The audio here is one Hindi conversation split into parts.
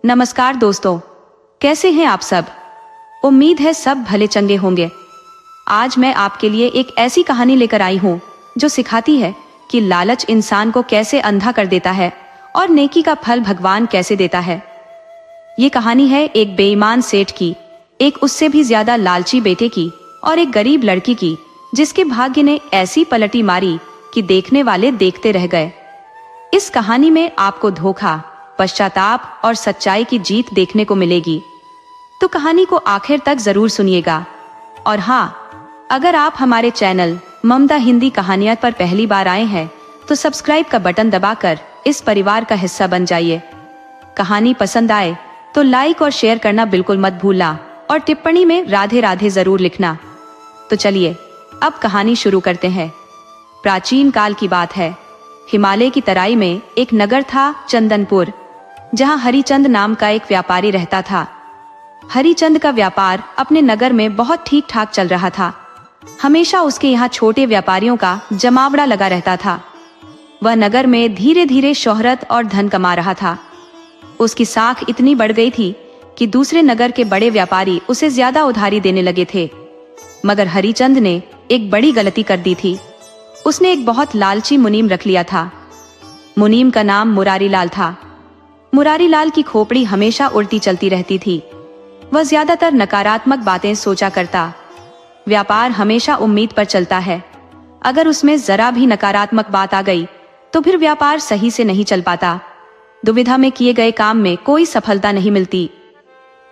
नमस्कार दोस्तों, कैसे हैं आप सब। उम्मीद है सब भले चंगे होंगे। आज मैं आपके लिए एक ऐसी कहानी लेकर आई हूँ जो सिखाती है कि लालच इंसान को कैसे अंधा कर देता है और नेकी का फल भगवान कैसे देता है। ये कहानी है एक बेईमान सेठ की, एक उससे भी ज्यादा लालची बेटे की और एक गरीब लड़की की, जिसके भाग्य ने ऐसी पलटी मारी कि देखने वाले देखते रह गए। इस कहानी में आपको धोखा, पश्चाताप और सच्चाई की जीत देखने को मिलेगी, तो कहानी को आखिर तक जरूर सुनिएगा। और हाँ, अगर आप हमारे चैनल ममता हिंदी कहानियां पर पहली बार आए हैं तो सब्सक्राइब का बटन दबाकर इस परिवार का हिस्सा बन जाइए। कहानी पसंद आए तो लाइक और शेयर करना बिल्कुल मत भूलना और टिप्पणी में राधे राधे जरूर लिखना। तो चलिए अब कहानी शुरू करते हैं। प्राचीन काल की बात है। हिमालय की तराई में एक नगर था, चंदनपुर, जहां हरिचंद नाम का एक व्यापारी रहता था। हरिचंद का व्यापार अपने नगर में बहुत ठीक ठाक चल रहा था। हमेशा उसके यहाँ छोटे व्यापारियों का जमावड़ा लगा रहता था। वह नगर में धीरे धीरे शोहरत और धन कमा रहा था। उसकी साख इतनी बढ़ गई थी कि दूसरे नगर के बड़े व्यापारी उसे ज्यादा उधारी देने लगे थे। मगर हरिचंद ने एक बड़ी गलती कर दी थी। उसने एक बहुत लालची मुनीम रख लिया था। मुनीम का नाम मुरारी लाल था। मुरारी लाल की खोपड़ी हमेशा उल्टी चलती रहती थी। वह ज्यादातर नकारात्मक बातें सोचा करता। व्यापार हमेशा उम्मीद पर चलता है। अगर उसमें जरा भी नकारात्मक बात आ गई तो फिर व्यापार सही से नहीं चल पाता। दुविधा में किए गए काम में कोई सफलता नहीं मिलती।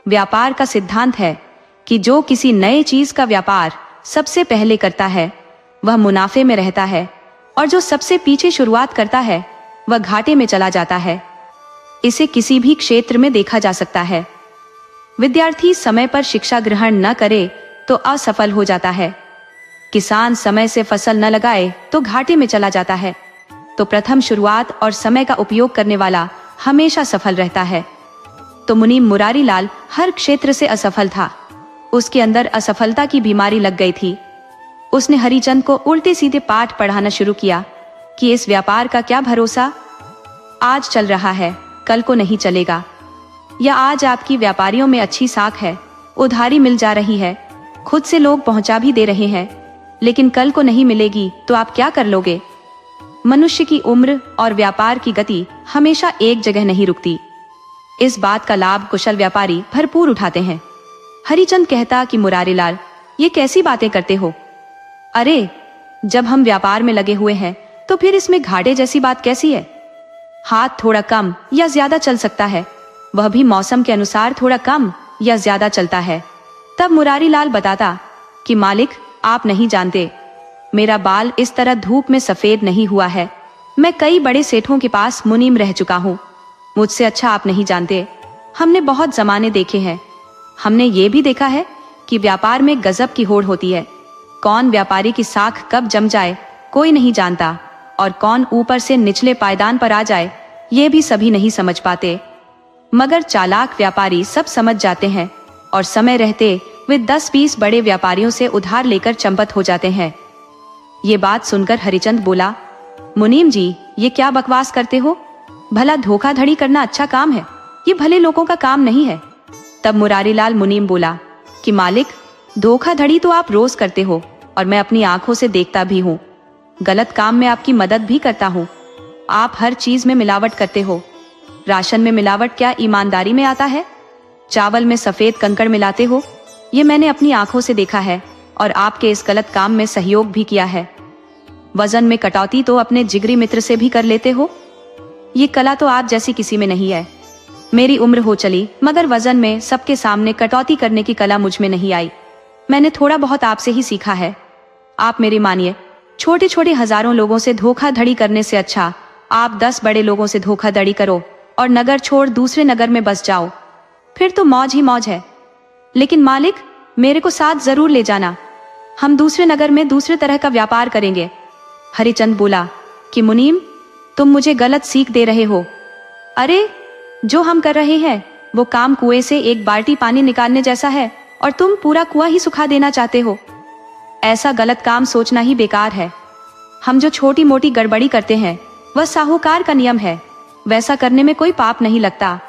व्यापार का सिद्धांत है कि जो किसी नए चीज का व्यापार सबसे पहले करता है वह मुनाफे में रहता है, और जो सबसे पीछे शुरुआत करता है वह घाटे में चला जाता है। इसे किसी भी क्षेत्र में देखा जा सकता है। विद्यार्थी समय पर शिक्षा ग्रहण न करे तो असफल हो जाता है। किसान समय से फसल न लगाए तो घाटे में चला जाता है। तो प्रथम शुरुआत और समय का उपयोग करने वाला हमेशा सफल रहता है। तो मुनीम मुरारी लाल हर क्षेत्र से असफल था। उसके अंदर असफलता की बीमारी लग गई थी। उसने हरिचंद को उल्टे सीधे पाठ पढ़ाना शुरू किया कि इस व्यापार का क्या भरोसा, आज चल रहा है कल को नहीं चलेगा, या आज आपकी व्यापारियों में अच्छी साख है, उधारी मिल जा रही है, खुद से लोग पहुंचा भी दे रहे हैं, लेकिन कल को नहीं मिलेगी तो आप क्या कर लोगे। मनुष्य की उम्र और व्यापार की गति हमेशा एक जगह नहीं रुकती। इस बात का लाभ कुशल व्यापारी भरपूर उठाते हैं। हरिचंद कहता कि मुरारी लाल, ये कैसी बातें करते हो। अरे, जब हम व्यापार में लगे हुए हैं तो फिर इसमें घाटे जैसी बात कैसी है। हाथ थोड़ा कम या ज्यादा चल सकता है, वह भी मौसम के अनुसार थोड़ा कम या ज्यादा चलता है। तब मुरारी लाल बताता कि मालिक, आप नहीं जानते, मेरा बाल इस तरह धूप में सफेद नहीं हुआ है। मैं कई बड़े सेठों के पास मुनीम रह चुका हूँ। मुझसे अच्छा आप नहीं जानते। हमने बहुत जमाने देखे हैं। हमने ये भी देखा है कि व्यापार में गजब की होड़ होती है। कौन व्यापारी की साख कब जम जाए कोई नहीं जानता, और कौन ऊपर से निचले पायदान पर आ जाए ये भी सभी नहीं समझ पाते। मगर चालाक व्यापारी सब समझ जाते हैं और समय रहते वे 10-20 बड़े व्यापारियों से उधार लेकर चंपत हो जाते हैं। ये बात सुनकर हरिचंद बोला, मुनीम जी, ये क्या बकवास करते हो। भला धोखाधड़ी करना अच्छा काम है, ये भले लोगों का काम नहीं है। तब मुरारी लाल मुनीम बोला कि मालिक, धोखाधड़ी तो आप रोज करते हो और मैं अपनी आंखों से देखता भी हूँ। गलत काम में आपकी मदद भी करता हूँ। आप हर चीज में मिलावट करते हो। राशन में मिलावट क्या ईमानदारी में आता है। चावल में सफेद कंकड़ मिलाते हो, ये मैंने अपनी आंखों से देखा है और आपके इस गलत काम में सहयोग भी किया है। वजन में कटौती तो अपने जिगरी मित्र से भी कर लेते हो। ये कला तो आप जैसी किसी में नहीं है। मेरी उम्र हो चली मगर वजन में सबके सामने कटौती करने की कला मुझ में नहीं आई। मैंने थोड़ा बहुत आपसे ही सीखा है। आप मेरी मानिए, छोटे छोटे हजारों लोगों से धोखाधड़ी करने से अच्छा आप 10 बड़े लोगों से धोखाधड़ी करो और नगर छोड़ दूसरे नगर में बस जाओ, फिर तो मौज ही मौज है। लेकिन मालिक, मेरे को साथ जरूर ले जाना। हम दूसरे नगर में दूसरे तरह का व्यापार करेंगे। हरिचंद बोला कि मुनीम, तुम मुझे गलत सीख दे रहे हो। अरे, जो हम कर रहे हैं वो काम कुएं से एक बाल्टी पानी निकालने जैसा है और तुम पूरा कुआं ही सुखा देना चाहते हो। ऐसा गलत काम सोचना ही बेकार है। हम जो छोटी मोटी गड़बड़ी करते हैं वह साहूकार का नियम है, वैसा करने में कोई पाप नहीं लगता।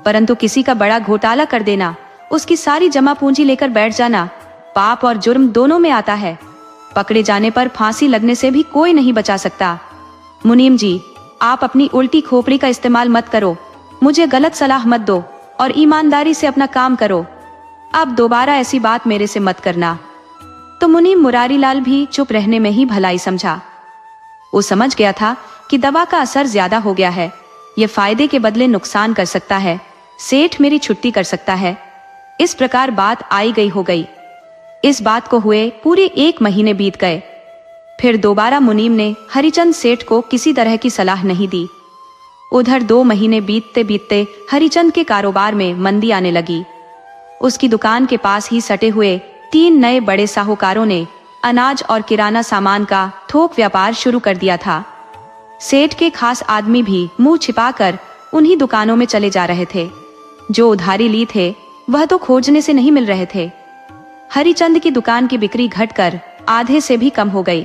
परंतु किसी का बड़ा घोटाला कर देना, उसकी सारी जमा पूंजी लेकर बैठ जाना, पाप और जुर्म दोनों में आता है। पकड़े जाने पर फांसी लगने से भी कोई नहीं बचा सकता। मुनीम जी, आप अपनी उल्टी खोपड़ी का इस्तेमाल मत करो, मुझे गलत सलाह मत दो और ईमानदारी से अपना काम करो। अब दोबारा ऐसी बात मेरे से मत करना। तो मुनीम मुरारीलाल भी चुप रहने में ही भलाई समझा। वो समझ गया था कि दवा का असर ज्यादा हो गया है, ये फायदे के बदले नुकसान कर सकता है, सेठ मेरी छुट्टी कर सकता है। इस प्रकार बात आई गई हो गई। इस बात को हुए पूरे 1 महीने बीत गए। फिर दोबारा मुनीम ने हरिचंद सेठ को किसी तरह की सलाह नहीं दी। उधर 2 महीने बीतते बीतते हरिचंद के कारोबार में मंदी आने लगी। उसकी दुकान के पास ही सटे हुए 3 नए बड़े साहूकारों ने अनाज और किराना सामान का थोक व्यापार शुरू कर दिया था। सेठ के खास आदमी भी मुंह छिपाकर उन्हीं दुकानों में चले जा रहे थे। जो उधारी ली थे वह तो खोजने से नहीं मिल रहे थे। हरिचंद की दुकान की बिक्री घटकर आधे से भी कम हो गई।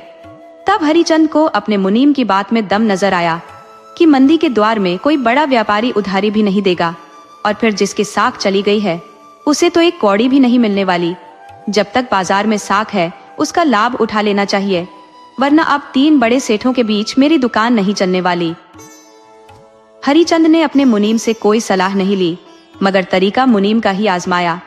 तब हरिचंद को अपने मुनीम की बात में दम नजर आया कि मंदी के द्वार में कोई बड़ा व्यापारी उधारी भी नहीं देगा, और फिर जिसकी साख चली गई है उसे तो एक कौड़ी भी नहीं मिलने वाली। जब तक बाजार में साख है उसका लाभ उठा लेना चाहिए, वरना अब 3 बड़े सेठों के बीच मेरी दुकान नहीं चलने वाली। हरिचंद ने अपने मुनीम से कोई सलाह नहीं ली, मगर तरीका मुनीम का ही आजमाया।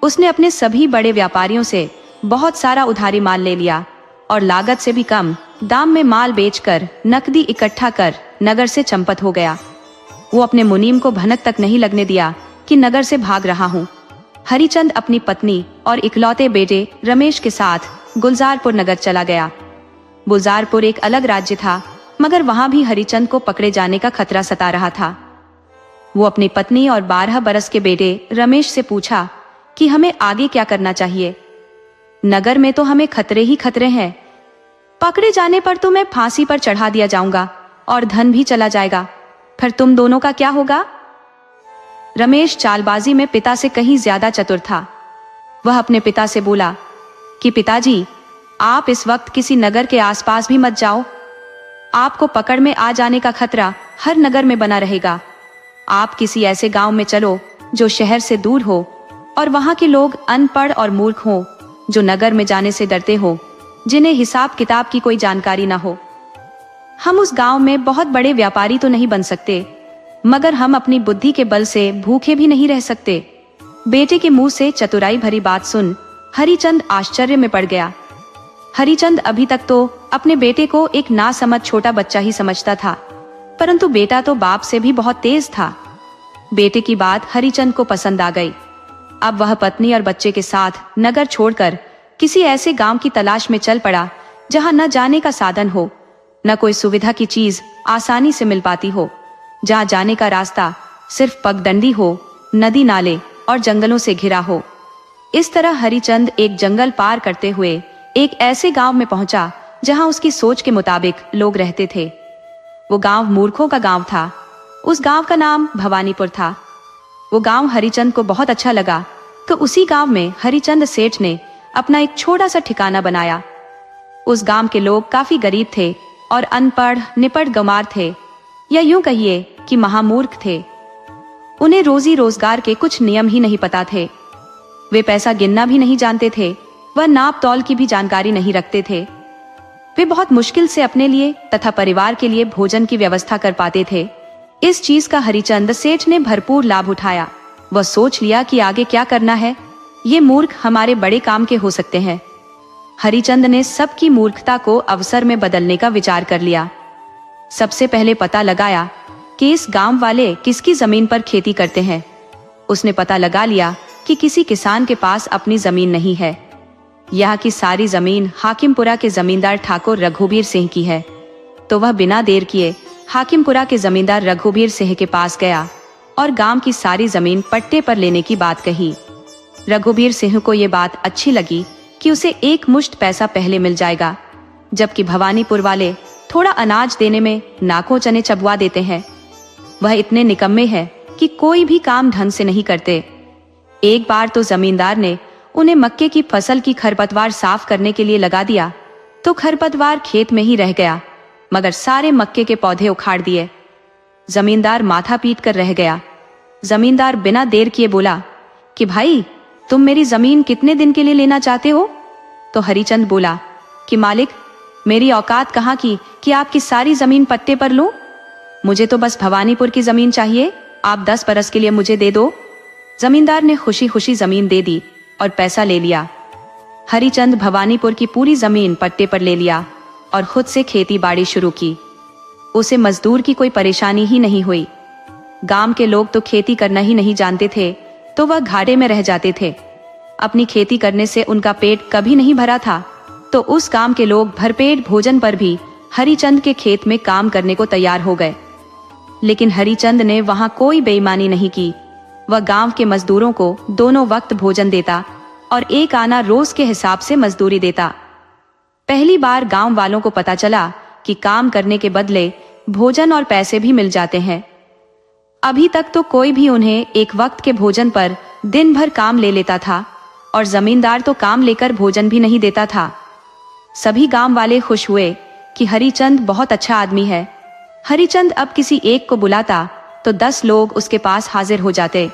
उसने अपने सभी बड़े व्यापारियों से बहुत सारा उधारी माल ले लिया और लागत से भी कम दाम में माल बेचकर नकदी इकट्ठा कर नगर से चंपत हो गया। वो अपने मुनीम को भनक तक नहीं लगने दिया कि नगर से भाग रहा हूँ। हरिचंद अपनी पत्नी और इकलौते बेटे रमेश के साथ गुलजारपुर नगर चला गया। गुलजारपुर एक अलग राज्य था, मगर वहां भी हरिचंद को पकड़े जाने का खतरा सता रहा था। वो अपनी पत्नी और 12 बरस के बेटे रमेश से पूछा कि हमें आगे क्या करना चाहिए। नगर में तो हमें खतरे ही खतरे हैं। पकड़े जाने पर तो मैं फांसी पर चढ़ा दिया जाऊंगा और धन भी चला जाएगा, फिर तुम दोनों का क्या होगा? रमेश चालबाजी में पिता से कहीं ज्यादा चतुर था। वह अपने पिता से बोला कि पिताजी, आप इस वक्त किसी नगर के आसपास भी मत जाओ। आपको पकड़ में आ जाने का खतरा हर नगर में बना रहेगा। आप किसी ऐसे गांव में चलो जो शहर से दूर हो और वहां के लोग अनपढ़ और मूर्ख हों, जो नगर में जाने से डरते हो, जिन्हें हिसाब किताब की कोई जानकारी ना हो। हम उस गांव में बहुत बड़े व्यापारी तो नहीं बन सकते, मगर हम अपनी बुद्धि के बल से भूखे भी नहीं रह सकते। बेटे के मुंह से चतुराई भरी बात सुन हरिचंद आश्चर्य में पड़ गया। हरिचंद अभी तक तो अपने बेटे को एक नासमझ छोटा बच्चा ही समझता था, परंतु बेटा तो बाप से भी बहुत तेज था। बेटे की बात हरिचंद को पसंद आ गई। अब वह पत्नी और बच्चे के साथ नगर छोड़कर किसी ऐसे गांव की तलाश में चल पड़ा जहां न जाने का साधन हो, न कोई सुविधा की चीज आसानी से मिल पाती हो, जहां जाने का रास्ता सिर्फ पगडंडी हो, नदी नाले और जंगलों से घिरा हो। इस तरह हरिचंद एक जंगल पार करते हुए एक ऐसे गांव में पहुंचा जहां उसकी सोच के मुताबिक लोग रहते थे। वो गांव मूर्खों का गांव था। उस गांव का नाम भवानीपुर था। वो गांव हरिचंद को बहुत अच्छा लगा, तो उसी गांव में हरिचंद सेठ ने अपना एक छोटा सा ठिकाना बनाया। उस गांव के लोग काफी गरीब थे और अनपढ़ निपट गंवार थे, या यूं कहिए कि महामूर्ख थे। उन्हें रोजी रोजगार के कुछ नियम ही नहीं पता थे। वे पैसा गिनना भी नहीं जानते थे, वह नाप तौल की भी जानकारी नहीं रखते थे। वे बहुत मुश्किल से अपने लिए तथा परिवार के लिए भोजन की व्यवस्था कर पाते थे। इस चीज का हरिचंद सेठ ने भरपूर लाभ उठाया। वह सोच लिया कि आगे क्या करना है, ये मूर्ख हमारे बड़े काम के हो सकते हैं। हरिचंद ने सबकी मूर्खता को अवसर में बदलने का विचार कर लिया। सबसे पहले पता लगाया कि इस गांव वाले किसकी जमीन पर खेती करते हैं। उसने पता लगा लिया कि किसी किसान के पास अपनी जमीन नहीं है। यहाँ की सारी जमीन हाकिमपुरा के जमींदार ठाकुर रघुबीर सिंह की है। तो वह बिना देर किए हाकिमपुरा के जमींदार रघुबीर सिंह के पास गया और गांव की सारी जमीन पट्टे पर लेने की बात कही। रघुबीर सिंह को ये बात अच्छी लगी कि उसे एक मुश्त पैसा पहले मिल जाएगा, जबकि भवानीपुर वाले थोड़ा अनाज देने में नाकों चने चबवा देते हैं। वह इतने निकम्मे हैं कि कोई भी काम ढंग से नहीं करते। एक बार तो जमींदार ने उन्हें मक्के की फसल की खरपतवार साफ करने के लिए लगा दिया, तो खरपतवार खेत में ही रह गया, मगर सारे मक्के के पौधे उखाड़ दिए। जमींदार माथा पीट कर रह गया। जमींदार बिना देर किए बोला कि भाई, तुम मेरी जमीन कितने दिन के लिए लेना चाहते हो? तो हरिचंद बोला कि मालिक, मेरी औकात कहाँ की कि आपकी सारी जमीन पट्टे पर लूं? मुझे तो बस भवानीपुर की जमीन चाहिए, आप 10 बरस के लिए मुझे दे दो। जमींदार ने खुशी खुशी जमीन दे दी और पैसा ले लिया। हरिचंद भवानीपुर की पूरी जमीन पट्टे पर ले लिया और खुद से खेती बाड़ी शुरू की। उसे मजदूर की कोई परेशानी ही नहीं हुई। गांव के लोग तो खेती करना ही नहीं जानते थे, तो वह घाटे में रह जाते थे। अपनी खेती करने से उनका पेट कभी नहीं भरा था, तो उस गांव के लोग भरपेट भोजन पर भी हरिचंद के खेत में काम करने को तैयार हो गए। लेकिन हरिचंद ने वहां कोई बेईमानी नहीं की। वह गांव के मजदूरों को दोनों वक्त भोजन देता और 1 आना रोज के हिसाब से मजदूरी देता। पहली बार गांव वालों को पता चला कि काम करने के बदले भोजन और पैसे भी मिल जाते हैं। अभी तक तो कोई भी उन्हें एक वक्त के भोजन पर दिन भर काम ले लेता था और जमींदार तो काम लेकर भोजन भी नहीं देता था। सभी गांव वाले खुश हुए कि हरिचंद बहुत अच्छा आदमी है। हरिचंद अब किसी एक को बुलाता तो 10 लोग उसके पास हाजिर हो जाते।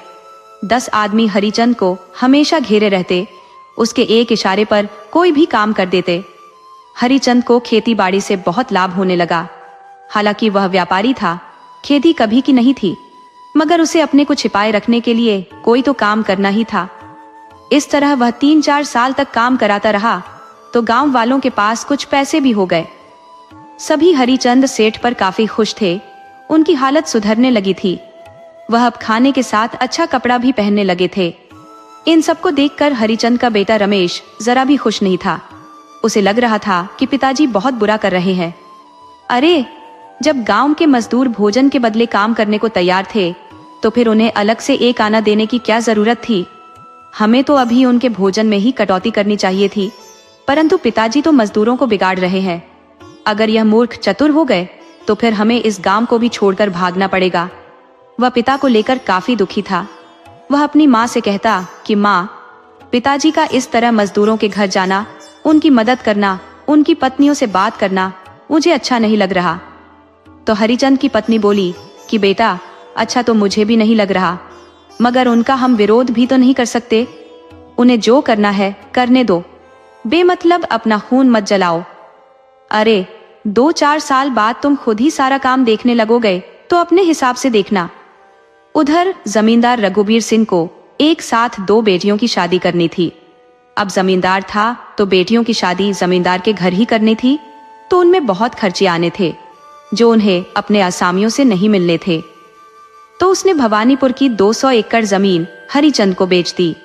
10 आदमी हरिचंद को हमेशा घेरे रहते। उसके एक इशारे पर कोई भी काम कर देते। हरिचंद को खेती बाड़ी से बहुत लाभ होने लगा। हालांकि वह व्यापारी था, खेती कभी की नहीं थी, मगर उसे अपने को छिपाए रखने के लिए कोई तो काम करना ही था। इस तरह वह 3-4 साल तक काम कराता रहा, तो गांव वालों के पास कुछ पैसे भी हो गए। सभी हरिचंद सेठ पर काफी खुश थे। उनकी हालत सुधरने लगी थी। वह अब खाने के साथ अच्छा कपड़ा भी पहनने लगे थे। इन सबको देखकर हरिचंद का बेटा रमेश जरा भी खुश नहीं था। उसे लग रहा था कि पिताजी बहुत बुरा कर रहे हैं। अरे, जब गांव के मजदूर भोजन के बदले काम करने को तैयार थे, तो फिर उन्हें अलग से 1 आना देने की क्या जरूरत थी? हमें तो अभी उनके भोजन में ही कटौती करनी चाहिए थी, परंतु पिताजी तो मजदूरों को बिगाड़ रहे हैं। अगर यह मूर्ख चतुर हो गए तो फिर हमें इस गांव को भी छोड़कर भागना पड़ेगा। वह पिता को लेकर काफी दुखी था। वह अपनी माँ से कहता कि माँ, पिताजी का इस तरह मजदूरों के घर जाना, उनकी मदद करना, उनकी पत्नियों से बात करना मुझे अच्छा नहीं लग रहा। तो हरिचंद की पत्नी बोली कि बेटा, अच्छा तो मुझे भी नहीं लग रहा, मगर उनका हम विरोध भी तो नहीं कर सकते। उन्हें जो करना है करने दो, बेमतलब अपना खून मत जलाओ। अरे, 2-4 साल बाद तुम खुद ही सारा काम देखने लगोगे, तो अपने हिसाब से देखना। उधर जमींदार रघुबीर सिंह को एक साथ 2 बेटियों की शादी करनी थी। अब जमींदार था तो बेटियों की शादी जमींदार के घर ही करनी थी, तो उनमें बहुत खर्चे आने थे जो उन्हें अपने असामियों से नहीं मिलने थे। तो उसने भवानीपुर की 200 एकड़ जमीन हरिचंद को बेच दी।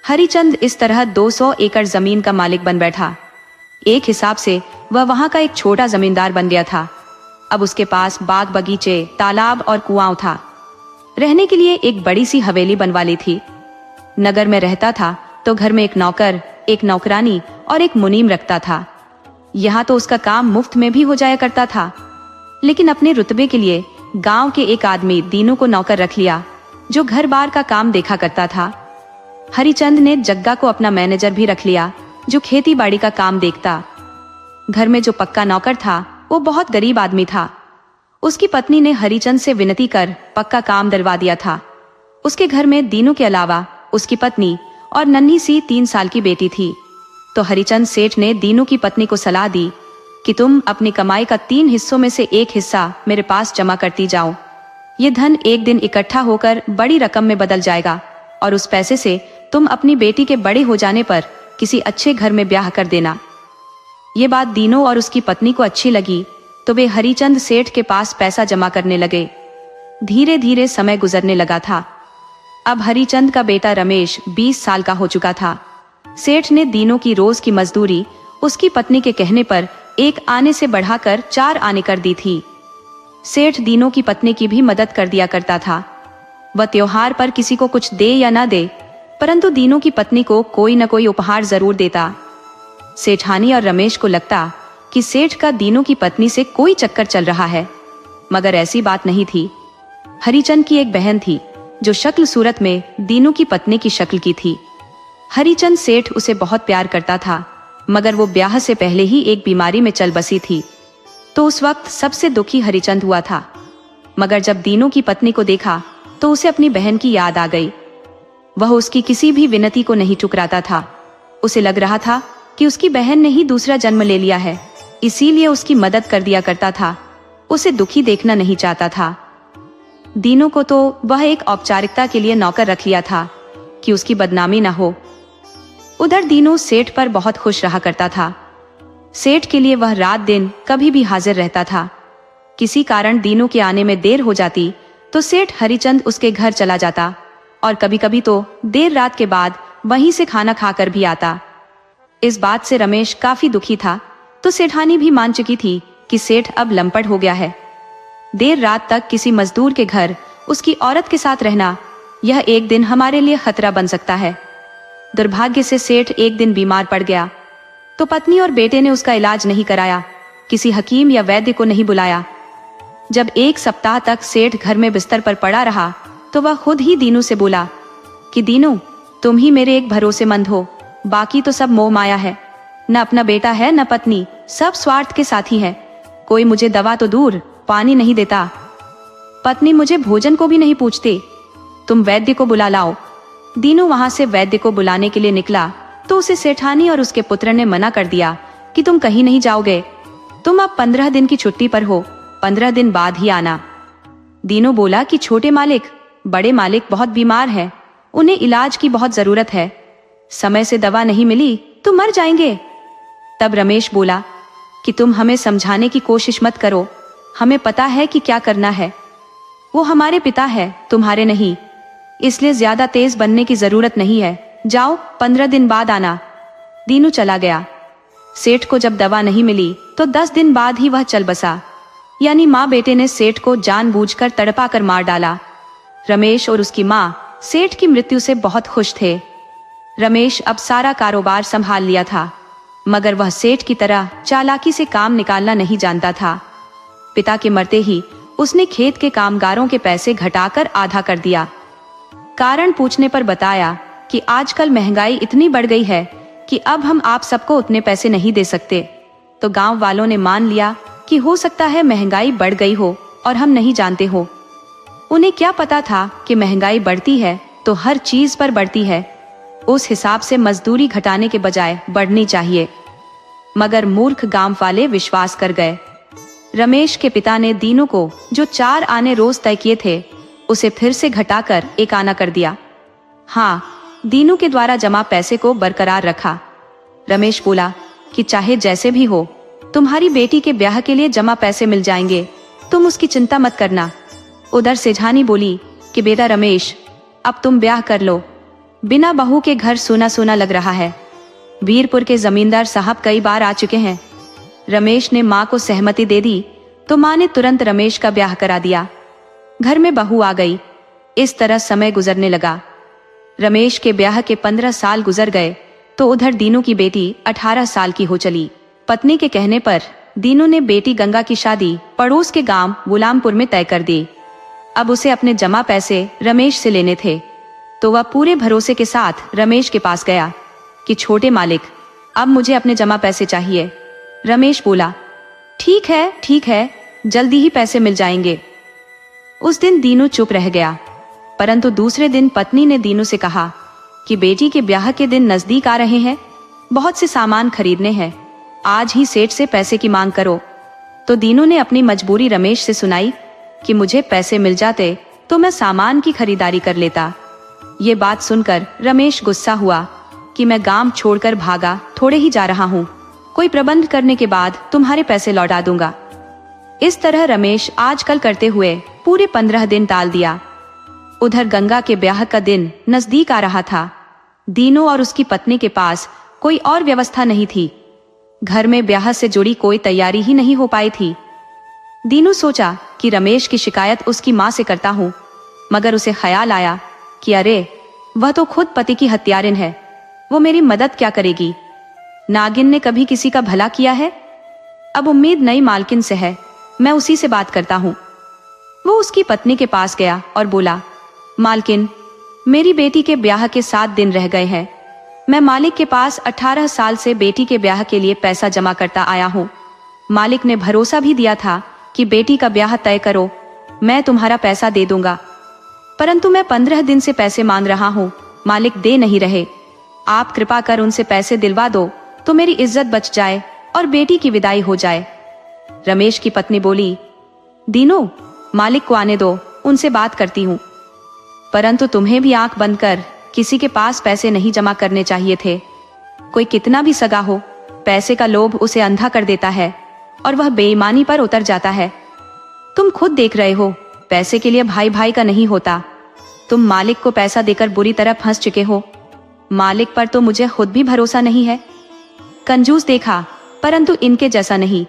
हरिचंद इस तरह 200 एकड़ जमीन का मालिक बन बैठा। एक हिसाब से वह वहां का एक छोटा जमींदार बन गया था। अब उसके पास बाग बगीचे, तालाब और कुआं था। रहने के लिए एक बड़ी सी हवेली बनवा ली थी। नगर में रहता था तो घर में एक नौकर, एक नौकरानी और एक मुनीम रखता था। यहाँ तो उसका काम मुफ्त में भी हो जाया करता था। लेकिन अपने रुतबे के लिए गांव के एक आदमी दीनू को नौकर रख लिया, जो घर बार का काम देखा करता था। हरिचंद ने जग्गा को अपना मैनेजर भी रख लिया, जो खेती बाड़ी का काम देखता। घर में जो पक्का नौकर था वो बहुत गरीब आदमी था। उसकी पत्नी ने हरिचंद से विनती कर पक्का काम दिलवा दिया था। उसके घर में दीनू के अलावा उसकी पत्नी और नन्ही सी 3 साल की बेटी थी। तो हरिचंद सेठ ने दीनू की पत्नी को सलाह दी कि तुम अपनी कमाई का 3 हिस्सों में से 1 हिस्सा मेरे पास जमा करती जाओ। ये धन एक दिन इकट्ठा होकर बड़ी रकम में बदल जाएगा और उस पैसे से तुम अपनी बेटी के बड़े हो जाने पर किसी अच्छे घर में ब्याह कर देना। ये बात दीनू और उसकी पत्नी को अच्छी लगी, तो वे हरिचंद सेठ के पास पैसा जमा करने लगे। धीरे धीरे समय गुजरने लगा था। अब हरिचंद का बेटा रमेश 20 साल का हो चुका था। सेठ ने दीनू की रोज की मजदूरी उसकी पत्नी के कहने पर 1 आने से बढ़ाकर 4 आने कर दी थी। सेठ दीनू की पत्नी की भी मदद कर दिया करता था। वह त्योहार पर किसी को कुछ दे या ना दे, परंतु दीनू की पत्नी को कोई न कोई उपहार जरूर देता। सेठानी और रमेश को लगता कि सेठ का दीनू की पत्नी से कोई चक्कर चल रहा है, मगर ऐसी बात नहीं थी। हरिचंद की एक बहन थी जो शक्ल सूरत में दीनू की पत्नी की शक्ल की थी। हरिचंद सेठ उसे बहुत प्यार करता था, मगर वो ब्याह से पहले ही एक बीमारी में चल बसी थी। तो उस वक्त सबसे दुखी हरिचंद हुआ था। मगर जब दीनू की पत्नी को देखा तो उसे अपनी बहन की याद आ गई। वह उसकी किसी भी विनती को नहीं ठुकराता था। उसे लग रहा था कि उसकी बहन ने ही दूसरा जन्म ले लिया है, इसीलिए उसकी मदद कर दिया करता था। उसे दुखी देखना नहीं चाहता था। दीनू को तो वह एक औपचारिकता के लिए नौकर रख लिया था कि उसकी बदनामी न हो। उधर दीनू सेठ पर बहुत खुश रहा करता था। सेठ के लिए वह रात दिन कभी भी हाजिर रहता था। किसी कारण दीनू के आने में देर हो जाती तो सेठ हरिचंद उसके घर चला जाता और कभी कभी तो देर रात के बाद वहीं से खाना खाकर भी आता। इस बात से रमेश काफी दुखी था, तो सेठानी भी मान चुकी थी कि सेठ अब लंपट हो गया है। देर रात तक किसी मजदूर के घर उसकी औरत के साथ रहना, यह एक दिन हमारे लिए खतरा बन सकता है। दुर्भाग्य से सेठ एक दिन बीमार पड़ गया, तो पत्नी और बेटे ने उसका इलाज नहीं कराया, किसी हकीम या वैद्य को नहीं बुलाया। जब एक सप्ताह तक सेठ घर में बिस्तर पर पड़ा रहा, तो वह खुद ही दीनू से बोला कि दीनू, तुम ही मेरे एक भरोसेमंद हो, बाकी तो सब मोह माया है। न अपना बेटा है न पत्नी, सब स्वार्थ के साथी है। कोई मुझे दवा तो दूर पानी नहीं देता, पत्नी मुझे भोजन को भी नहीं पूछती। तुम वैद्य को बुला लाओ। दीनू वहां से वैद्य को बुलाने के लिए निकला, तो उसे सेठानी और उसके पुत्र ने मना कर दिया कि तुम कहीं नहीं जाओगे, तुम अब 15 दिन की छुट्टी पर हो, 15 दिन बाद ही आना। दीनू बोला कि छोटे मालिक, बड़े मालिक बहुत बीमार है, उन्हें इलाज की बहुत जरूरत है, समय से दवा नहीं मिली तो मर जाएंगे। तब रमेश बोला कि तुम हमें समझाने की कोशिश मत करो, हमें पता है कि क्या करना है। वो हमारे पिता है, तुम्हारे नहीं, इसलिए ज्यादा तेज बनने की जरूरत नहीं है। जाओ, 15 दिन बाद आना। दीनू चला गया। सेठ को जब दवा नहीं मिली तो 10 दिन बाद ही वह चल बसा। यानी माँ बेटे ने सेठ को जानबूझकर तड़पा कर मार डाला। रमेश और उसकी माँ सेठ की मृत्यु से बहुत खुश थे। रमेश अब सारा कारोबार संभाल लिया था, मगर वह सेठ की तरह चालाकी से काम निकालना नहीं जानता था। पिता के मरते ही उसने खेत के कामगारों के पैसे घटाकर आधा कर दिया। कारण पूछने पर बताया कि आजकल महंगाई इतनी बढ़ गई है कि अब हम आप सबको उतने पैसे नहीं दे सकते। तो गांव वालों ने मान लिया कि हो सकता है महंगाई बढ़ गई हो और हम नहीं जानते हो। उन्हें क्या पता था कि महंगाई बढ़ती है तो हर चीज पर बढ़ती है, उस हिसाब से मजदूरी घटाने के बजाय बढ़नी चाहिए। मगर मूर्ख गांव वाले विश्वास कर गए। रमेश के पिता ने दीनू को जो 4 आने रोज तय किए थे, उसे फिर से घटाकर 1 आना कर दिया। हाँ, दीनू के द्वारा जमा पैसे को बरकरार रखा। रमेश बोला कि चाहे जैसे भी हो, तुम्हारी बेटी के ब्याह के लिए जमा पैसे मिल जाएंगे, तुम उसकी चिंता मत करना। उधर सेठानी बोली कि बेटा रमेश, अब तुम ब्याह कर लो, बिना बहू के घर सूना सूना लग रहा है। वीरपुर के जमींदार साहब कई बार आ चुके हैं। रमेश ने माँ को सहमति दे दी, तो माँ ने तुरंत रमेश का ब्याह करा दिया। घर में बहू आ गई। इस तरह समय गुजरने लगा। रमेश के ब्याह के 15 साल गुजर गए, तो उधर दीनू की बेटी 18 साल की हो चली। पत्नी के कहने पर दीनू ने बेटी गंगा की शादी पड़ोस के गांव गुलामपुर में तय कर दी। अब उसे अपने जमा पैसे रमेश से लेने थे, तो वह पूरे भरोसे के साथ रमेश के पास गया कि छोटे मालिक, अब मुझे अपने जमा पैसे चाहिए। रमेश बोला ठीक है, जल्दी ही पैसे मिल जाएंगे। उस दिन दीनू चुप रह गया, परंतु दूसरे दिन पत्नी ने दीनू से कहा कि बेटी के ब्याह के दिन नजदीक आ रहे हैं, बहुत से सामान खरीदने हैं, आज ही सेठ से पैसे की मांग करो। तो दीनू ने अपनी मजबूरी रमेश से सुनाई कि मुझे पैसे मिल जाते तो मैं सामान की खरीदारी कर लेता। ये बात सुनकर रमेश गुस्सा हुआ कि मैं गांव छोड़कर भागा थोड़े ही जा रहा हूँ, कोई प्रबंध करने के बाद तुम्हारे पैसे लौटा दूंगा। इस तरह रमेश आजकल करते हुए पूरे 15 दिन टाल दिया। उधर गंगा के ब्याह का दिन नजदीक आ रहा था। दीनू और उसकी पत्नी के पास कोई और व्यवस्था नहीं थी। घर में ब्याह से जुड़ी कोई तैयारी ही नहीं हो पाई थी। दीनू सोचा कि रमेश की शिकायत उसकी माँ से करता हूँ, मगर उसे ख्याल आया कि अरे, वह तो खुद पति की हत्यारिन है, वो मेरी मदद क्या करेगी। नागिन ने कभी किसी का भला किया है? अब उम्मीद नई मालकिन से है, मैं उसी से बात करता हूँ। वो उसकी पत्नी के पास गया और बोला, मालकिन, मेरी बेटी के ब्याह के 7 दिन रह गए हैं। मैं मालिक के पास 18 साल से बेटी के ब्याह के लिए पैसा जमा करता आया हूँ। मालिक ने भरोसा भी दिया था कि बेटी का ब्याह तय करो, मैं तुम्हारा पैसा दे दूंगा। परंतु मैं 15 दिन से पैसे मांग रहा हूँ, मालिक दे नहीं रहे। आप कृपा कर उनसे पैसे दिलवा दो तो मेरी इज्जत बच जाए और बेटी की विदाई हो जाए। रमेश की पत्नी बोली, दीनू, मालिक को आने दो, उनसे बात करती हूँ। परंतु तुम्हें भी आंख बंद कर किसी के पास पैसे नहीं जमा करने चाहिए थे। कोई कितना भी सगा हो, पैसे का लोभ उसे अंधा कर देता है और वह बेईमानी पर उतर जाता है। तुम खुद देख रहे हो, पैसे के लिए भाई भाई का नहीं होता। तुम मालिक को पैसा देकर बुरी तरह फंस चुके हो। मालिक पर तो मुझे खुद भी भरोसा नहीं है। कंजूस देखा, परंतु इनके जैसा नहीं।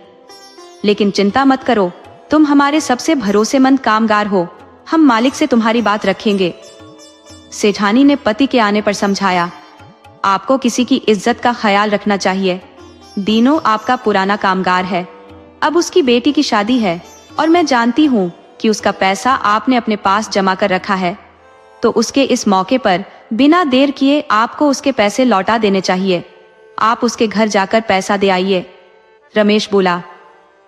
लेकिन चिंता मत करो, तुम हमारे सबसे भरोसेमंद कामगार हो, हम मालिक से तुम्हारी बात रखेंगे। सेठानी ने पति के आने पर समझाया, आपको किसी की इज्जत का ख्याल रखना चाहिए। दीनू आपका पुराना कामगार है, अब उसकी बेटी की शादी है और मैं जानती हूँ कि उसका पैसा आपने अपने पास जमा कर रखा है, तो उसके इस मौके पर बिना देर किए आपको उसके पैसे लौटा देने चाहिए। आप उसके घर जाकर पैसा दे आइए। रमेश बोला,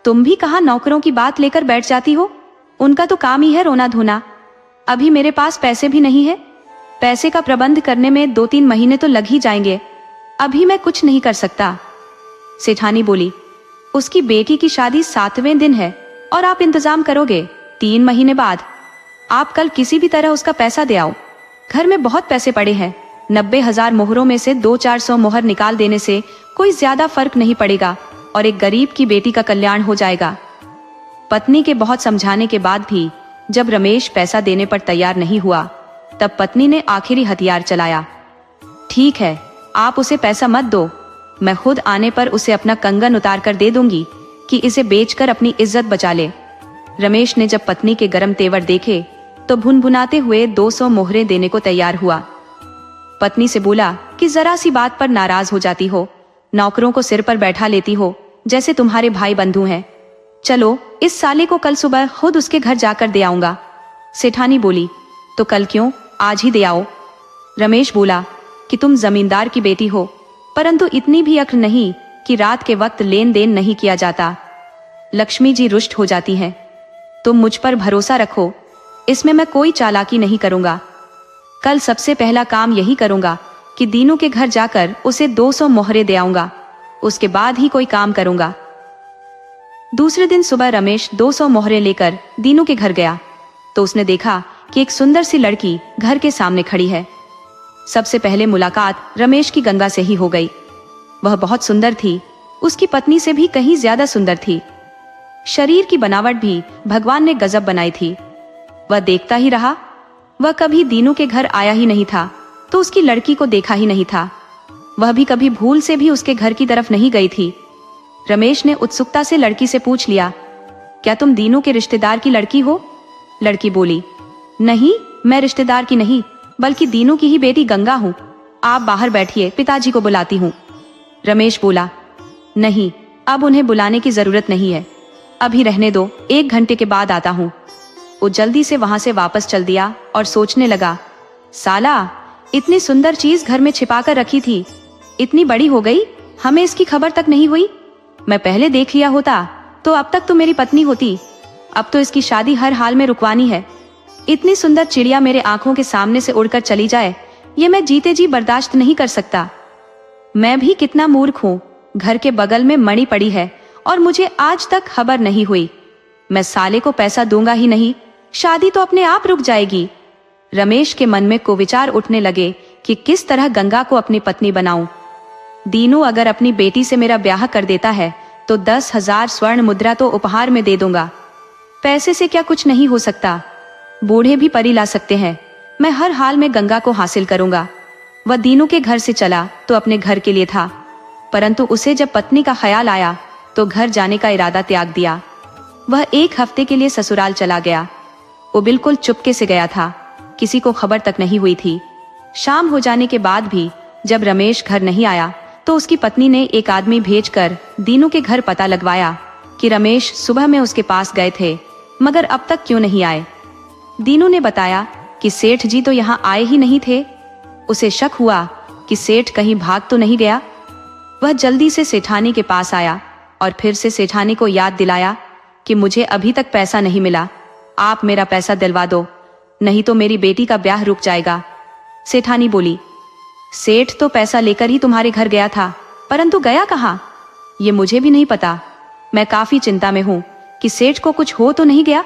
तुम भी कहाँ नौकरों की बात लेकर बैठ जाती हो? उनका तो काम ही है रोना धोना। अभी मेरे पास पैसे भी नहीं है। पैसे का प्रबंध करने में 2-3 महीने तो लग ही जाएंगे। अभी मैं कुछ नहीं कर सकता। सेठानी बोली, उसकी बेटी की शादी 7वें दिन है और आप इंतजाम करोगे 3 महीने बाद। आप कल किसी भी तरह उसका पैसा दे आओ। घर में बहुत पैसे पड़े हैं। 90,000 मोहरों में से 200-400 मोहर निकाल देने से कोई ज्यादा फर्क नहीं पड़ेगा और एक गरीब की बेटी का कल्याण हो जाएगा। पत्नी के बहुत समझाने के बाद भी जब रमेश पैसा देने पर तैयार नहीं हुआ, तब पत्नी ने आखिरी हथियार चलाया। ठीक है, आप उसे पैसा मत दो, मैं खुद आने पर उसे अपना कंगन उतार कर दे दूंगी कि इसे बेचकर अपनी इज्जत बचा ले। रमेश ने जब पत्नी के गरम तेवर देखे तो भुनभुनाते हुए 200 मोहरे देने को तैयार हुआ। पत्नी से बोला कि जरा सी बात पर नाराज हो जाती हो, नौकरों को सिर पर बैठा लेती हो जैसे तुम्हारे भाई बंधु हैं। चलो, इस साले को कल सुबह खुद उसके घर जाकर दे आऊंगा। सेठानी बोली, तो कल क्यों, आज ही दे आओ। रमेश बोला कि तुम जमींदार की बेटी हो, परंतु इतनी भी अक्ल नहीं कि रात के वक्त लेन देन नहीं किया जाता। लक्ष्मी जी रुष्ट हो जाती हैं। तुम मुझ पर भरोसा रखो, इसमें मैं कोई चालाकी नहीं करूंगा। कल सबसे पहला काम यही करूंगा कि दीनू के घर जाकर उसे 200 मोहरे दे आऊंगा, उसके बाद ही कोई काम करूंगा। दूसरे दिन सुबह रमेश 200 मोहरे लेकर दीनू के घर गया तो उसने देखा कि एक सुंदर सी लड़की घर के सामने खड़ी है। सबसे पहले मुलाकात रमेश की गंगा से ही हो गई। वह बहुत सुंदर थी, उसकी पत्नी से भी कहीं ज्यादा सुंदर थी। शरीर की बनावट भी भगवान ने गजब बनाई थी। वह देखता ही रहा। वह कभी दीनू के घर आया ही नहीं था तो उसकी लड़की को देखा ही नहीं था। वह भी कभी भूल से भी उसके घर की तरफ नहीं गई थी। रमेश ने उत्सुकता से लड़की से पूछ लिया, क्या तुम दीनू के रिश्तेदार की लड़की हो? लड़की बोली, नहीं, मैं रिश्तेदार की नहीं बल्कि दीनू की ही बेटी गंगा हूँ। आप बाहर बैठिए, पिताजी को बुलाती हूँ। रमेश बोला, नहीं, अब उन्हें बुलाने की जरूरत नहीं है, अभी रहने दो, 1 घंटे के बाद आता हूँ। वो जल्दी से वहां से वापस चल दिया और सोचने लगा, साला, इतनी सुंदर चीज घर में छिपा कर रखी थी, इतनी बड़ी हो गई, हमें इसकी खबर तक नहीं हुई। मैं पहले देख लिया होता तो अब तक तो मेरी पत्नी होती। अब तो इसकी शादी हर हाल में रुकवानी है। इतनी सुंदर चिड़िया मेरे आंखों के सामने से उड़कर चली जाए, ये मैं जीते जी बर्दाश्त नहीं कर सकता। मैं भी कितना मूर्ख हूँ, घर के बगल में मणि पड़ी है और मुझे आज तक खबर नहीं हुई। मैं साले को पैसा दूंगा ही नहीं, शादी तो अपने आप रुक जाएगी। रमेश के मन में कुविचार उठने लगे कि किस तरह गंगा को अपनी पत्नी बनाऊं। दीनू अगर अपनी बेटी से मेरा ब्याह कर देता है तो 10,000 स्वर्ण मुद्रा तो उपहार में दे दूंगा। पैसे से क्या कुछ नहीं हो सकता, बूढ़े भी परी ला सकते हैं। मैं हर हाल में गंगा को हासिल करूंगा। वह दीनू के घर से चला तो अपने घर के लिए था, परंतु उसे जब पत्नी का ख्याल आया तो घर जाने का इरादा त्याग दिया। वह 1 हफ्ते के लिए ससुराल चला गया। वो बिल्कुल चुपके से गया था, किसी को खबर तक नहीं हुई थी। शाम हो जाने के बाद भी जब रमेश घर नहीं आया तो उसकी पत्नी ने एक आदमी भेजकर दीनू के घर पता लगवाया कि रमेश सुबह में उसके पास गए थे, मगर अब तक क्यों नहीं आए। दीनू ने बताया कि सेठ जी तो यहाँ आए ही नहीं थे। उसे शक हुआ कि सेठ कहीं भाग तो नहीं गया। वह जल्दी से सेठानी के पास आया और फिर से सेठानी को याद दिलाया कि मुझे अभी तक पैसा नहीं मिला, आप मेरा पैसा दिलवा दो। नहीं तो मेरी बेटी का ब्याह रुक जाएगा। सेठानी बोली, सेठ तो पैसा लेकर ही तुम्हारे घर गया था, परंतु गया कहाँ ये मुझे भी नहीं पता। मैं काफी चिंता में हूँ कि सेठ को कुछ हो तो नहीं गया।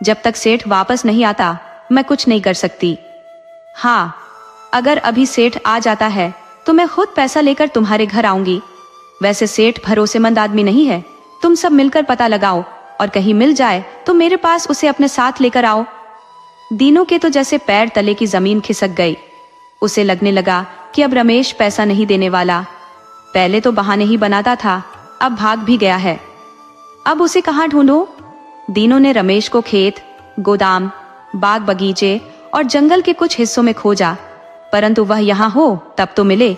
जब तक सेठ वापस नहीं आता मैं कुछ नहीं कर सकती। हाँ, अगर अभी सेठ आ जाता है तो मैं खुद पैसा लेकर तुम्हारे घर आऊंगी। वैसे सेठ भरोसेमंद आदमी नहीं है, तुम सब मिलकर पता लगाओ और कहीं मिल जाए तो मेरे पास उसे अपने साथ लेकर आओ। दीनू के तो जैसे पैर तले की जमीन खिसक गई। उसे लगने लगा कि अब रमेश पैसा नहीं देने वाला। पहले तो बहाने ही बनाता था, अब भाग भी गया है। अब उसे कहाँ ढूंढूं? दीनू ने रमेश को खेत, गोदाम, बाग बगीचे और जंगल के कुछ हिस्सों में खोजा, परंतु वह यहाँ हो तब तो मिले।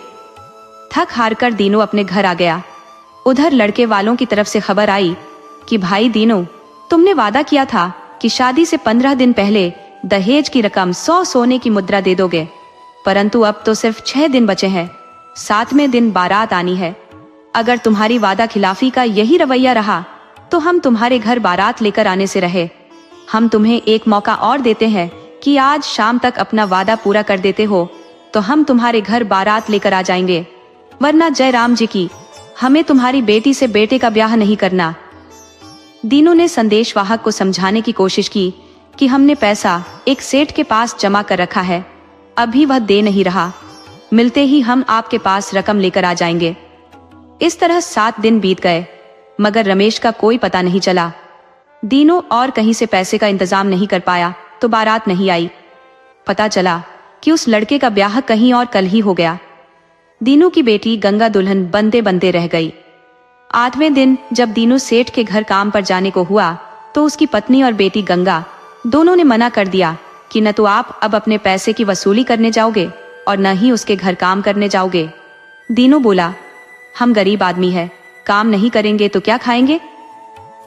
थक हार कर दीनू अपने घर आ गया। उधर लड़के वालों की तरफ से खबर आई कि भाई दीनू, तुमने वादा किया था कि शादी से 15 दिन पहले दहेज की रकम 100 सोने की मुद्रा दे दोगे, परंतु अब तो सिर्फ 6 दिन बचे हैं। 7वें दिन बारात आनी है। अगर तुम्हारी वादा खिलाफी का यही रवैया रहा तो हम तुम्हारे घर बारात लेकर आने से रहे। हम तुम्हें एक मौका और देते हैं कि आज शाम तक अपना वादा पूरा कर देते हो तो हम तुम्हारे घर बारात लेकर आ जाएंगे, वरना जय राम जी की, हमें तुम्हारी बेटी से बेटे का ब्याह नहीं करना। दीनू ने संदेशवाहक को समझाने की कोशिश की कि हमने पैसा एक सेठ के पास जमा कर रखा है, अभी वह दे नहीं रहा, मिलते ही हम आपके पास रकम लेकर आ जाएंगे। इस तरह 7 दिन बीत गए, मगर रमेश का कोई पता नहीं चला। दीनू और कहीं से पैसे का इंतजाम नहीं कर पाया तो बारात नहीं आई। पता चला कि उस लड़के का ब्याह कहीं और कल ही हो गया। दीनू की बेटी गंगा दुल्हन बनते बनते रह गई। 8वें दिन जब दीनू सेठ के घर काम पर जाने को हुआ तो उसकी पत्नी और बेटी गंगा दोनों ने मना कर दिया कि न तो आप अब अपने पैसे की वसूली करने जाओगे और न ही उसके घर काम करने जाओगे। दीनू बोला, हम गरीब आदमी है, काम नहीं करेंगे तो क्या खाएंगे?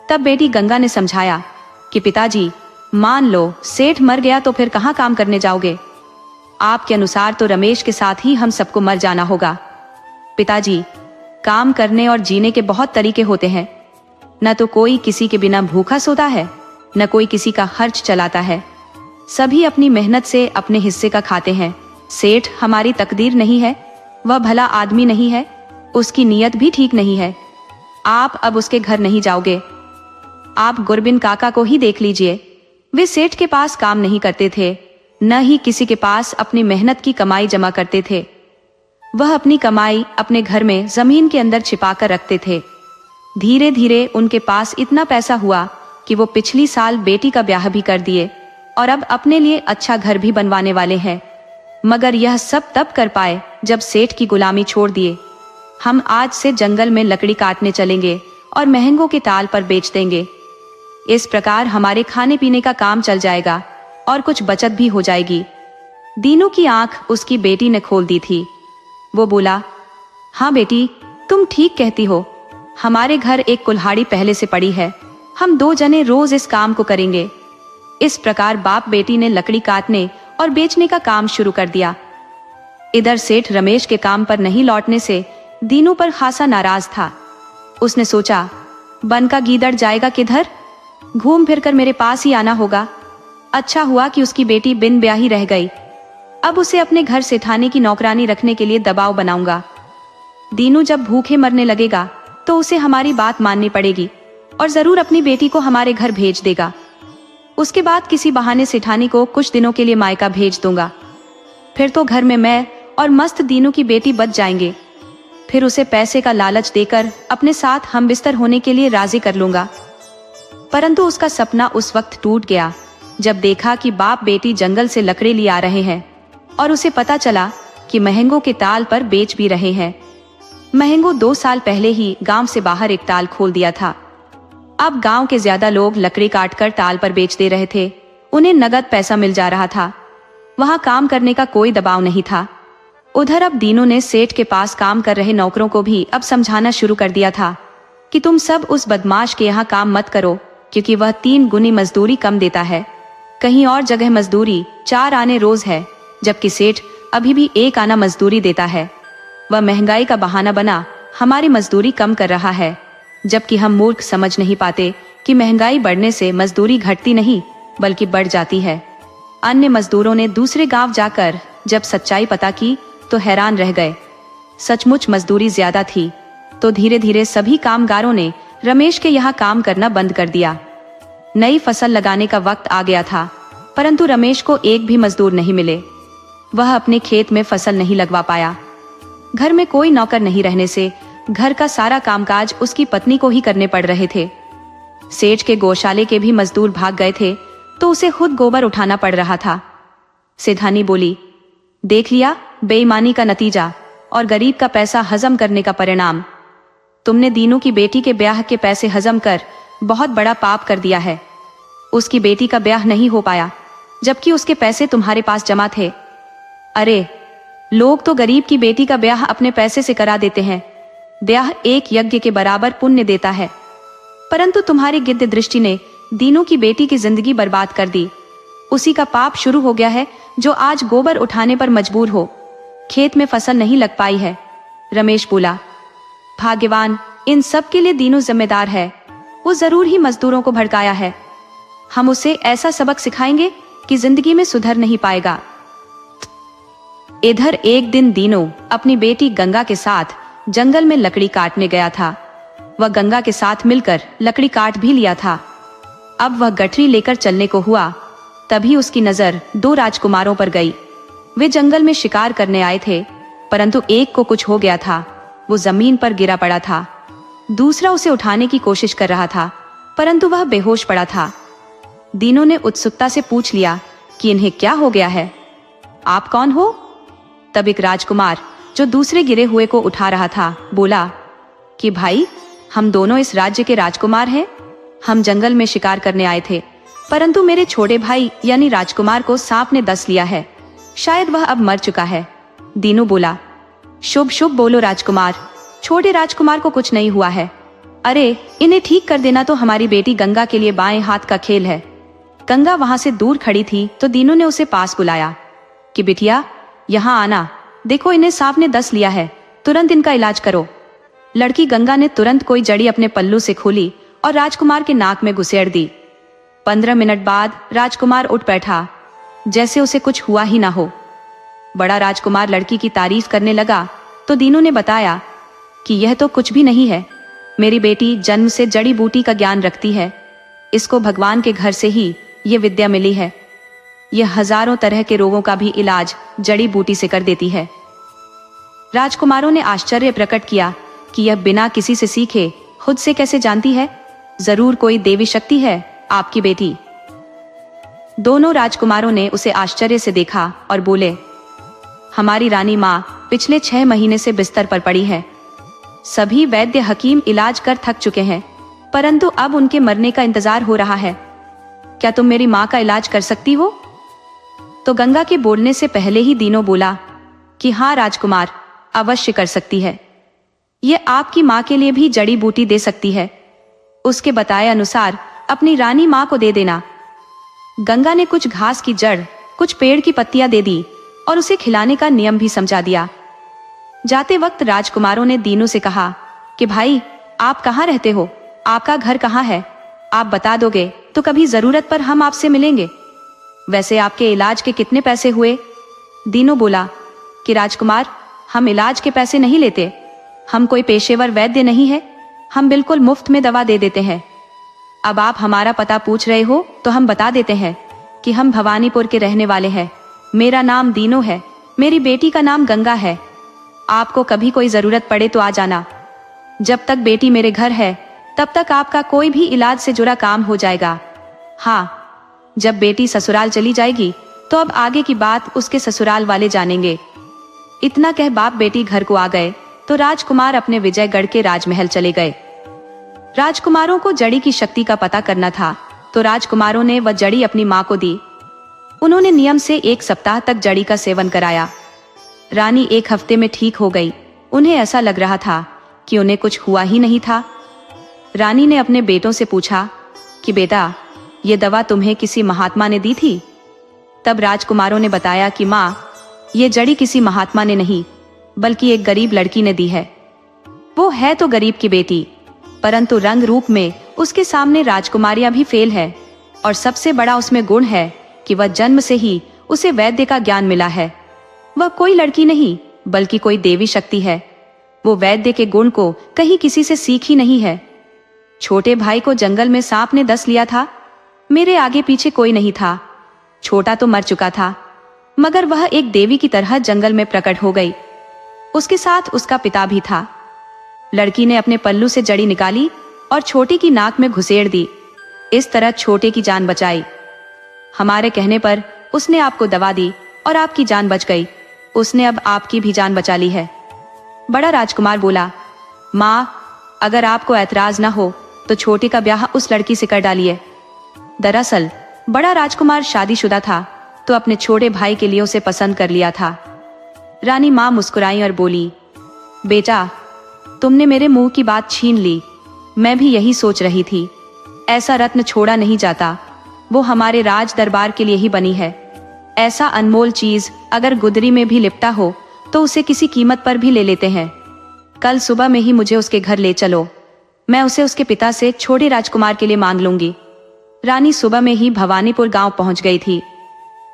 तब बेटी गंगा ने समझाया कि पिताजी, मान लो सेठ मर गया तो फिर कहाँ काम करने जाओगे? आपके अनुसार तो रमेश के साथ ही हम सबको मर जाना होगा। पिताजी, काम करने और जीने के बहुत तरीके होते हैं। न तो कोई किसी के बिना भूखा सोता है, न कोई किसी का खर्च चलाता है। सभी अपनी मेहनत से अपने हिस्से का खाते हैं। सेठ हमारी तकदीर नहीं है, वह भला आदमी नहीं है, उसकी नीयत भी ठीक नहीं है। आप अब उसके घर नहीं जाओगे। आप गुरबिन काका को ही देख लीजिए, वे सेठ के पास काम नहीं करते थे, न ही किसी के पास अपनी मेहनत की कमाई जमा करते थे। वह अपनी कमाई अपने घर में जमीन के अंदर छिपा कर रखते थे। धीरे धीरे उनके पास इतना पैसा हुआ कि वो पिछली साल बेटी का ब्याह भी कर दिए और अब अपने लिए अच्छा घर भी बनवाने वाले हैं। मगर यह सब तब कर पाए जब सेठ की गुलामी छोड़ दिए। हम आज से जंगल में लकड़ी काटने चलेंगे और महंगों के ताल पर बेच देंगे। इस प्रकार हमारे खाने पीने का काम चल जाएगा और कुछ बचत भी हो जाएगी। दीनू की आंख उसकी बेटी ने खोल दी थी। वो बोला, हाँ बेटी, तुम ठीक कहती हो। हमारे घर एक कुल्हाड़ी पहले से पड़ी है, हम 2 जने रोज इस काम को करेंगे। इस प्रकार बाप बेटी ने लकड़ी काटने और बेचने का काम शुरू कर दिया। इधर सेठ रमेश के काम पर नहीं लौटने से दीनू पर खासा नाराज था। उसने सोचा, बन का गीदड़ जाएगा किधर, घूम फिर कर मेरे पास ही आना होगा। अच्छा हुआ कि उसकी बेटी बिन ब्याही रह गई। अब उसे अपने घर सेठानी की नौकरानी रखने के लिए दबाव बनाऊंगा। दीनू जब भूखे मरने लगेगा तो उसे हमारी बात माननी पड़ेगी और जरूर अपनी बेटी को हमारे घर भेज देगा। उसके बाद किसी बहाने सेठानी को कुछ दिनों के लिए मायका भेज दूंगा। फिर तो घर में मैं और मस्त दीनू की बेटी बच जाएंगे। फिर उसे पैसे का लालच देकर अपने साथ हम बिस्तर होने के लिए राजी कर लूंगा। परंतु उसका सपना उस वक्त टूट गया जब देखा कि बाप बेटी जंगल से लकड़ी ले आ रहे हैं और उसे पता चला कि महंगों के ताल पर बेच भी रहे हैं। महंगो 2 साल पहले ही गांव से बाहर एक ताल खोल दिया था। अब गांव के ज्यादा लोग लकड़ी काटकर ताल पर बेच दे रहे थे। उन्हें नगद पैसा मिल जा रहा था। वहां काम करने का कोई दबाव नहीं था। उधर अब दीनू ने सेठ के पास काम कर रहे नौकरों को भी अब समझाना शुरू कर दिया था कि तुम सब उस बदमाश के यहाँ काम मत करो, क्योंकि वह 3 गुनी मजदूरी कम देता है। कहीं और जगह मजदूरी 4 आने रोज है, जबकि सेठ अभी भी 1 आना मजदूरी देता है। वह महंगाई का बहाना बना हमारी मजदूरी कम कर रहा है, जबकि हम मूर्ख समझ नहीं पाते कि महंगाई बढ़ने से मजदूरी घटती नहीं बल्कि बढ़ जाती है। अन्य मजदूरों ने दूसरे गांव जाकर जब सच्चाई पता की तो हैरान रह गए। सचमुच मजदूरी ज्यादा थी, तो धीरे धीरे सभी कामगारों ने रमेश के यहाँ काम करना बंद कर दिया। नई फसल लगाने का वक्त आ गया था, परंतु रमेश को एक भी मजदूर नहीं मिले। वह अपने खेत में फसल नहीं लगवा पाया। घर में कोई नौकर नहीं रहने से घर का सारा कामकाज उसकी पत्नी को ही करने पड़ रहे थे। सेठ के गौशाले के भी मजदूर भाग गए थे, तो उसे खुद गोबर उठाना पड़ रहा था। सिधानी बोली, देख लिया बेईमानी का नतीजा और गरीब का पैसा हजम करने का परिणाम। तुमने दीनू की बेटी के ब्याह के पैसे हजम कर बहुत बड़ा पाप कर दिया है। उसकी बेटी का ब्याह नहीं हो पाया, जबकि उसके पैसे तुम्हारे पास जमा थे। अरे, लोग तो गरीब की बेटी का ब्याह अपने पैसे से करा देते हैं। ब्याह एक यज्ञ के बराबर पुण्य देता है, परंतु तुम्हारी गिद्ध दृष्टि ने दीनू की बेटी की जिंदगी बर्बाद कर दी। उसी का पाप शुरू हो गया है, जो आज गोबर उठाने पर मजबूर हो। खेत में फसल नहीं लग पाई है। रमेश बोला, भाग्यवान, इन सब के लिए दीनू जिम्मेदार है। वो जरूर ही मजदूरों को भड़काया है। हम उसे ऐसा सबक सिखाएंगे कि जिंदगी में सुधर नहीं पाएगा। इधर एक दिन दीनू अपनी बेटी गंगा के साथ जंगल में लकड़ी काटने गया था। वह गंगा के साथ मिलकर लकड़ी काट भी लिया था। अब वह गठरी लेकर चलने को हुआ, तभी उसकी नजर दो राजकुमारों पर गई। वे जंगल में शिकार करने आए थे, परंतु एक को कुछ हो गया था। वो जमीन पर गिरा पड़ा था। दूसरा उसे उठाने की कोशिश कर रहा था, परंतु वह बेहोश पड़ा था। दीनू ने उत्सुकता से पूछ लिया कि इन्हें क्या हो गया है। आप कौन हो? तब एक राजकुमार जो दूसरे गिरे हुए को उठा रहा था बोला कि भाई, हम दोनों इस राज्य के राजकुमार हैं। हम जंगल में शिकार करने आए थे, परंतु मेरे छोटे भाई यानी राजकुमार को सांप ने डस लिया है। शायद वह अब मर चुका है। दीनू बोला, शुभ शुभ बोलो राजकुमार, छोटे राजकुमार को कुछ नहीं हुआ है। अरे, इन्हें ठीक कर देना तो हमारी बेटी गंगा के लिए बाएं हाथ का खेल है। गंगा वहां से दूर खड़ी थी, तो दीनू ने उसे पास बुलाया कि बिटिया, यहाँ आना। देखो, इन्हें सांप ने डस लिया है, तुरंत इनका इलाज करो। लड़की गंगा ने तुरंत कोई जड़ी अपने पल्लू से खोली और राजकुमार के नाक में घुसेड़ दी। 15 मिनट बाद राजकुमार उठ बैठा, जैसे उसे कुछ हुआ ही ना हो। बड़ा राजकुमार लड़की की तारीफ करने लगा, तो दीनू ने बताया कि यह तो कुछ भी नहीं है। मेरी बेटी जन्म से जड़ी बूटी का ज्ञान रखती है। इसको भगवान के घर से ही ये विद्या मिली है। यह हजारों तरह के रोगों का भी इलाज जड़ी बूटी से कर देती है। राजकुमारों ने आश्चर्य प्रकट किया कि यह बिना किसी से सीखे खुद से कैसे जानती है। जरूर कोई देवी शक्ति है आपकी बेटी। दोनों राजकुमारों ने उसे आश्चर्य से देखा और बोले, हमारी रानी माँ पिछले 6 महीने से बिस्तर पर पड़ी है। सभी वैद्य हकीम इलाज कर थक चुके हैं, परंतु अब उनके मरने का इंतजार हो रहा है। क्या तुम मेरी माँ का इलाज कर सकती हो? तो गंगा के बोलने से पहले ही दीनू बोला कि हाँ राजकुमार, अवश्य कर सकती है। ये आपकी माँ के लिए भी जड़ी बूटी दे सकती है। उसके बताए अनुसार अपनी रानी माँ को दे देना। गंगा ने कुछ घास की जड़, कुछ पेड़ की पत्तियां दे दी और उसे खिलाने का नियम भी समझा दिया। जाते वक्त राजकुमारों ने दीनू से कहा कि भाई, आप कहाँ रहते हो? आपका घर कहाँ है? आप बता दोगे तो कभी जरूरत पर हम आपसे मिलेंगे। वैसे आपके इलाज के कितने पैसे हुए? दीनू बोला कि राजकुमार, हम इलाज के पैसे नहीं लेते। हम कोई पेशेवर वैद्य नहीं है। हम बिल्कुल मुफ्त में दवा दे देते हैं। अब आप हमारा पता पूछ रहे हो तो हम बता देते हैं कि हम भवानीपुर के रहने वाले हैं। मेरा नाम दीनू है। मेरी बेटी का नाम गंगा है। आपको कभी कोई जरूरत पड़े तो आ जाना। जब तक बेटी मेरे घर है, तब तक आपका कोई भी इलाज से जुड़ा काम हो जाएगा। हाँ, जब बेटी ससुराल चली जाएगी तो अब आगे की बात उसके ससुराल वाले जानेंगे। इतना कह बाप बेटी घर को आ गए तो राजकुमार अपने विजयगढ़ के राजमहल चले गए। राजकुमारों को जड़ी की शक्ति का पता करना था, तो राजकुमारों ने वह जड़ी अपनी माँ को दी। उन्होंने नियम से 1 सप्ताह तक जड़ी का सेवन कराया। रानी 1 हफ्ते में ठीक हो गई। उन्हें ऐसा लग रहा था कि उन्हें कुछ हुआ ही नहीं था। रानी ने अपने बेटों से पूछा कि बेटा, ये दवा तुम्हें किसी महात्मा ने दी थी? तब राजकुमारों ने बताया कि माँ, ये जड़ी किसी महात्मा ने नहीं, बल्कि एक गरीब लड़की ने दी है। वो है तो गरीब की बेटी, परंतु रंग रूप में उसके सामने राजकुमारियां भी फेल है। और सबसे बड़ा उसमें गुण है कि वह जन्म से ही उसे वैद्य का ज्ञान मिला है। वह कोई लड़की नहीं बल्कि कोई देवी शक्ति है। वो वैद्य के गुण को कहीं किसी से सीखी नहीं है। छोटे भाई को जंगल में सांप ने डस लिया था। मेरे आगे पीछे कोई नहीं था। छोटा तो मर चुका था, मगर वह एक देवी की तरह जंगल में प्रकट हो गई। उसके साथ उसका पिता भी था। लड़की ने अपने पल्लू से जड़ी निकाली और छोटे की नाक में घुसेड़ दी। इस तरह छोटे की जान बचाई। हमारे कहने पर उसने आपको दवा दी और आपकी जान बच गई। उसने अब आपकी भी जान बचा ली है। बड़ा राजकुमार बोला, माँ, अगर आपको ऐतराज ना हो तो छोटे का ब्याह उस लड़की से कर डालिए। दरअसल बड़ा राजकुमार शादीशुदा था, तो अपने छोटे भाई के लिए उसे पसंद कर लिया था। रानी माँ मुस्कुराई और बोली, बेटा, तुमने मेरे मुंह की बात छीन ली। मैं भी यही सोच रही थी। ऐसा रत्न छोड़ा नहीं जाता। वो हमारे राज दरबार के लिए ही बनी है। ऐसा अनमोल चीज अगर गुदरी में भी लिपटा हो तो उसे किसी कीमत पर भी ले लेते हैं। कल सुबह में ही मुझे उसके घर ले चलो। मैं उसे उसके पिता से छोटे राजकुमार के लिए मांग लूंगी। रानी सुबह में ही भवानीपुर गांव पहुंच गई थी।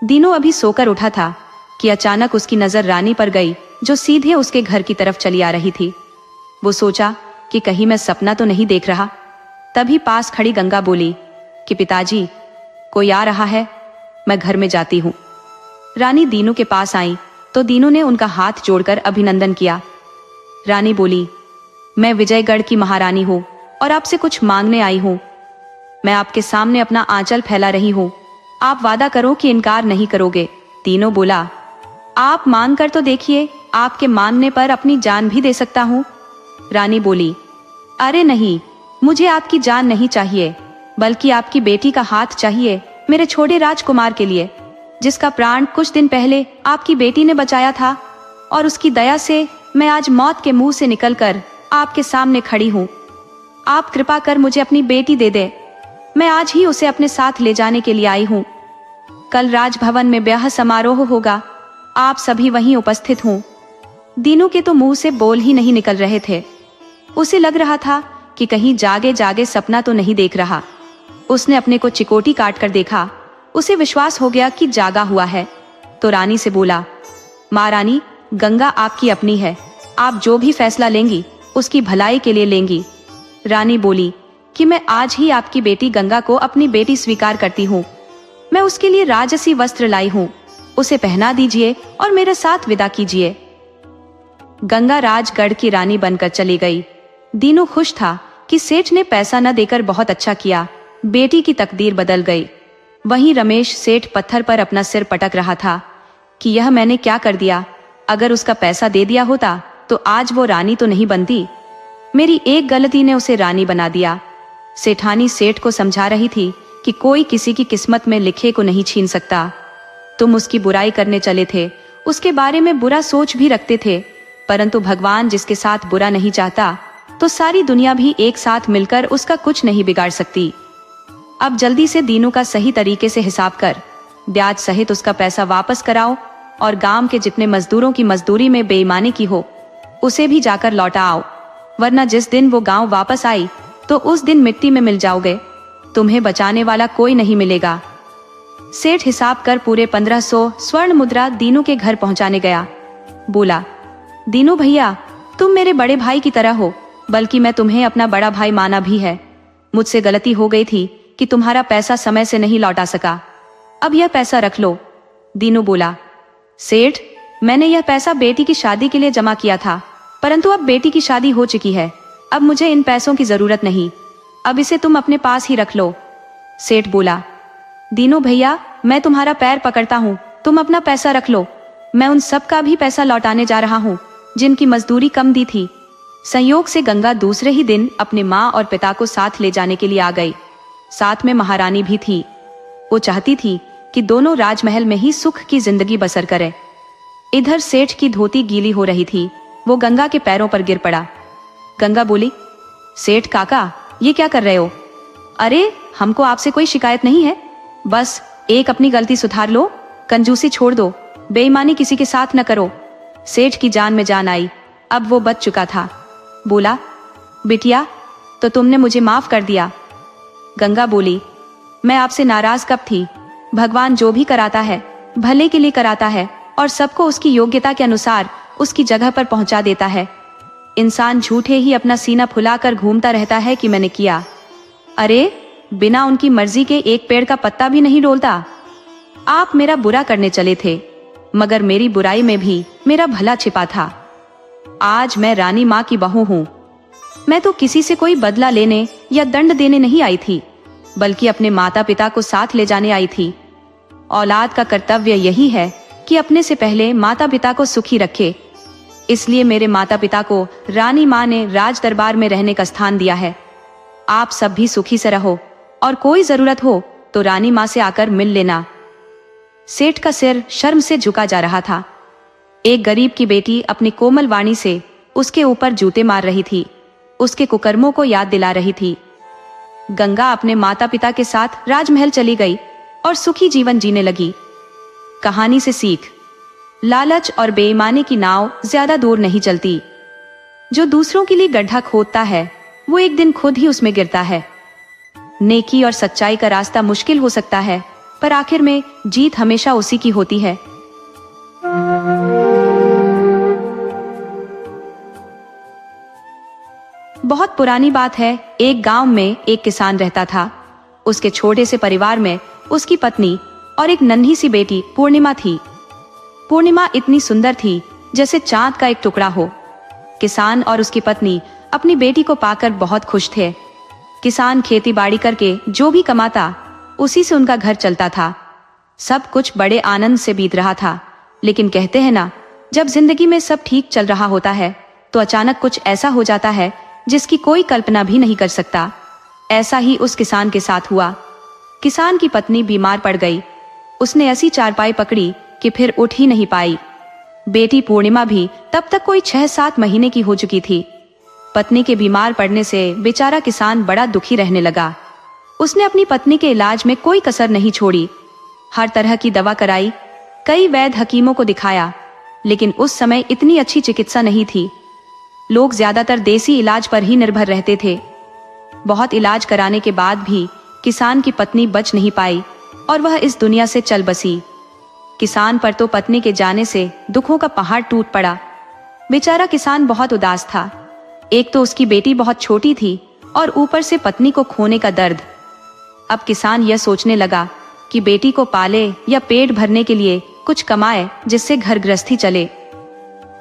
दीनू अभी सोकर उठा था कि अचानक उसकी नजर रानी पर गई, जो सीधे उसके घर की तरफ चली आ रही थी। वो सोचा कि कहीं मैं सपना तो नहीं देख रहा। तभी पास खड़ी गंगा बोली कि पिताजी, कोई आ रहा है, मैं घर में जाती हूँ। रानी दीनू के पास आई तो दीनू ने उनका हाथ जोड़कर अभिनंदन किया। रानी बोली, मैं विजयगढ़ की महारानी हूँ और आपसे कुछ मांगने आई हूँ। मैं आपके सामने अपना आंचल फैला रही हूँ। आप वादा करो कि इनकार नहीं करोगे। तीनों बोला, आप मांग कर तो देखिए, आपके मांगने पर अपनी जान भी दे सकता हूँ। रानी बोली, अरे नहीं, मुझे आपकी जान नहीं चाहिए, बल्कि आपकी बेटी का हाथ चाहिए, मेरे छोटे राजकुमार के लिए, जिसका प्राण कुछ दिन पहले आपकी बेटी ने बचाया था। और उसकी दया से मैं आज मौत के मुंह से निकलकर आपके सामने खड़ी हूँ। आप कृपा कर मुझे अपनी बेटी दे दे। मैं आज ही उसे अपने साथ ले जाने के लिए आई हूँ। कल राजभवन में ब्याह समारोह होगा। आप सभी वहीं उपस्थित हों। दीनू के तो मुंह से बोल ही नहीं निकल रहे थे। उसे लग रहा था कि कहीं जागे जागे सपना तो नहीं देख रहा। उसने अपने को चिकोटी काट कर देखा। उसे विश्वास हो गया कि जागा हुआ है, तो रानी से बोला, महारानी, गंगा आपकी अपनी है। आप जो भी फैसला लेंगी उसकी भलाई के लिए लेंगी। रानी बोली कि मैं आज ही आपकी बेटी गंगा को अपनी बेटी स्वीकार करती हूँ। मैं उसके लिए राजसी वस्त्र लाई हूँ। उसे पहना दीजिए और मेरे साथ विदा कीजिए। गंगा राजगढ़ की रानी बनकर चली गई। दीनू खुश था कि सेठ ने पैसा न देकर बहुत अच्छा किया। बेटी की तकदीर बदल गई। वहीं रमेश सेठ पत्थर पर अपना सिर पटक रहा था कि यह मैंने क्या कर दिया। अगर उसका पैसा दे दिया होता तो आज वो रानी तो नहीं बनती। मेरी एक गलती ने उसे रानी बना दिया। सेठानी सेठ को समझा रही थी कि कोई किसी की किस्मत में लिखे को नहीं छीन सकता। तुम उसकी बुराई करने चले थे, उसके बारे में बुरा सोच भी रखते थे, परंतु भगवान जिसके साथ बुरा नहीं चाहता तो सारी दुनिया भी एक साथ मिलकर उसका कुछ नहीं बिगाड़ सकती। अब जल्दी से दीनू का सही तरीके से हिसाब कर, ब्याज सहित उसका पैसा वापस कराओ और गांव के जितने मजदूरों की मजदूरी में बेईमानी की हो उसे भी जाकर लौटा आओ, वरना जिस दिन वो गांव वापस आई तो उस दिन मिट्टी में मिल जाओगे। तुम्हें बचाने वाला कोई नहीं मिलेगा। सेठ हिसाब कर पूरे 1500 स्वर्ण मुद्रा दीनू के घर पहुंचाने गया। बोला, दीनू भैया, तुम मेरे बड़े भाई की तरह हो, बल्कि मैं तुम्हें अपना बड़ा भाई माना भी है। मुझसे गलती हो गई थी कि तुम्हारा पैसा समय से नहीं लौटा सका। अब यह पैसा रख लो। दीनू बोला, सेठ, मैंने यह पैसा बेटी की शादी के लिए जमा किया था, परंतु अब बेटी की शादी हो चुकी है। अब मुझे इन पैसों की जरूरत नहीं। अब इसे तुम अपने पास ही रख लो। सेठ बोला, दीनू भैया, मैं तुम्हारा पैर पकड़ता हूँ, तुम अपना पैसा रख लो। मैं उन सब का भी पैसा लौटाने जा रहा हूँ जिनकी मजदूरी कम दी थी। संयोग से गंगा दूसरे ही दिन अपने माँ और पिता को साथ ले जाने के लिए आ गई। साथ में महारानी भी थी। वो चाहती थी कि दोनों राजमहल में ही सुख की जिंदगी बसर करे। इधर सेठ की धोती गीली हो रही थी। वो गंगा के पैरों पर गिर पड़ा। गंगा बोली, सेठ काका, ये क्या कर रहे हो? अरे, हमको आपसे कोई शिकायत नहीं है, बस एक अपनी गलती सुधार लो, कंजूसी छोड़ दो, बेईमानी किसी के साथ न करो। सेठ की जान में जान आई। अब वो बच चुका था। बोला, बिटिया, तो तुमने मुझे माफ कर दिया। गंगा बोली, मैं आपसे नाराज कब थी? भगवान जो भी कराता है भले के लिए कराता है और सबको उसकी योग्यता के अनुसार उसकी जगह पर पहुंचा देता है। इंसान झूठे ही अपना सीना फुलाकर घूमता रहता है कि मैंने किया। अरे, बिना उनकी मर्जी के एक पेड़ का पत्ता भी नहीं डोलता। आप मेरा बुरा करने चले थे, मगर मेरी बुराई में भी मेरा भला छिपा था। आज मैं रानी माँ की बहू हूँ। मैं तो किसी से कोई बदला लेने या दंड देने नहीं आई थी, बल्कि अपने माता पिता को साथ ले जाने आई थी। औलाद का कर्तव्य यही है कि अपने से पहले माता पिता को सुखी रखे। इसलिए मेरे माता पिता को रानी माँ ने राज दरबार में रहने का स्थान दिया है। आप सब भी सुखी से रहो और कोई जरूरत हो तो रानी माँ से आकर मिल लेना। सेठ का सिर शर्म से झुका जा रहा था। एक गरीब की बेटी अपनी कोमल वाणी से उसके ऊपर जूते मार रही थी, उसके कुकर्मों को याद दिला रही थी। गंगा अपने माता पिता के साथ राजमहल चली गई और सुखी जीवन जीने लगी। कहानी से सीख, लालच और बेईमानी की नाव ज्यादा दूर नहीं चलती। जो दूसरों के लिए गड्ढा खोदता है वो एक दिन खुद ही उसमें गिरता है। नेकी और सच्चाई का रास्ता मुश्किल हो सकता है, पर आखिर में जीत हमेशा उसी की होती है। बहुत पुरानी बात है, एक गांव में एक किसान रहता था। उसके छोटे से परिवार में उसकी पत्नी और एक नन्ही सी बेटी पूर्णिमा थी। पूर्णिमा इतनी सुंदर थी जैसे चांद का एक टुकड़ा हो। किसान और उसकी पत्नी अपनी बेटी को पाकर बहुत खुश थे। किसान खेती बाड़ी करके जो भी कमाता उसी से उनका घर चलता था। सब कुछ बड़े आनंद से बीत रहा था। लेकिन कहते हैं ना, जब जिंदगी में सब ठीक चल रहा होता है तो अचानक कुछ ऐसा हो जाता है जिसकी कोई कल्पना भी नहीं कर सकता। ऐसा ही उस किसान के साथ हुआ। किसान की पत्नी बीमार पड़ गई। उसने ऐसी चारपाई पकड़ी कि फिर उठ ही नहीं पाई। बेटी पूर्णिमा भी तब तक कोई 6-7 महीने की हो चुकी थी। पत्नी के बीमार पड़ने से बेचारा किसान बड़ा दुखी रहने लगा। उसने अपनी पत्नी के इलाज में कोई कसर नहीं छोड़ी। हर तरह की दवा कराई, कई वैद्य हकीमों को दिखाया, लेकिन उस समय इतनी अच्छी चिकित्सा नहीं थी। लोग ज्यादातर देसी इलाज पर ही निर्भर रहते थे। बहुत इलाज कराने के बाद भी किसान की पत्नी बच नहीं पाई और वह इस दुनिया से चल बसी। किसान पर तो पत्नी के जाने से दुखों का पहाड़ टूट पड़ा। बेचारा किसान बहुत उदास था। एक तो उसकी बेटी बहुत छोटी थी और ऊपर से पत्नी को खोने का दर्द। अब किसान यह सोचने लगा कि बेटी को पाले या पेट भरने के लिए कुछ कमाए जिससे घर गृहस्थी चले।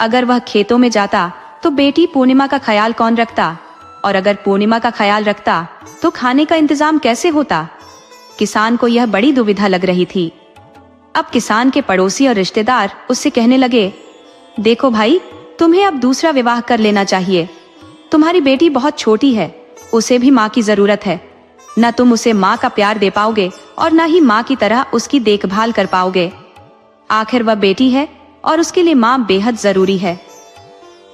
अगर वह खेतों में जाता तो बेटी पूर्णिमा का ख्याल कौन रखता, और अगर पूर्णिमा का ख्याल रखता तो खाने का इंतजाम कैसे होता। किसान को यह बड़ी दुविधा लग रही थी। अब किसान के पड़ोसी और रिश्तेदार उससे कहने लगे, देखो भाई, तुम्हें अब दूसरा विवाह कर लेना चाहिए। तुम्हारी बेटी बहुत छोटी है, उसे भी माँ की जरूरत है। न तुम उसे माँ का प्यार दे पाओगे और न ही माँ की तरह उसकी देखभाल कर पाओगे। आखिर वह बेटी है और उसके लिए माँ बेहद जरूरी है।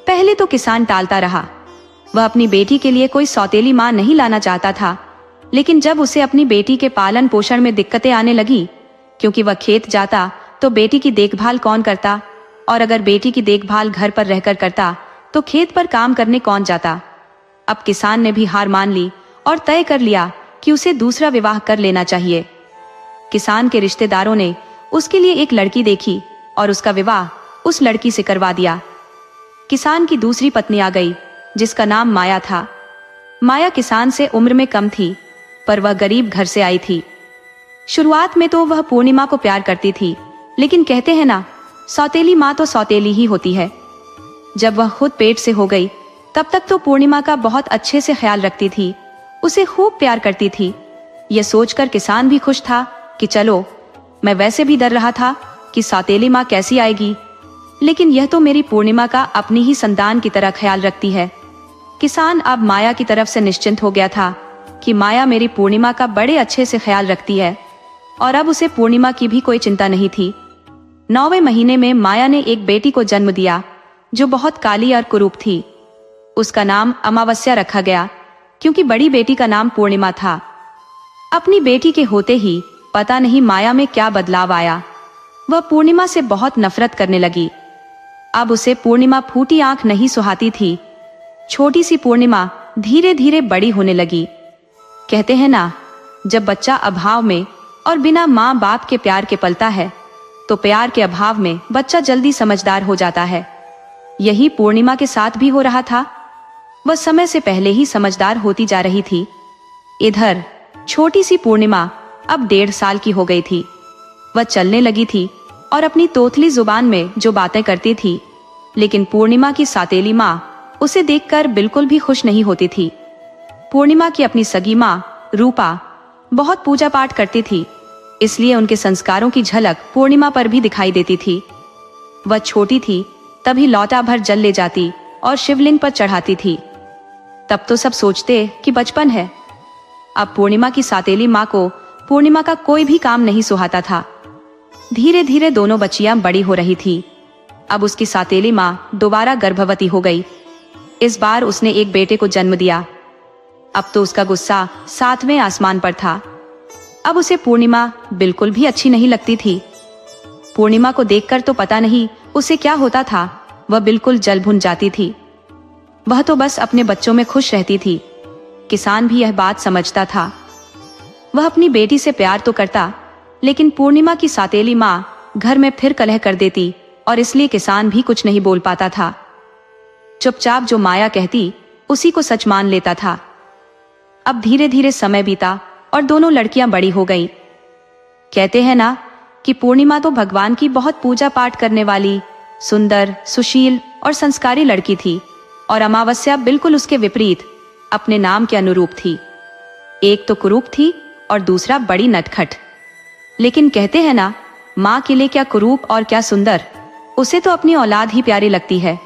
पहले तो किसान टालता रहा। वह अपनी बेटी के लिए कोई सौतेली माँ नहीं लाना चाहता था, लेकिन जब उसे अपनी बेटी के पालन पोषण में दिक्कतें आने लगी, क्योंकि वह खेत जाता तो बेटी की देखभाल कौन करता, और अगर बेटी की देखभाल घर पर रहकर करता तो खेत पर काम करने कौन जाता। अब किसान ने भी हार मान ली और तय कर लिया कि उसे दूसरा विवाह कर लेना चाहिए। किसान के रिश्तेदारों ने उसके लिए एक लड़की देखी और उसका विवाह उस लड़की से करवा दिया। किसान की दूसरी पत्नी आ गई, जिसका नाम माया था। माया किसान से उम्र में कम थी, पर वह गरीब घर से आई थी। शुरुआत में तो वह पूर्णिमा को प्यार करती थी, लेकिन कहते हैं ना, सौतेली माँ तो सौतेली ही होती है। जब वह खुद पेट से हो गई, तब तक तो पूर्णिमा का बहुत अच्छे से ख्याल रखती थी, उसे खूब प्यार करती थी। यह सोचकर किसान भी खुश था कि चलो, मैं वैसे भी डर रहा था कि सौतेली माँ कैसी आएगी, लेकिन यह तो मेरी पूर्णिमा का अपनी ही संतान की तरह ख्याल रखती है। किसान अब माया की तरफ से निश्चिंत हो गया था कि माया मेरी पूर्णिमा का बड़े अच्छे से ख्याल रखती है, और अब उसे पूर्णिमा की भी कोई चिंता नहीं थी। 9वें महीने में माया ने एक बेटी को जन्म दिया, जो बहुत काली और कुरूप थी। उसका नाम अमावस्या रखा गया, क्योंकि बड़ी बेटी का नाम पूर्णिमा था। अपनी बेटी के होते ही पता नहीं माया में क्या बदलाव आया। वह पूर्णिमा से बहुत नफरत करने लगी। अब उसे पूर्णिमा फूटी आंख नहीं सुहाती थी। छोटी सी पूर्णिमा धीरे धीरे बड़ी होने लगी। कहते हैं ना, जब बच्चा अभाव में और बिना माँ बाप के प्यार के पलता है तो प्यार के अभाव में बच्चा जल्दी समझदार हो जाता है। यही पूर्णिमा के साथ भी हो रहा था। वह समय से पहले ही समझदार होती जा रही थी। इधर छोटी सी पूर्णिमा अब 1.5 साल की हो गई थी। वह चलने लगी थी और अपनी तोतली जुबान में जो बातें करती थी, लेकिन पूर्णिमा की सौतेली माँ उसे देखकर बिल्कुल भी खुश नहीं होती थी। पूर्णिमा की अपनी सगी माँ रूपा बहुत पूजा पाठ करती थी, इसलिए उनके संस्कारों की झलक पूर्णिमा पर भी दिखाई देती थी। वह छोटी थी तभी लौटा भर जल ले जाती और शिवलिंग पर चढ़ाती थी। तब तो सब सोचते कि बचपन है। अब पूर्णिमा की सौतेली माँ को पूर्णिमा का कोई भी काम नहीं सुहाता था। धीरे धीरे दोनों बच्चियां बड़ी हो रही थी। अब उसकी सौतेली माँ दोबारा गर्भवती हो गई। इस बार उसने एक बेटे को जन्म दिया। अब तो उसका गुस्सा 7वें आसमान पर था। अब उसे पूर्णिमा बिल्कुल भी अच्छी नहीं लगती थी। पूर्णिमा को देखकर तो पता नहीं उसे क्या होता था, वह बिल्कुल जल भुन जाती थी। वह तो बस अपने बच्चों में खुश रहती थी। किसान भी यह बात समझता था। वह अपनी बेटी से प्यार तो करता, लेकिन पूर्णिमा की सौतेली माँ घर में फिर कलह कर देती और इसलिए किसान भी कुछ नहीं बोल पाता था। चुपचाप जो माया कहती उसी को सच मान लेता था। अब धीरे धीरे समय बीता और दोनों लड़कियां बड़ी हो गईं। कहते हैं ना कि पूर्णिमा तो भगवान की बहुत पूजा पाठ करने वाली, सुंदर, सुशील और संस्कारी लड़की थी, और अमावस्या बिल्कुल उसके विपरीत, अपने नाम के अनुरूप थी। एक तो कुरूप थी और दूसरा बड़ी नटखट। लेकिन कहते हैं ना, माँ के लिए क्या कुरूप और क्या सुंदर, उसे तो अपनी औलाद ही प्यारी लगती है।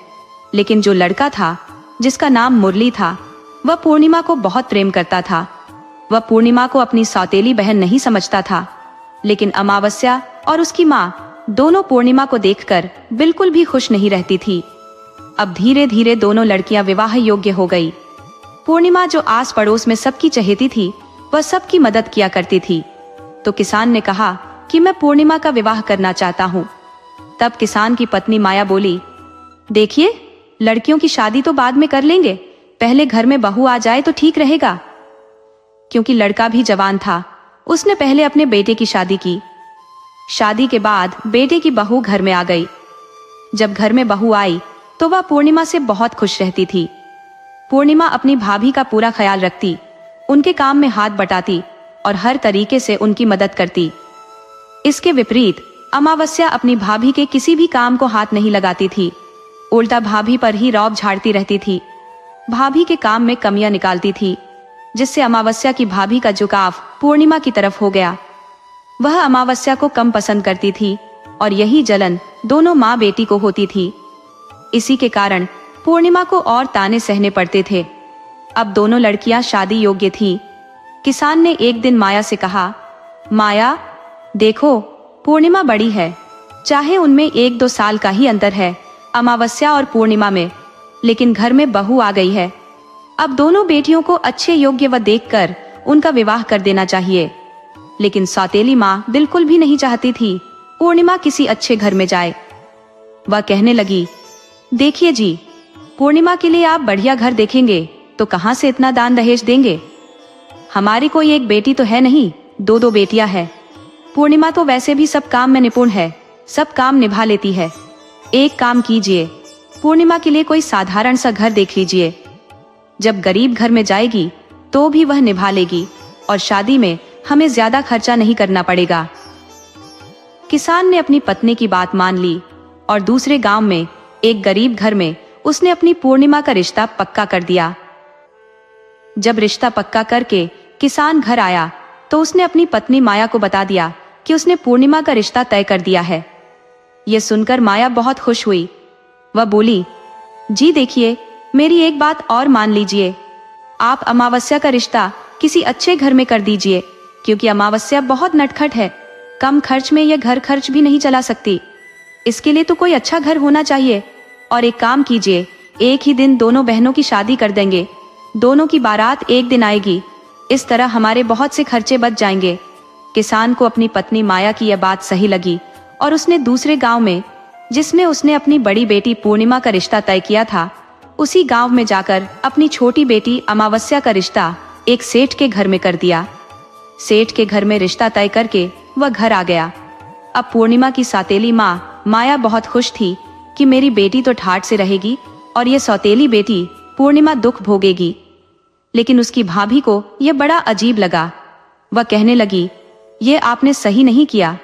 लेकिन जो लड़का था जिसका नाम मुरली था, वह पूर्णिमा को बहुत प्रेम करता था। वह पूर्णिमा को अपनी सौतेली बहन नहीं समझता था, लेकिन अमावस्या और उसकी माँ दोनों पूर्णिमा को देखकर बिल्कुल भी खुश नहीं रहती थी। अब धीरे धीरे दोनों लड़कियां विवाह योग्य हो गई। पूर्णिमा जो आस पड़ोस में सबकी चहेती थी, वह सबकी मदद किया करती थी। तो किसान ने कहा कि मैं पूर्णिमा का विवाह करना चाहता हूँ। तब किसान की पत्नी माया बोली, देखिए, लड़कियों की शादी तो बाद में कर लेंगे, पहले घर में बहू आ जाए तो ठीक रहेगा। क्योंकि लड़का भी जवान था, उसने पहले अपने बेटे की शादी की। शादी के बाद बेटे की बहू घर में आ गई। जब घर में बहू आई तो वह पूर्णिमा से बहुत खुश रहती थी। पूर्णिमा अपनी भाभी का पूरा ख्याल रखती, उनके काम में हाथ बटाती और हर तरीके से उनकी मदद करती। इसके विपरीत अमावस्या अपनी भाभी के किसी भी काम को हाथ नहीं लगाती थी, उल्टा भाभी पर ही रौब झाड़ती रहती थी। भाभी के काम में कमियां निकालती थी, जिससे अमावस्या की भाभी का झुकाव पूर्णिमा की तरफ हो गया। वह अमावस्या को कम पसंद करती थी और यही जलन दोनों माँ बेटी को होती थी। इसी के कारण पूर्णिमा को और ताने सहने पड़ते थे। अब दोनों लड़कियां शादी योग्य थी। किसान ने एक दिन माया से कहा, माया देखो, पूर्णिमा बड़ी है, चाहे उनमें 1-2 साल का ही अंतर है अमावस्या और पूर्णिमा में, लेकिन घर में बहू आ गई है। अब दोनों बेटियों को अच्छे योग्य व देखकर उनका विवाह कर देना चाहिए। लेकिन सौतेली माँ बिल्कुल भी नहीं चाहती थी पूर्णिमा किसी अच्छे घर में जाए। वह कहने लगी, देखिए जी, पूर्णिमा के लिए आप बढ़िया घर देखेंगे तो कहाँ से इतना दान दहेज देंगे? हमारी कोई एक बेटी तो है नहीं, 2-2 बेटियां हैं। पूर्णिमा तो वैसे भी सब काम में निपुण है, सब काम निभा लेती है। एक काम कीजिए, पूर्णिमा के लिए कोई साधारण सा घर देख लीजिए। जब गरीब घर में जाएगी तो भी वह निभा लेगी और शादी में हमें ज्यादा खर्चा नहीं करना पड़ेगा। किसान ने अपनी पत्नी की बात मान ली और दूसरे गांव में एक गरीब घर में उसने अपनी पूर्णिमा का रिश्ता पक्का कर दिया। जब रिश्ता पक्का करके किसान घर आया तो उसने अपनी पत्नी माया को बता दिया कि उसने पूर्णिमा का रिश्ता तय कर दिया है। यह सुनकर माया बहुत खुश हुई। वह बोली, जी देखिए, मेरी एक बात और मान लीजिए, आप अमावस्या का रिश्ता किसी अच्छे घर में कर दीजिए, क्योंकि अमावस्या बहुत नटखट है, कम खर्च में यह घर खर्च भी नहीं चला सकती। इसके लिए तो कोई अच्छा घर होना चाहिए। और एक काम कीजिए, एक ही दिन दोनों बहनों की शादी कर देंगे, दोनों की बारात एक दिन आएगी, इस तरह हमारे बहुत से खर्चे बच जाएंगे। किसान को अपनी पत्नी माया की यह बात सही लगी और उसने दूसरे गांव में, जिसमें उसने अपनी बड़ी बेटी पूर्णिमा का रिश्ता तय किया था, उसी गांव में जाकर अपनी छोटी बेटी अमावस्या का रिश्ता एक सेठ के घर में कर दिया। सेठ के घर में रिश्ता तय करके वह घर आ गया। अब पूर्णिमा की सौतेली माँ माया बहुत खुश थी कि मेरी बेटी तो ठाठ से रहेगी और ये सौतेली बेटी पूर्णिमा दुख भोगेगी। लेकिन उसकी भाभी को यह बड़ा अजीब लगा। वह कहने लगी, ये आपने सही नहीं किया।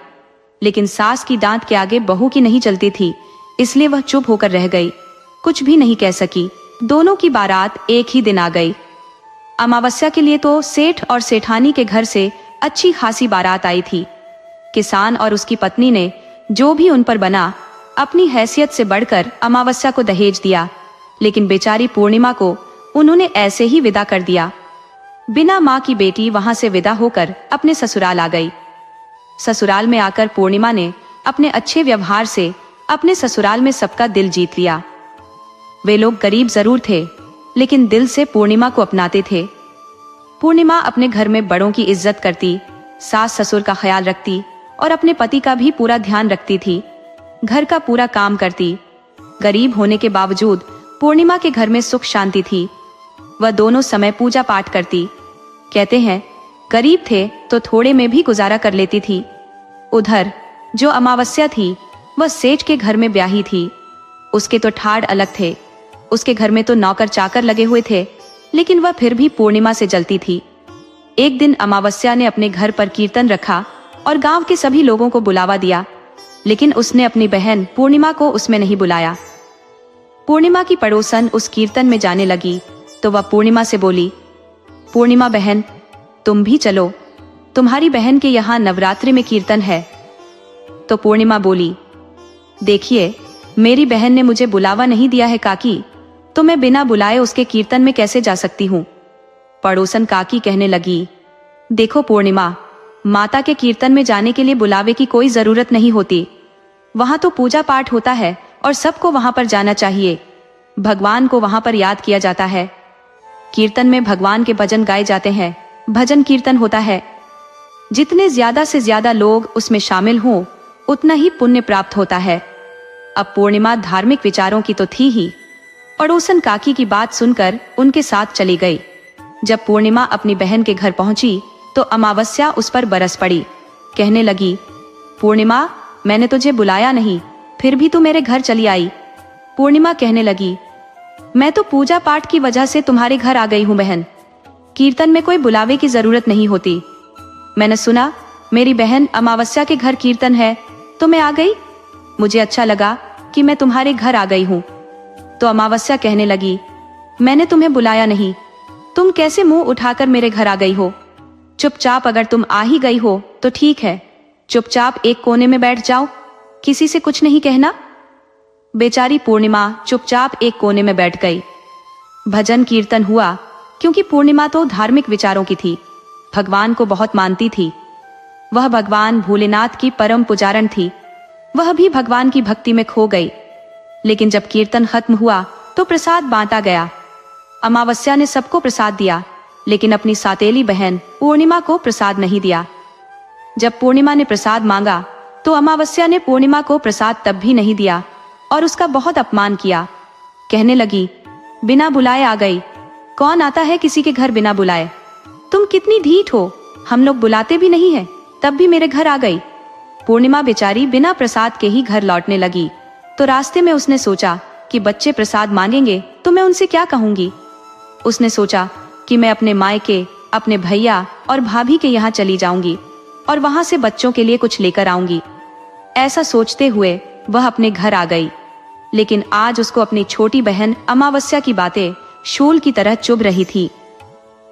लेकिन सास की डांट के आगे बहू की नहीं चलती थी, इसलिए वह चुप होकर रह गई, कुछ भी नहीं कह सकी। दोनों की बारात एक ही दिन आ गई। अमावस्या के लिए तो सेठ और सेठानी के घर से अच्छी खासी बारात आई थी। किसान और उसकी पत्नी ने जो भी उन पर बना अपनी हैसियत से बढ़कर अमावस्या को दहेज दिया, लेकिन बेचारी पूर्णिमा को उन्होंने ऐसे ही विदा कर दिया। बिना माँ की बेटी वहां से विदा होकर अपने ससुराल आ गई। ससुराल में आकर पूर्णिमा ने अपने अच्छे व्यवहार से अपने ससुराल में सबका दिल जीत लिया। वे लोग गरीब जरूर थे, लेकिन दिल से पूर्णिमा को अपनाते थे। पूर्णिमा अपने घर में बड़ों की इज्जत करती, सास ससुर का ख्याल रखती और अपने पति का भी पूरा ध्यान रखती थी। घर का पूरा काम करती। गरीब होने के बावजूद पूर्णिमा के घर में सुख शांति थी। वह दोनों समय पूजा पाठ करती। कहते हैं, गरीब थे तो थोड़े में भी गुजारा कर लेती थी। उधर जो अमावस्या थी वह सेठ के घर में ब्याही थी। उसके तो ठाड़ अलग थे। उसके घर में तो नौकर चाकर लगे हुए थे, लेकिन वह फिर भी पूर्णिमा से जलती थी। एक दिन अमावस्या ने अपने घर पर कीर्तन रखा और गांव के सभी लोगों को बुलावा दिया, लेकिन उसने अपनी बहन पूर्णिमा को उसमें नहीं बुलाया। पूर्णिमा की पड़ोसन उस कीर्तन में जाने लगी तो वह पूर्णिमा से बोली, पूर्णिमा बहन, तुम भी चलो, तुम्हारी बहन के यहाँ नवरात्रि में कीर्तन है। तो पूर्णिमा बोली, देखिए, मेरी बहन ने मुझे बुलावा नहीं दिया है काकी, तो मैं बिना बुलाए उसके कीर्तन में कैसे जा सकती हूँ। पड़ोसन काकी कहने लगी, देखो पूर्णिमा, माता के कीर्तन में जाने के लिए बुलावे की कोई जरूरत नहीं होती। वहां तो पूजा पाठ होता है और सबको वहां पर जाना चाहिए। भगवान को वहां पर याद किया जाता है। कीर्तन में भगवान के भजन गाए जाते हैं, भजन कीर्तन होता है। जितने ज्यादा से ज्यादा लोग उसमें शामिल हों, उतना ही पुण्य प्राप्त होता है। अब पूर्णिमा धार्मिक विचारों की तो थी ही। पड़ोसन काकी की बात सुनकर उनके साथ चली गई। जब पूर्णिमा अपनी बहन के घर पहुंची तो अमावस्या उस पर बरस पड़ी। कहने लगी, पूर्णिमा, मैंने तुझे बुलाया नहीं, फिर भी तू मेरे घर चली आई। पूर्णिमा कहने लगी, मैं तो पूजा पाठ की वजह से तुम्हारे घर आ गई हूँ बहन। कीर्तन में कोई बुलावे की जरूरत नहीं होती। मैंने सुना मेरी बहन अमावस्या के घर कीर्तन है तो मैं आ गई। मुझे अच्छा लगा कि मैं तुम्हारे घर आ गई हूँ। तो अमावस्या कहने लगी, मैंने तुम्हें बुलाया नहीं, तुम कैसे मुंह उठाकर मेरे घर आ गई हो। चुपचाप अगर तुम आ ही गई हो तो ठीक है, चुपचाप एक कोने में बैठ जाओ, किसी से कुछ नहीं कहना। बेचारी पूर्णिमा चुपचाप एक कोने में बैठ गई। भजन कीर्तन हुआ, क्योंकि पूर्णिमा तो धार्मिक विचारों की थी, भगवान को बहुत मानती थी। वह भगवान भोलेनाथ की परम पुजारन थी। वह भी भगवान की भक्ति में खो गई। लेकिन जब कीर्तन खत्म हुआ तो प्रसाद बांटा गया। अमावस्या ने सबको प्रसाद दिया, लेकिन अपनी सौतेली बहन पूर्णिमा को प्रसाद नहीं दिया। जब पूर्णिमा ने प्रसाद मांगा तो अमावस्या ने पूर्णिमा को प्रसाद तब भी नहीं दिया और उसका बहुत अपमान किया। कहने लगी, बिना बुलाए आ गई, कौन आता है किसी के घर बिना बुलाए। तुम कितनी ढीठ हो, हम लोग बुलाते भी नहीं है, तब भी मेरे घर आ गई। पूर्णिमा बेचारी बिना प्रसाद के ही घर लौटने लगी। तो रास्ते में उसने सोचा कि बच्चे प्रसाद मांगेंगे तो मैं उनसे क्या कहूंगी। उसने सोचा कि मैं अपने मायके, अपने भैया और भाभी के यहाँ चली जाऊंगी और वहां से बच्चों के लिए कुछ लेकर आऊंगी। ऐसा सोचते हुए वह अपने घर आ गई। लेकिन आज उसको अपनी छोटी बहन अमावस्या की बातें शूल की तरह चुभ रही थी।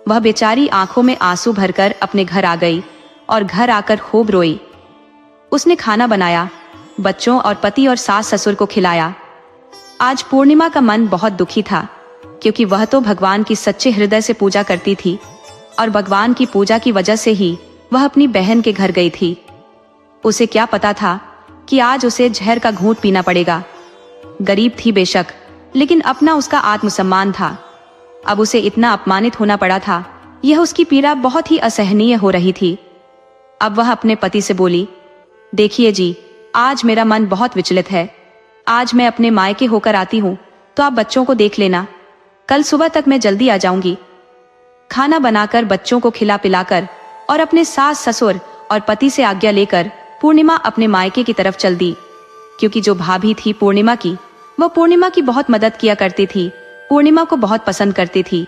वह बेचारी आंखों में आंसू भरकर अपने घर आ गई और घर आकर खूब रोई। उसने खाना बनाया, बच्चों और पति और सास ससुर को खिलाया। आज पूर्णिमा का मन बहुत दुखी था, क्योंकि वह तो भगवान की सच्चे हृदय से पूजा करती थी और भगवान की पूजा की वजह से ही वह अपनी बहन के घर गई थी। उसे क्या पता था कि आज उसे जहर का घूंट पीना पड़ेगा। गरीब थी बेशक, लेकिन अपना उसका आत्मसम्मान था। अब उसे इतना अपमानित होना पड़ा था, यह उसकी पीड़ा बहुत ही असहनीय हो रही थी। अब वह अपने पति से बोली, देखिए जी, आज मेरा मन बहुत विचलित है। आज मैं अपने मायके होकर आती हूँ, तो आप बच्चों को देख लेना। कल सुबह तक मैं जल्दी आ जाऊंगी। खाना बनाकर बच्चों को खिला पिलाकर और अपने सास ससुर और पति से आज्ञा लेकर पूर्णिमा अपने मायके की तरफ चल दी। क्योंकि जो भाभी थी पूर्णिमा की, वह पूर्णिमा की बहुत मदद किया करती थी, पूर्णिमा को बहुत पसंद करती थी।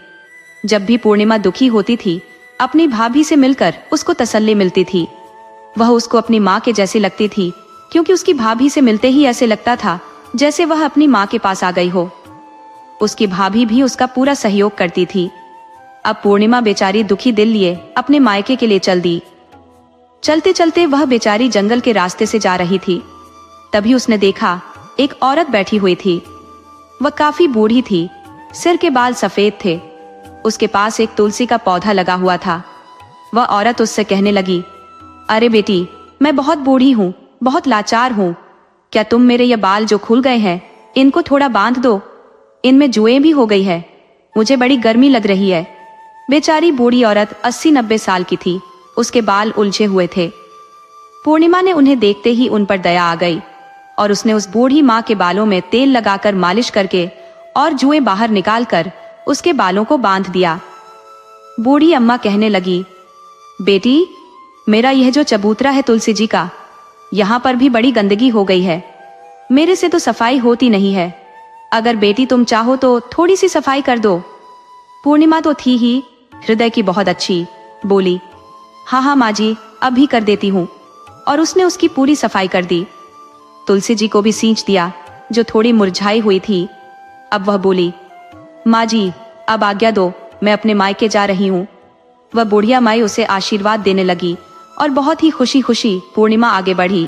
जब भी पूर्णिमा दुखी होती थी, अपनी भाभी से मिलकर उसको तसल्ली मिलती थी। वह उसको अपनी माँ के जैसी लगती थी, क्योंकि उसकी भाभी से मिलते ही ऐसे लगता था जैसे वह अपनी माँ के पास आ गई हो। उसकी भाभी भी उसका पूरा सहयोग करती थी। अब पूर्णिमा बेचारी दुखी दिल लिए अपने मायके के लिए चल दी। चलते चलते वह बेचारी जंगल के रास्ते से जा रही थी। तभी उसने देखा एक औरत बैठी हुई थी। वह काफी बूढ़ी थी, सिर के बाल सफेद थे। उसके पास एक तुलसी का पौधा लगा हुआ था। वह औरत उससे कहने लगी, अरे बेटी, मैं बहुत बूढ़ी हूँ, बहुत लाचार हूँ। क्या तुम मेरे ये बाल जो खुल गए हैं, इनको थोड़ा बांध दो। इनमें जुएं भी हो गई है, मुझे बड़ी गर्मी लग रही है। बेचारी बूढ़ी औरत 80-90 साल की थी, उसके बाल उलझे हुए थे। पूर्णिमा ने उन्हें देखते ही उन पर दया आ गई और उसने उस बूढ़ी माँ के बालों में तेल लगाकर मालिश करके और जुएं बाहर निकालकर उसके बालों को बांध दिया। बूढ़ी अम्मा कहने लगी, बेटी, मेरा यह जो चबूतरा है तुलसी जी का, यहाँ पर भी बड़ी गंदगी हो गई है। मेरे से तो सफाई होती नहीं है। अगर बेटी तुम चाहो तो थोड़ी सी सफाई कर दो। पूर्णिमा तो थी ही हृदय की बहुत अच्छी, बोली, हाँ हाँ माँ जी, अभी कर देती हूँ। और उसने उसकी पूरी सफाई कर दी। तुलसी जी को भी सींच दिया, जो थोड़ी मुरझाई हुई थी। अब वह बोली, माँ जी, अब आज्ञा दो, मैं अपने मायके जा रही हूँ। वह बुढ़िया माई उसे आशीर्वाद देने लगी और बहुत ही खुशी खुशी पूर्णिमा आगे बढ़ी।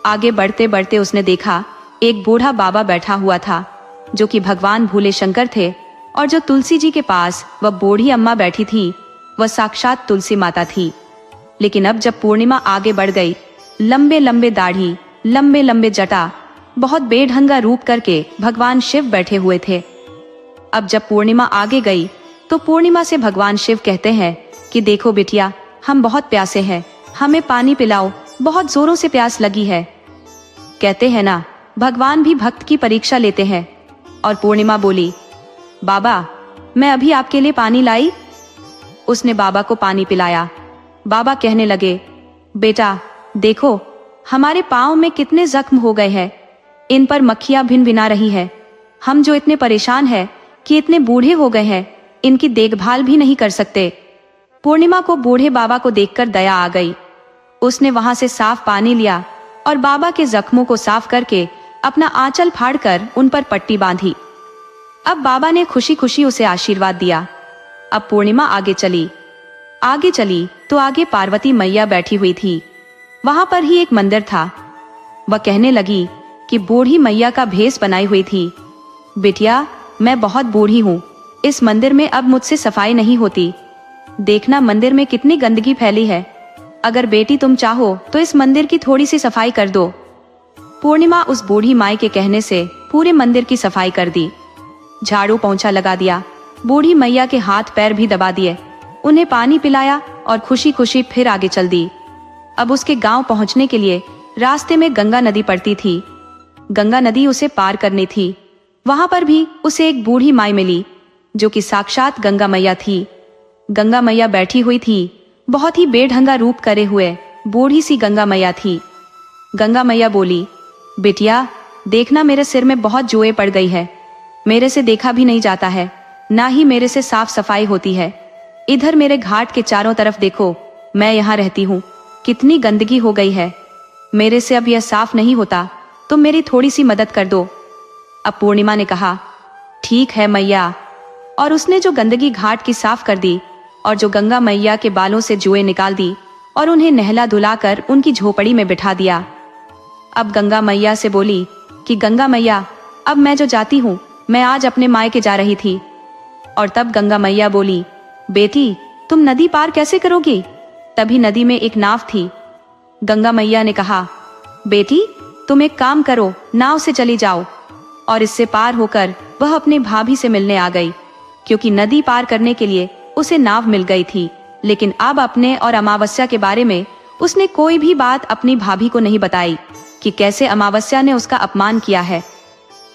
आगे बढ़ते बढ़ते उसने देखा एक बूढ़ा बाबा बैठा हुआ था, जो कि भगवान भोले शंकर थे। और जो तुलसी जी के पास वह बूढ़ी अम्मा बैठी थी, वह साक्षात तुलसी माता थी। लेकिन अब जब पूर्णिमा आगे बढ़ गई, लंबे लंबे दाढ़ी, लंबे लंबे जटा, बहुत बेढंगा रूप करके भगवान शिव बैठे हुए थे। अब जब पूर्णिमा आगे गई तो पूर्णिमा से भगवान शिव कहते हैं कि देखो बिटिया, हम बहुत प्यासे हैं, हमें पानी पिलाओ, बहुत जोरों से प्यास लगी है। कहते हैं ना, भगवान भी भक्त की परीक्षा लेते हैं। और पूर्णिमा बोली, बाबा, मैं अभी आपके लिए पानी लाई। उसने बाबा को पानी पिलाया। बाबा कहने लगे, बेटा देखो, हमारे पाँव में कितने जख्म हो गए हैं, इन पर मक्खियां भिन भिना रही है। हम जो इतने परेशान हैं कि इतने बूढ़े हो गए हैं, इनकी देखभाल भी नहीं कर सकते। पूर्णिमा को बूढ़े बाबा को देखकर दया आ गई। उसने वहां से साफ पानी लिया और बाबा के जख्मों को साफ करके अपना आंचल फाड़कर उन पर पट्टी बांधी। अब बाबा ने खुशी खुशी उसे आशीर्वाद दिया। अब पूर्णिमा आगे चली तो आगे पार्वती मैया बैठी हुई थी। वहां पर ही एक मंदिर था। वह कहने लगी कि बूढ़ी मैया का भेष बनाई हुई थी, बिटिया, मैं बहुत बूढ़ी हूँ, इस मंदिर में अब मुझसे सफाई नहीं होती। देखना मंदिर में कितनी गंदगी फैली है। अगर बेटी तुम चाहो तो इस मंदिर की थोड़ी सी सफाई कर दो। पूर्णिमा उस बूढ़ी माई के कहने से पूरे मंदिर की सफाई कर दी। झाड़ू पोंछा लगा दिया, बूढ़ी मैया के हाथ पैर भी दबा दिए, उन्हें पानी पिलाया और खुशी खुशी फिर आगे चल दी। अब उसके गांव पहुंचने के लिए रास्ते में गंगा नदी पड़ती थी। गंगा नदी उसे पार करनी थी। वहां पर भी उसे एक बूढ़ी माई मिली, जो कि साक्षात गंगा मैया थी। गंगा मैया बैठी हुई थी, बहुत ही बेढंगा रूप करे हुए बूढ़ी सी गंगा मैया थी। गंगा मैया बोली, बिटिया देखना, मेरे सिर में बहुत जुएं पड़ गई है, मेरे से देखा भी नहीं जाता है, ना ही मेरे से साफ सफाई होती है। इधर मेरे घाट के चारों तरफ देखो, मैं यहाँ रहती हूँ, कितनी गंदगी हो गई है, मेरे से अब यह साफ नहीं होता, तुम मेरी थोड़ी सी मदद कर दो। अब पूर्णिमा ने कहा, ठीक है मैया। और उसने जो गंदगी घाट की साफ कर दी और जो गंगा मैया के बालों से जुएं निकाल दी और उन्हें नहला धुलाकर उनकी झोपड़ी में बिठा दिया। अब गंगा मैया से बोली कि गंगा मैया, अब मैं जो जाती हूँ, मैं आज अपने मायके जा रही थी। और तब गंगा मैया बोली, बेटी तुम नदी पार कैसे करोगी? तभी नदी में एक नाव थी। गंगा मैया ने कहा, बेटी तुम एक काम करो, नाव से चली जाओ। और इससे पार होकर वह अपने भाभी से मिलने आ गई, क्योंकि नदी पार करने के लिए उसे नाव मिल गई थी। लेकिन अब अपने और अमावस्या के बारे में उसने कोई भी बात अपनी भाभी को नहीं बताई कि कैसे अमावस्या ने उसका अपमान किया है।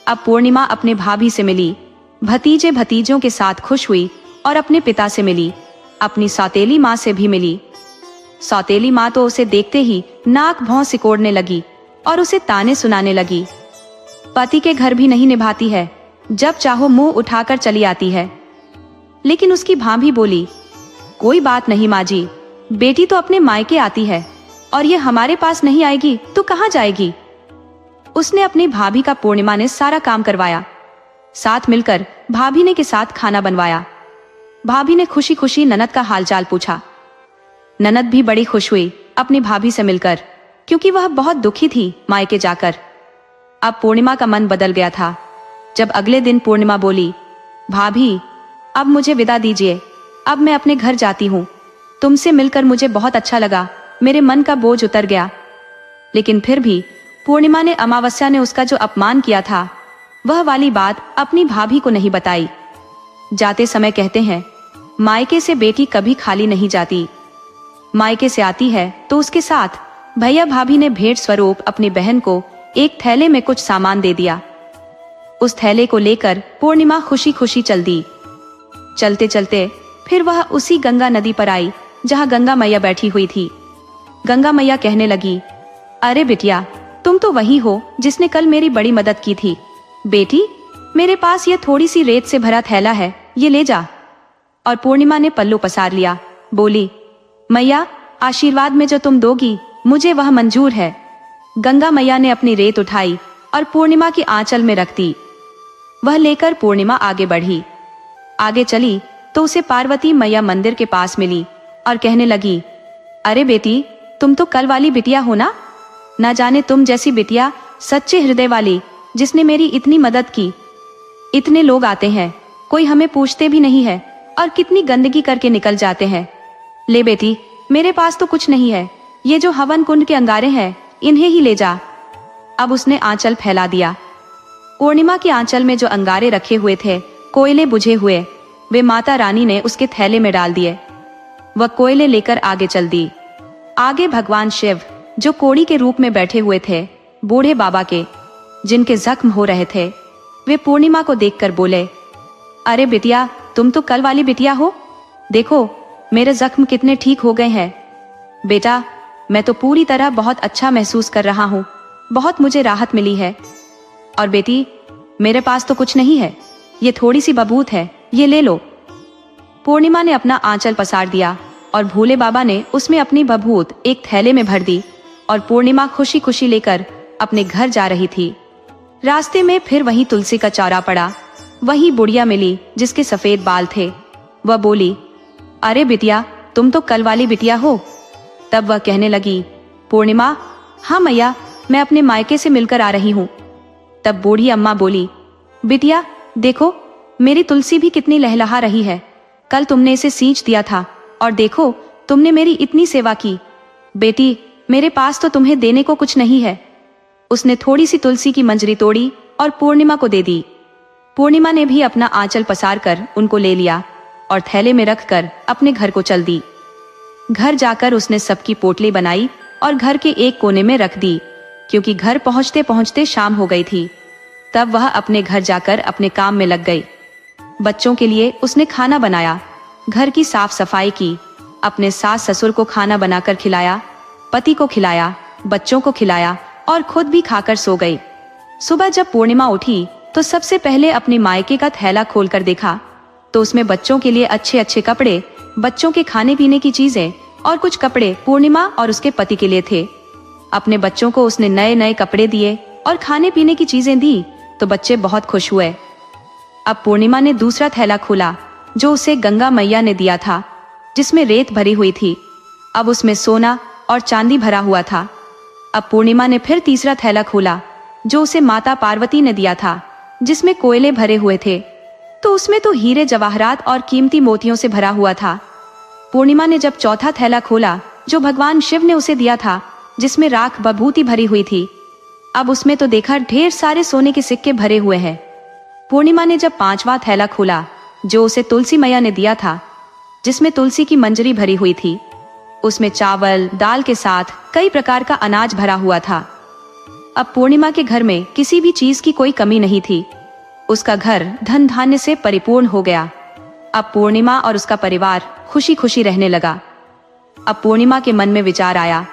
अब पूर्णिमा अपने भाभी से मिली, भतीजे भतीजों के साथ खुश हुई और अपने पिता से मिली, अपनी सौतेली माँ से भी मिली। सौतेली माँ तो उसे देखते ही नाक भौं सिकोड़ने लगी और उसे ताने सुनाने लगी। पति के घर भी नहीं निभाती है, जब चाहो मुंह उठाकर चली आती है। लेकिन उसकी भाभी बोली, कोई बात नहीं माँ जी, बेटी तो अपने मायके आती है और ये हमारे पास नहीं आएगी तो कहाँ जाएगी। उसने अपनी भाभी का पूर्णिमा ने सारा काम करवाया। साथ मिलकर भाभी ने के साथ खाना बनवाया। भाभी ने खुशी खुशी ननद का हालचाल पूछा। ननद भी बड़ी खुश हुई अपनी भाभी से मिलकर, क्योंकि वह बहुत दुखी थी मायके जाकर। अब पूर्णिमा का मन बदल गया था। जब अगले दिन पूर्णिमा बोली, भाभी अब मुझे विदा दीजिए, अब मैं अपने घर जाती हूँ। तुमसे मिलकर मुझे बहुत अच्छा लगा, मेरे मन का बोझ उतर गया। लेकिन फिर भी पूर्णिमा ने अमावस्या ने उसका जो अपमान किया था, वह वाली बात अपनी भाभी को नहीं बताई। जाते समय कहते हैं, मायके से बेटी कभी खाली नहीं जाती। मायके से आती है तो उसके साथ भैया भाभी ने भेंट स्वरूप अपनी बहन को एक थैले में कुछ सामान दे दिया। उस थैले को लेकर पूर्णिमा खुशी खुशी चल दी। चलते चलते फिर वह उसी गंगा नदी पर आई जहां गंगा मैया बैठी हुई थी। गंगा मैया कहने लगी, अरे बिटिया, तुम तो वही हो जिसने कल मेरी बड़ी मदद की थी। बेटी, मेरे पास ये थोड़ी सी रेत से भरा थैला है, ये ले जा। और पूर्णिमा ने पल्लू पसार लिया, बोली, मैया आशीर्वाद में जो तुम दोगी मुझे वह मंजूर है। गंगा मैया ने अपनी रेत उठाई और पूर्णिमा की आंचल में रख दी। वह लेकर पूर्णिमा आगे बढ़ी। आगे चली तो उसे पार्वती मैया मंदिर के पास मिली और कहने लगी, अरे बेटी, तुम तो कल वाली बिटिया हो ना जाने तुम जैसी बिटिया सच्चे हृदय वाली जिसने मेरी इतनी मदद की। इतने लोग आते हैं, कोई हमें पूछते भी नहीं है और कितनी गंदगी करके निकल जाते हैं। ले बेटी, मेरे पास तो कुछ नहीं है, ये जो हवन कुंड के अंगारे हैं इन्हें ही ले जा। अब उसने आंचल फैला दिया। पूर्णिमा के आंचल में जो अंगारे रखे हुए थे, कोयले बुझे हुए, वे माता रानी ने उसके थैले में डाल दिए। वह कोयले लेकर आगे चल दी। आगे भगवान शिव जो कोड़ी के रूप में बैठे हुए थे, बूढ़े बाबा के, जिनके जख्म हो रहे थे, वे पूर्णिमा को देखकर बोले, अरे बिटिया, तुम तो कल वाली बिटिया हो, देखो मेरे जख्म कितने ठीक हो गए हैं। बेटा, मैं तो पूरी तरह बहुत अच्छा महसूस कर रहा हूँ, बहुत मुझे राहत मिली है। और बेटी, मेरे पास तो कुछ नहीं है, ये थोड़ी सी बबूत है, ये ले लो। पूर्णिमा ने अपना आंचल पसार दिया और भोले बाबा ने उसमें अपनी बबूत एक थैले में भर दी और पूर्णिमा खुशी खुशी लेकर अपने घर जा रही थी। रास्ते में फिर वही तुलसी का चौरा पड़ा। वही बुढ़िया मिली जिसके सफेद बाल थे। वह बोली, अरे बिटिया, तुम तो कल वाली बिटिया हो। तब वह कहने लगी, पूर्णिमा, हाँ मैया, मैं अपने मायके से मिलकर आ रही हूँ। तब बूढ़ी अम्मा बोली, बिटिया देखो, मेरी तुलसी भी कितनी लहलहा रही है। कल तुमने इसे सींच दिया था और देखो तुमने मेरी इतनी सेवा की। बेटी, मेरे पास तो तुम्हें देने को कुछ नहीं है। उसने थोड़ी सी तुलसी की मंजरी तोड़ी और पूर्णिमा को दे दी। पूर्णिमा ने भी अपना आंचल पसार कर उनको ले लिया और थैले में रखकर अपने घर को चल दी। घर जाकर उसने सबकी पोटली बनाई और घर के एक कोने में रख दी, क्योंकि घर पहुंचते पहुंचते शाम हो गई थी। तब वह अपने घर जाकर अपने काम में लग गई। बच्चों के लिए उसने खाना बनाया, घर की साफ सफाई की, अपने सास ससुर को खाना बनाकर खिलाया, पति को खिलाया, बच्चों को खिलाया और खुद भी खाकर सो गई। सुबह जब पूर्णिमा उठी तो सबसे पहले अपने मायके का थैला खोलकर देखा तो उसमें बच्चों के लिए अच्छे अच्छे कपड़े, बच्चों के खाने पीने की चीजें और कुछ कपड़े पूर्णिमा और उसके पति के लिए थे। अपने बच्चों को उसने नए नए कपड़े दिए और खाने पीने की चीजें दी तो बच्चे बहुत खुश हुए। अब पूर्णिमा ने दूसरा थैला खोला जो उसे गंगा मैया ने दिया था, जिसमें रेत भरी हुई थी। अब उसमें सोना और चांदी भरा हुआ था। अब पूर्णिमा ने फिर तीसरा थैला खोला जो उसे माता पार्वती ने दिया था, जिसमें कोयले भरे हुए थे, तो उसमें तो हीरे जवाहरात और कीमती मोतियों से भरा हुआ था। पूर्णिमा ने जब चौथा थैला खोला जो भगवान शिव ने उसे दिया था, जिसमें राख बभूति भरी हुई थी, अब उसमें तो देखा ढेर सारे सोने के सिक्के भरे हुए हैं। पूर्णिमा ने जब पांचवा थैला खोला जो उसे तुलसी मैया ने दिया था, जिसमें तुलसी की मंजरी भरी हुई थी, उसमें चावल दाल के साथ कई प्रकार का अनाज भरा हुआ था। अब पूर्णिमा के घर में किसी भी चीज की कोई कमी नहीं थी। उसका घर धन धान्य से परिपूर्ण हो गया। अब पूर्णिमा और उसका परिवार खुशी खुशी रहने लगा। अब पूर्णिमा के मन में विचार आया,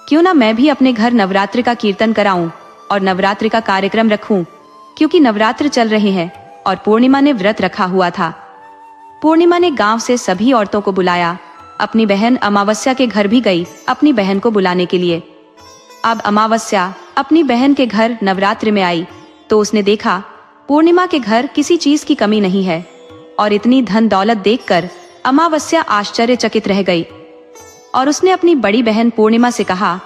क्यों ना मैं भी अपने घर नवरात्रि का कीर्तन कराऊं और नवरात्रि का कार्यक्रम रखूं, क्योंकि नवरात्र चल रहे हैं और पूर्णिमा ने व्रत रखा हुआ था। पूर्णिमा ने गांव से सभी औरतों को बुलाया, अपनी बहन अमावस्या के घर भी गई अपनी बहन को बुलाने के लिए। अब अमावस्या अपनी बहन के घर नवरात्रि में आई तो उसने देखा पूर्णिमा के घर किसी चीज की कमी नहीं है, और इतनी धन दौलत देखकर अमावस्या आश्चर्यचकित रह गई। और उसने अपनी बड़ी बहन पूर्णिमा से कहा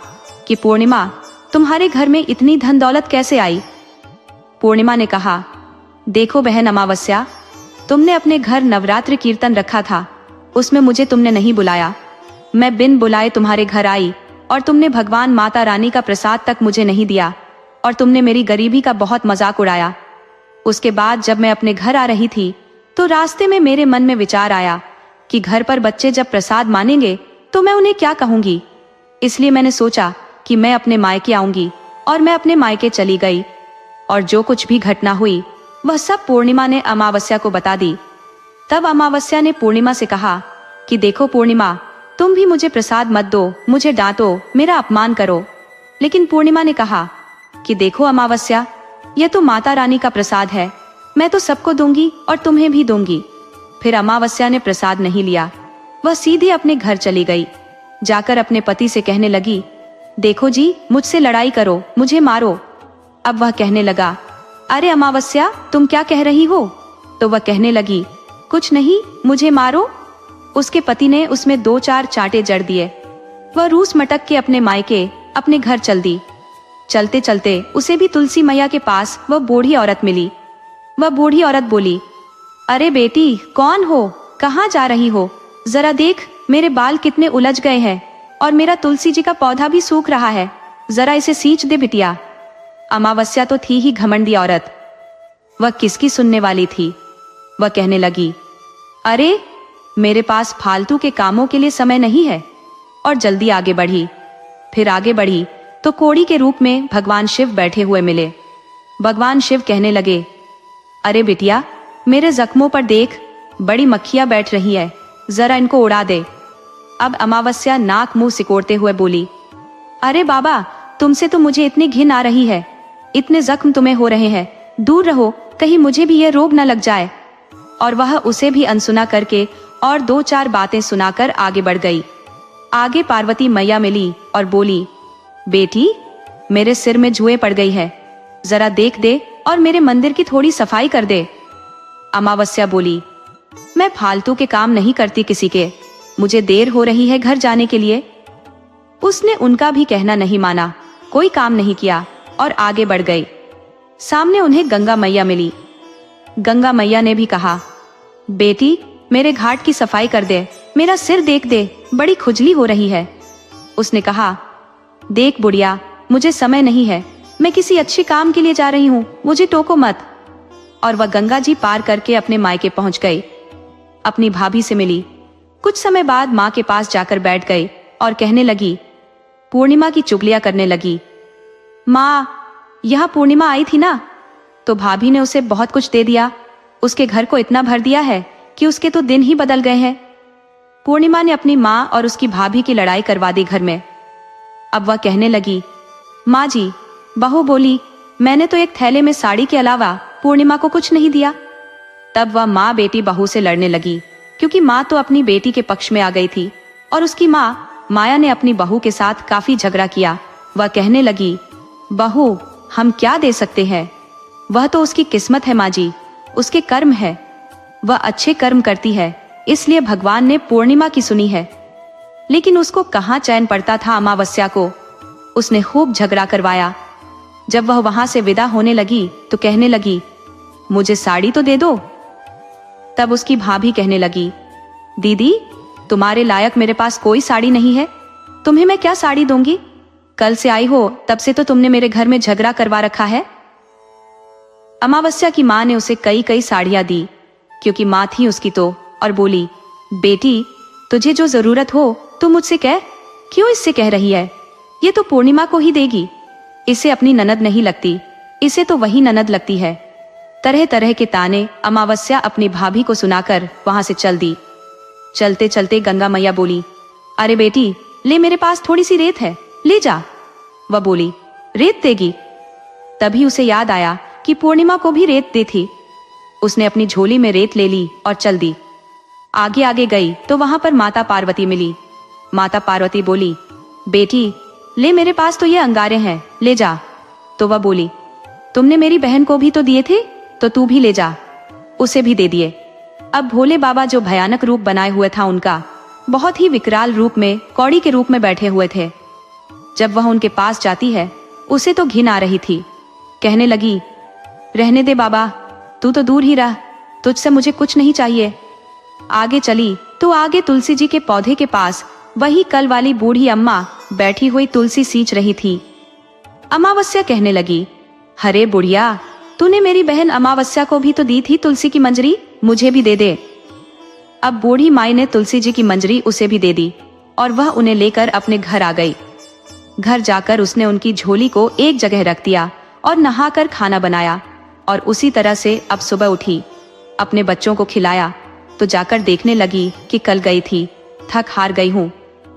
कि पूर्णिमा, तुम्हारे घर में इतनी धन दौलत कैसे आई? पूर्णिमा ने कहा, देखो बहन अमावस्या, तुमने अपने घर नवरात्रि कीर्तन रखा था, उसमें मुझे तुमने नहीं बुलाया। मैं बिन बुलाए तुम्हारे घर आई और तुमने भगवान माता रानी का प्रसाद तक मुझे नहीं दिया, और तुमने मेरी गरीबी का बहुत मजाक उड़ाया। उसके बाद जब मैं अपने घर आ रही थी तो रास्ते में मेरे मन में विचार आया कि घर पर बच्चे जब प्रसाद मानेंगे तो मैं उन्हें क्या कहूंगी। इसलिए मैंने सोचा कि मैं अपने मायके आऊंगी, और मैं अपने मायके चली गई। और जो कुछ भी घटना हुई वह सब पूर्णिमा ने अमावस्या को बता दी। तब अमावस्या ने पूर्णिमा से कहा कि देखो पूर्णिमा, तुम भी मुझे प्रसाद मत दो, मुझे डांटो, मेरा अपमान करो। लेकिन पूर्णिमा ने कहा कि देखो अमावस्या, यह तो माता रानी का प्रसाद है, मैं तो सबको दूंगी और तुम्हें भी दूंगी। फिर अमावस्या ने प्रसाद नहीं लिया, वह सीधे अपने घर चली गई। जाकर अपने पति से कहने लगी, देखो जी, मुझसे लड़ाई करो, मुझे मारो। अब वह कहने लगा, अरे अमावस्या, तुम क्या कह रही हो? तो वह कहने लगी, कुछ नहीं, मुझे मारो। उसके पति ने उसमें 2-4 चांटे जड़ दिए। वह रूस मटक के अपने मायके अपने घर चल दी। चलते चलते उसे भी तुलसी मैया के पास वह बूढ़ी औरत मिली। वह बूढ़ी औरत बोली, अरे बेटी, कौन हो, कहाँ जा रही हो? जरा देख, मेरे बाल कितने उलझ गए हैं और मेरा तुलसी जी का पौधा भी सूख रहा है, जरा इसे सींच दे बिटिया। अमावस्या तो थी ही घमंडी औरत, वह किसकी सुनने वाली थी। वह कहने लगी, अरे मेरे पास फालतू के कामों के लिए समय नहीं है, और जल्दी आगे बढ़ी। फिर आगे बढ़ी तो कोड़ी के रूप में भगवान शिव बैठे हुए मिले। भगवान शिव कहने लगे, अरे बिटिया, मेरे जख्मों पर देख, बड़ी मक्खियां बैठ रही है, जरा इनको उड़ा दे। अब अमावस्या नाक मुंह सिकोड़ते हुए बोली, अरे बाबा, तुमसे तो मुझे इतनी घिन आ रही है, इतने जख्म तुम्हें हो रहे हैं, दूर रहो, कहीं मुझे भी यह रोग न लग जाए। और वह उसे भी अनसुना करके और 2-4 बातें सुनाकर आगे बढ़ गई। आगे पार्वती मैया मिली और बोली, बेटी, मेरे सिर में जुएं पड़ गई है, जरा देख दे और मेरे मंदिर की थोड़ी सफाई कर दे। अमावस्या बोली, मैं फालतू के काम नहीं करती किसी के, मुझे देर हो रही है घर जाने के लिए। उसने उनका भी कहना नहीं माना, कोई काम नहीं किया और आगे बढ़ गई। सामने उन्हें गंगा मैया मिली। गंगा मैया ने भी कहा, बेटी, मेरे घाट की सफाई कर दे, मेरा सिर देख दे, बड़ी खुजली हो रही है। उसने कहा, देख बुढ़िया, मुझे समय नहीं है, मैं किसी अच्छे काम के लिए जा रही हूँ, मुझे टोको मत। और वह गंगा जी पार करके अपने मायके पहुंच गई। अपनी भाभी से मिली। कुछ समय बाद माँ के पास जाकर बैठ गई और कहने लगी, पूर्णिमा की चुगलियां करने लगी। माँ, यहाँ पूर्णिमा आई थी ना? तो भाभी ने उसे बहुत कुछ दे दिया, उसके घर को इतना भर दिया है कि उसके तो दिन ही बदल गए हैं। पूर्णिमा ने अपनी माँ और उसकी भाभी की लड़ाई करवा दी घर में। अब वह कहने लगी, माँ जी, बहू बोली, मैंने तो एक थैले में साड़ी के अलावा पूर्णिमा को कुछ नहीं दिया। तब वह माँ बेटी बहू से लड़ने लगी, क्योंकि माँ तो अपनी बेटी के पक्ष में आ गई थी और उसकी माँ माया ने अपनी बहू के साथ काफी झगड़ा किया। वह कहने लगी, बहू, हम क्या दे सकते हैं, वह तो उसकी किस्मत है माँ जी, उसके कर्म है, वह अच्छे कर्म करती है, इसलिए भगवान ने पूर्णिमा की सुनी है। लेकिन उसको कहाँ चैन पड़ता था अमावस्या को, उसने खूब झगड़ा करवाया। जब वह वहां से विदा होने लगी तो कहने लगी, मुझे साड़ी तो दे दो। तब उसकी भाभी कहने लगी, दीदी, तुम्हारे लायक मेरे पास कोई साड़ी नहीं है, तुम्हें मैं क्या साड़ी दूंगी, कल से आई हो तब से तो तुमने मेरे घर में झगड़ा करवा रखा है। अमावस्या की माँ ने उसे कई कई साड़ियां दी, क्योंकि माँ थी उसकी तो, और बोली, बेटी, तुझे जो जरूरत हो तू मुझसे कह, क्यों इससे कह रही है, ये तो पूर्णिमा को ही देगी, इसे अपनी ननद नहीं लगती, इसे तो वही ननद लगती है। तरह तरह के ताने अमावस्या अपनी भाभी को सुनाकर वहां से चल दी। चलते चलते गंगा मैया बोली, अरे बेटी, ले, मेरे पास थोड़ी सी रेत है, ले जा। वह बोली, रेत देगी? तभी उसे याद आया कि पूर्णिमा को भी रेत दी थी। उसने अपनी झोली में रेत ले ली और चल दी। आगे आगे गई तो वहां पर माता पार्वती मिली। माता पार्वती बोली, बेटी ले, मेरे पास तो ये अंगारे हैं, ले जा। तो वह बोली, तुमने मेरी बहन को भी तो दिए थे, तो तू भी ले जा। उसे भी दे दिए। अब भोले बाबा जो भयानक रूप बनाए हुए था उनका, बहुत ही विकराल रूप में कौड़ी के रूप में बैठे हुए थे। जब वह उनके पास जाती है, उसे तो घिन आ रही थी। कहने लगी, रहने दे बाबा, तू तो दूर ही रह, तुझसे मुझे कुछ नहीं चाहिए। आगे चली तो आगे तुलसी जी के पौधे के पास वही कल वाली बूढ़ी अम्मा बैठी हुई तुलसी सींच रही थी। अमावस्या कहने लगी, अरे बुढ़िया, तूने मेरी बहन अमावस्या को भी तो दी थी तुलसी की मंजरी, मुझे भी दे दे। अब बूढ़ी माई ने तुलसी जी की मंजरी उसे भी दे दी और वह उन्हें लेकर अपने घर आ गई। घर जाकर उसने उनकी झोली को एक जगह रख दिया और नहाकर खाना बनाया। और उसी तरह से अब सुबह उठी, अपने बच्चों को खिलाया तो जाकर देखने लगी कि कल गई थी, थक हार गई हूँ,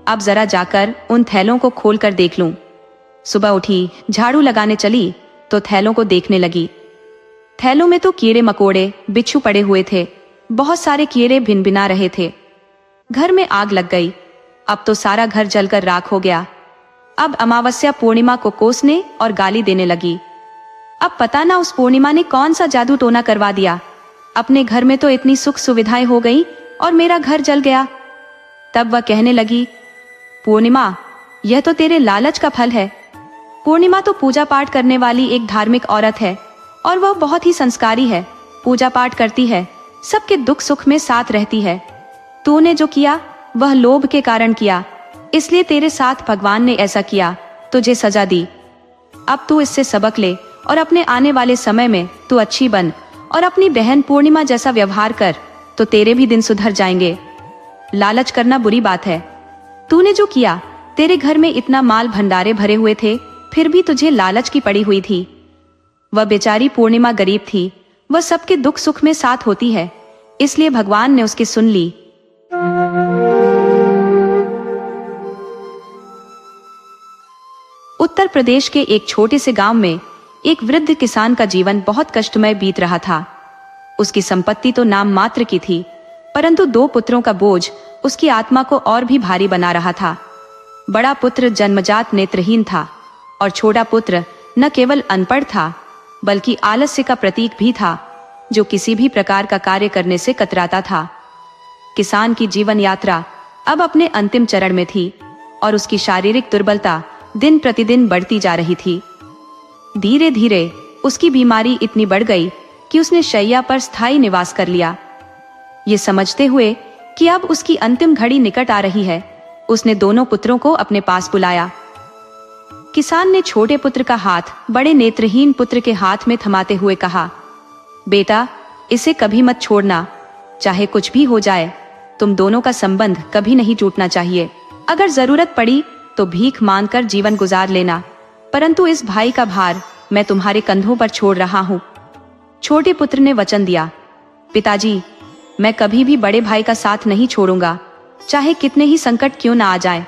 अब जरा जाकर उन थैलों को खोल कर देख लूं। सुबह उठी, झाड़ू लगाने चली तो थैलों को देखने लगी। थैलों में तो कीड़े मकोड़े बिच्छू पड़े हुए थे, बहुत सारे कीड़े भिनभिना रहे थे। घर में आग लग गई, अब तो सारा घर जलकर राख हो गया। अब अमावस्या पूर्णिमा को कोसने और गाली देने लगी। अब पता ना उस पूर्णिमा ने कौन सा जादू टोना करवा दिया, अपने घर में तो इतनी सुख सुविधाएं हो गई और मेरा घर जल गया। तब वह कहने लगी, पूर्णिमा, यह तो तेरे लालच का फल है। पूर्णिमा तो पूजा पाठ करने वाली एक धार्मिक औरत है और वह बहुत ही संस्कारी है, पूजा पाठ करती है, सबके दुख सुख में साथ रहती है। तूने जो किया वह लोभ के कारण किया, इसलिए तेरे साथ भगवान ने ऐसा किया, तुझे सजा दी। अब तू इससे सबक ले और अपने आने वाले समय में तू अच्छी बन और अपनी बहन पूर्णिमा जैसा व्यवहार कर, तो तेरे भी दिन सुधर जाएंगे। लालच करना बुरी बात है। तूने जो किया, तेरे घर में इतना माल भंडारे भरे हुए थे, फिर भी तुझे लालच की पड़ी हुई थी। वह बेचारी पूर्णिमा गरीब थी, वह सबके दुख सुख में साथ होती है, इसलिए भगवान ने उसकी सुन ली। उत्तर प्रदेश के एक छोटे से गांव में एक वृद्ध किसान का जीवन बहुत कष्टमय बीत रहा था। उसकी संपत्ति तो नाम मात्र की थी, परंतु 2 पुत्रों का बोझ उसकी आत्मा को और भी भारी बना रहा था। बड़ा पुत्र जन्मजात नेत्रहीन था और छोटा पुत्र न केवल अनपढ़ था, बल्कि आलस्य का प्रतीक भी था, जो किसी भी प्रकार का कार्य करने से कतराता था। किसान की जीवन यात्रा अब अपने अंतिम चरण में थी और उसकी शारीरिक दुर्बलता दिन प्रतिदिन बढ़ती जा रही थी। धीरे धीरे उसकी बीमारी इतनी बढ़ गई कि उसने शैया पर स्थायी निवास कर लिया। ये समझते हुए कि अब उसकी अंतिम घड़ी निकट आ रही है, उसने दोनों पुत्रों को अपने पास बुलाया। किसान ने छोटे पुत्र का हाथ बड़े नेत्रहीन पुत्र के हाथ में थमाते हुए कहा, बेटा, इसे कभी मत छोड़ना, चाहे कुछ भी हो जाए, तुम दोनों का संबंध कभी नहीं टूटना चाहिए। अगर जरूरत पड़ी तो भीख मांगकर जीवन गुजार लेना, परंतु इस भाई का भार मैं तुम्हारे कंधों पर छोड़ रहा हूँ। छोटे पुत्र ने वचन दिया, पिताजी, मैं कभी भी बड़े भाई का साथ नहीं छोड़ूंगा, चाहे कितने ही संकट क्यों ना आ जाए।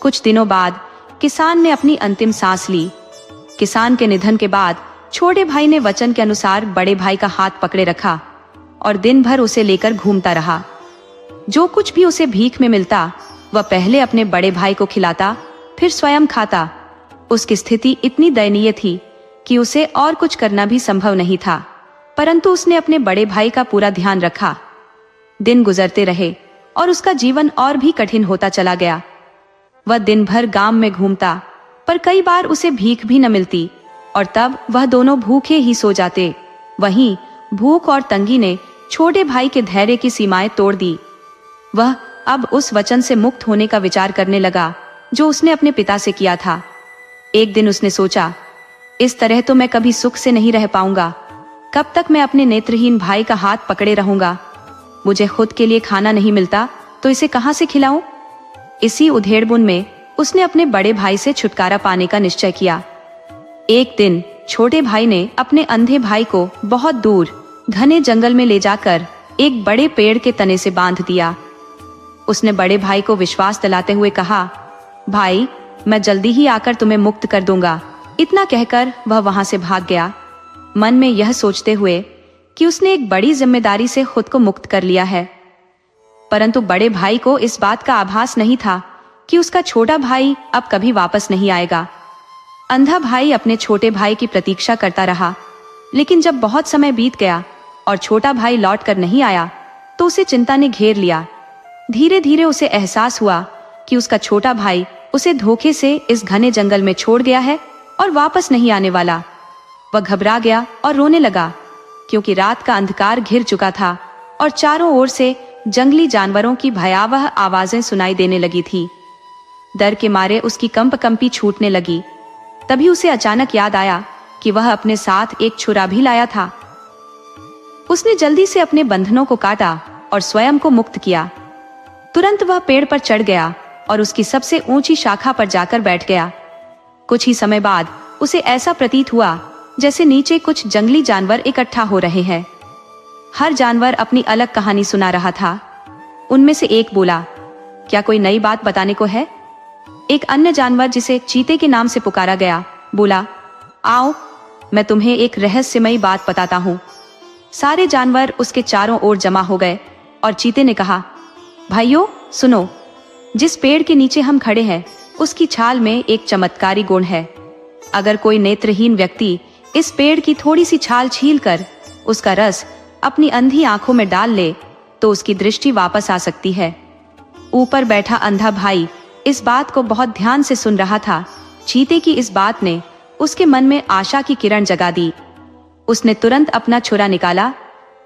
कुछ दिनों बाद किसान ने अपनी अंतिम सांस ली। किसान के निधन के बाद छोटे भाई ने वचन के अनुसार बड़े भाई का हाथ पकड़े रखा और दिन भर उसे लेकर घूमता रहा। जो कुछ भी उसे भीख में मिलता, वह पहले अपने बड़े भाई को खिलाता, फिर स्वयं खाता। उसकी स्थिति इतनी दयनीय थी कि उसे और कुछ करना भी संभव नहीं था, परंतु उसने अपने बड़े भाई का पूरा ध्यान रखा। दिन गुजरते रहे और उसका जीवन और भी कठिन होता चला गया। वह दिन भर गांव में घूमता, पर कई बार उसे भीख भी न मिलती और तब वह दोनों भूखे ही सो जाते। वहीं भूख और तंगी ने छोटे भाई के धैर्य की सीमाएं तोड़ दी। वह अब उस वचन से मुक्त होने का विचार करने लगा जो उसने अपने पिता से किया था। एक दिन उसने सोचा, इस तरह तो मैं कभी सुख से नहीं रह पाऊंगा। कब तक मैं अपने नेत्रहीन भाई का हाथ पकड़े रहूंगा? मुझे खुद के लिए खाना नहीं मिलता तो इसे कहां से खिलाऊं? इसी उधेड़बुन में उसने अपने बड़े भाई से छुटकारा पाने का निश्चय किया। एक दिन छोटे भाई ने अपने अंधे भाई को बहुत दूर घने जंगल में ले जाकर एक बड़े पेड़ के तने से बांध दिया। उसने बड़े भाई को विश्वास दिलाते हुए कहा, भाई मैं जल्दी ही आकर तुम्हें मुक्त कर दूंगा। इतना कहकर वह वहां से भाग गया, मन में यह सोचते हुए कि उसने एक बड़ी जिम्मेदारी से खुद को मुक्त कर लिया है। परंतु बड़े भाई को इस बात का आभास नहीं था कि उसका छोटा भाई अब कभी वापस नहीं आएगा। अंधा भाई अपने छोटे भाई की प्रतीक्षा करता रहा, लेकिन जब बहुत समय बीत गया और छोटा भाई लौट कर नहीं आया तो उसे चिंता ने घेर लिया। धीरे धीरे उसे एहसास हुआ कि उसका छोटा भाई उसे धोखे से इस घने जंगल में छोड़ गया है और वापस नहीं आने वाला। वह घबरा गया और रोने लगा, क्योंकि रात का अंधकार घिर चुका था और चारों ओर से जंगली जानवरों की भयावह आवाजें सुनाई देने लगी थी। डर के मारे उसकी कंपी छूटने लगी। तभी उसे अचानक याद आया कि वह अपने साथ एक छुरा भी लाया था। उसने जल्दी से अपने बंधनों को काटा और स्वयं को मुक्त किया। तुरंत वह पेड़ पर चढ़ गया और उसकी सबसे ऊंची शाखा पर जाकर बैठ गया। कुछ ही समय बाद उसे ऐसा प्रतीत हुआ जैसे नीचे कुछ जंगली जानवर इकट्ठा हो रहे हैं। हर जानवर अपनी अलग कहानी सुना रहा था। उनमें से एक बोला, क्या कोई नई बात बताने को है? एक अन्य जानवर, जिसे चीते के नाम से पुकारा गया, बोला, आओ मैं तुम्हें एक रहस्यमयी बात बताता हूँ। सारे जानवर उसके चारों ओर जमा हो गए और चीते ने कहा, भाइयों सुनो, जिस पेड़ के नीचे हम खड़े हैं उसकी छाल में एक चमत्कारी गुण है। अगर कोई नेत्रहीन व्यक्ति इस पेड़ की थोड़ी सी छाल छीलकर उसका रस अपनी अंधी आंखों में डाल ले तो उसकी दृष्टि वापस आ सकती है। ऊपर बैठा अंधा भाई इस बात को बहुत ध्यान से सुन रहा था। चीते की इस बात ने उसके मन में आशा की किरण जगा दी। उसने तुरंत अपना छुरा निकाला,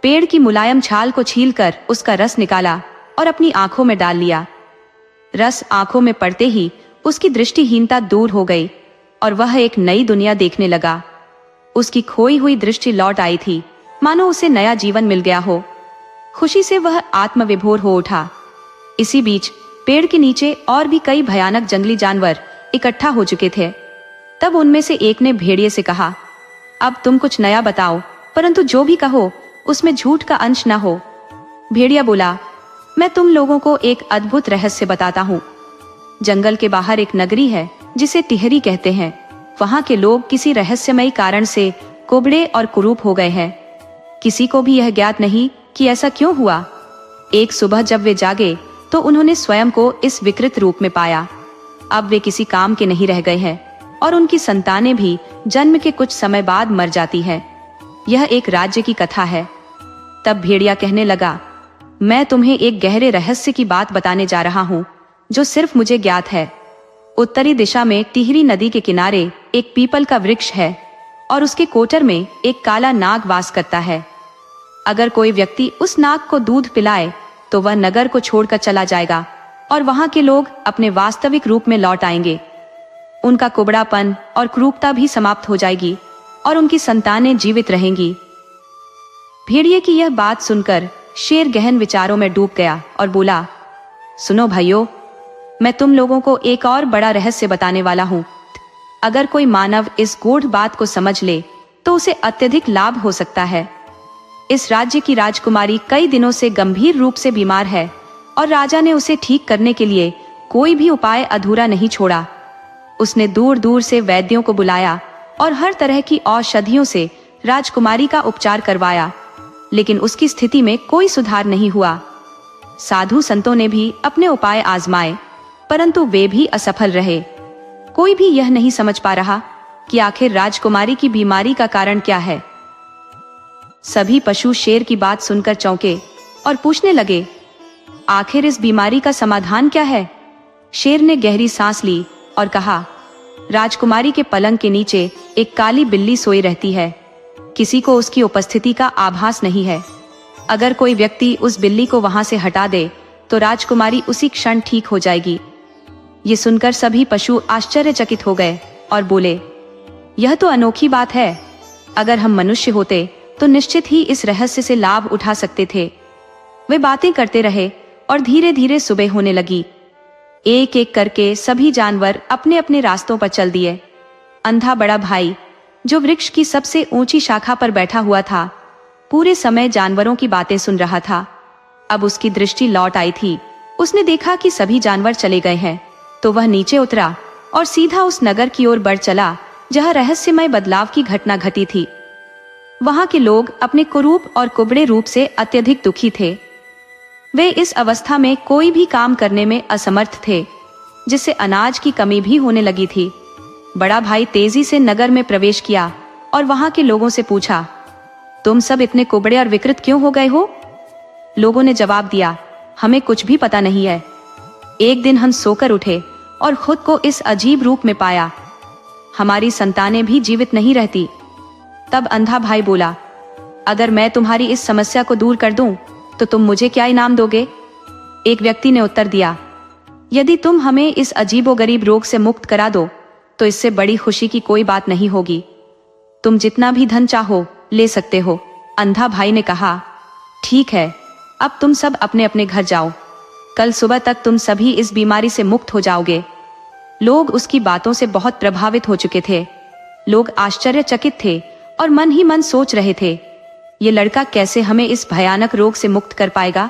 पेड़ की मुलायम छाल को छीलकर उसका रस निकाला और अपनी आंखों में डाल लिया। रस आंखों में पड़ते ही उसकी दृष्टिहीनता दूर हो गई और वह एक नई दुनिया देखने लगा। उसकी खोई हुई दृष्टि लौट आई थी, मानो उसे नया जीवन मिल गया हो। खुशी से वह आत्मविभोर हो उठा। इसी बीच पेड़ के नीचे और भी कई भयानक जंगली जानवर इकट्ठा हो चुके थे। तब उनमें से एक ने भेड़िए से कहा, अब तुम कुछ नया बताओ, परंतु जो भी कहो उसमें झूठ का अंश न हो। भेड़िया बोला, मैं तुम लोगों को एक अद्भुत रहस्य बताता हूँ। जंगल के बाहर एक नगरी है जिसे टिहरी कहते हैं। वहाँ के लोग किसी रहस्यमयी कारण से कुबड़े और कुरूप हो गए हैं। किसी को भी यह ज्ञात नहीं कि ऐसा क्यों हुआ। एक सुबह जब वे जागे तो उन्होंने स्वयं को इस विकृत रूप में पाया। अब वे किसी काम के नहीं रह गए हैं और उनकी संतानें भी जन्म के कुछ समय बाद मर जाती है। यह एक राज्य की कथा है। तब भेड़िया कहने लगा, मैं तुम्हें एक गहरे रहस्य की बात बताने जा रहा हूँ जो सिर्फ मुझे ज्ञात है। उत्तरी दिशा में टिहरी नदी के किनारे एक पीपल का वृक्ष है और उसके कोटर में एक काला नाग वास करता है। अगर कोई व्यक्ति उस नाग को दूध पिलाए तो वह नगर को छोड़कर चला जाएगा और वहां के लोग अपने वास्तविक रूप में लौट आएंगे। उनका कुबड़ापन और क्रूरता भी समाप्त हो जाएगी और उनकी संतानें जीवित रहेंगी। भेड़िए की यह बात सुनकर शेर गहन विचारों में डूब गया और बोला, सुनो भाइयों, मैं तुम लोगों को एक और बड़ा रहस्य बताने वाला हूँ। अगर कोई मानव इस गूढ़ बात को समझ ले तो उसे अत्यधिक लाभ हो सकता है। इस राज्य की राजकुमारी कई दिनों से गंभीर रूप से बीमार है और राजा ने उसे ठीक करने के लिए कोई भी उपाय अधूरा नहीं छोड़ा। उसने दूर दूर से वैद्यों को बुलाया और हर तरह की औषधियों से राजकुमारी का उपचार करवाया, लेकिन उसकी स्थिति में कोई सुधार नहीं हुआ। साधु संतों ने भी अपने उपाय आजमाए, परंतु वे भी असफल रहे। कोई भी यह नहीं समझ पा रहा कि आखिर राजकुमारी की बीमारी का कारण क्या है। सभी पशु शेर की बात सुनकर चौंके और पूछने लगे, आखिर इस बीमारी का समाधान क्या है? शेर ने गहरी सांस ली और कहा, राजकुमारी के पलंग के नीचे एक काली बिल्ली सोई रहती है। किसी को उसकी उपस्थिति का आभास नहीं है। अगर कोई व्यक्ति उस बिल्ली को वहां से हटा दे तो राजकुमारी उसी क्षण ठीक हो जाएगी। ये सुनकर सभी पशु आश्चर्यचकित हो गए और बोले, यह तो अनोखी बात है। अगर हम मनुष्य होते तो निश्चित ही इस रहस्य से लाभ उठा सकते थे। वे बातें करते रहे और धीरे धीरे सुबह होने लगी। एक एक करके सभी जानवर अपने अपने रास्तों पर चल दिए। अंधा बड़ा भाई, जो वृक्ष की सबसे ऊंची शाखा पर बैठा हुआ था, पूरे समय जानवरों की बातें सुन रहा था। अब उसकी दृष्टि लौट आई थी। उसने देखा कि सभी जानवर चले गए हैं, तो वह नीचे उतरा और सीधा उस नगर की ओर बढ़ चला जहां रहस्यमय बदलाव की घटना घटी थी। वहां के लोग अपने कुरूप और कुबड़े रूप से अत्यधिक दुखी थे। वे इस अवस्था में कोई भी काम करने में असमर्थ थे, जिससे अनाज की कमी भी होने लगी थी। बड़ा भाई तेजी से नगर में प्रवेश किया और वहां के लोगों से पूछा, तुम सब इतने कुबड़े और विकृत क्यों हो गए हो? लोगों ने जवाब दिया, हमें कुछ भी पता नहीं है। एक दिन हम सोकर उठे और खुद को इस अजीब रूप में पाया। हमारी संतानें भी जीवित नहीं रहती। तब अंधा भाई बोला, अगर मैं तुम्हारी इस समस्या को दूर कर दूं, तो तुम मुझे क्या इनाम दोगे? एक व्यक्ति ने उत्तर दिया, यदि तुम हमें इस अजीबोगरीब रोग से मुक्त करा दो, तो इससे बड़ी खुशी की कोई बात नहीं होगी। तुम जितना भी धन चाहो ले सकते हो। अंधा भाई ने कहा, ठीक है, अब तुम सब अपने अपने घर जाओ। कल सुबह तक तुम सभी इस बीमारी से मुक्त हो जाओगे। लोग उसकी बातों से बहुत प्रभावित हो चुके थे। लोग आश्चर्यचकित थे और मन ही मन सोच रहे थे, ये लड़का कैसे हमें इस भयानक रोग से मुक्त कर पाएगा?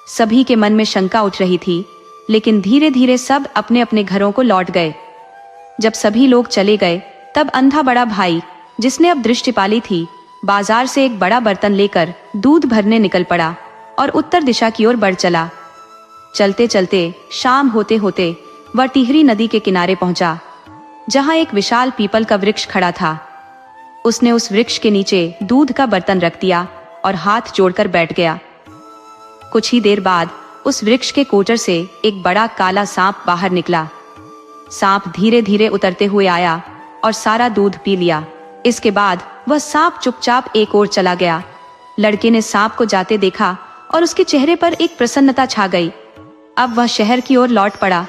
सभी के मन में शंका उठ रही थी, लेकिन धीरे धीरे सब अपने अपने घरों को लौट गए। जब सभी लोग चले गए, तब अंधा बड़ा भाई, जिसने अब दृष्टि पाली थी, बाजार से एक बड़ा बर्तन लेकर दूध भरने निकल पड़ा और उत्तर दिशा की ओर बढ़ चला। चलते चलते शाम होते होते वह टिहरी नदी के किनारे पहुंचा, जहां एक विशाल पीपल का वृक्ष खड़ा था। उसने उस वृक्ष के नीचे दूध का बर्तन रख दिया और हाथ जोड़कर बैठ गया। कुछ ही देर बाद उस वृक्ष के कोटर से एक बड़ा काला सांप बाहर निकला। सांप धीरे धीरे उतरते हुए आया और सारा दूध पी लिया। इसके बाद वह सांप चुपचाप एक ओर चला गया। लड़के ने सांप को जाते देखा और उसके चेहरे पर एक प्रसन्नता छा गई। अब वह शहर की ओर लौट पड़ा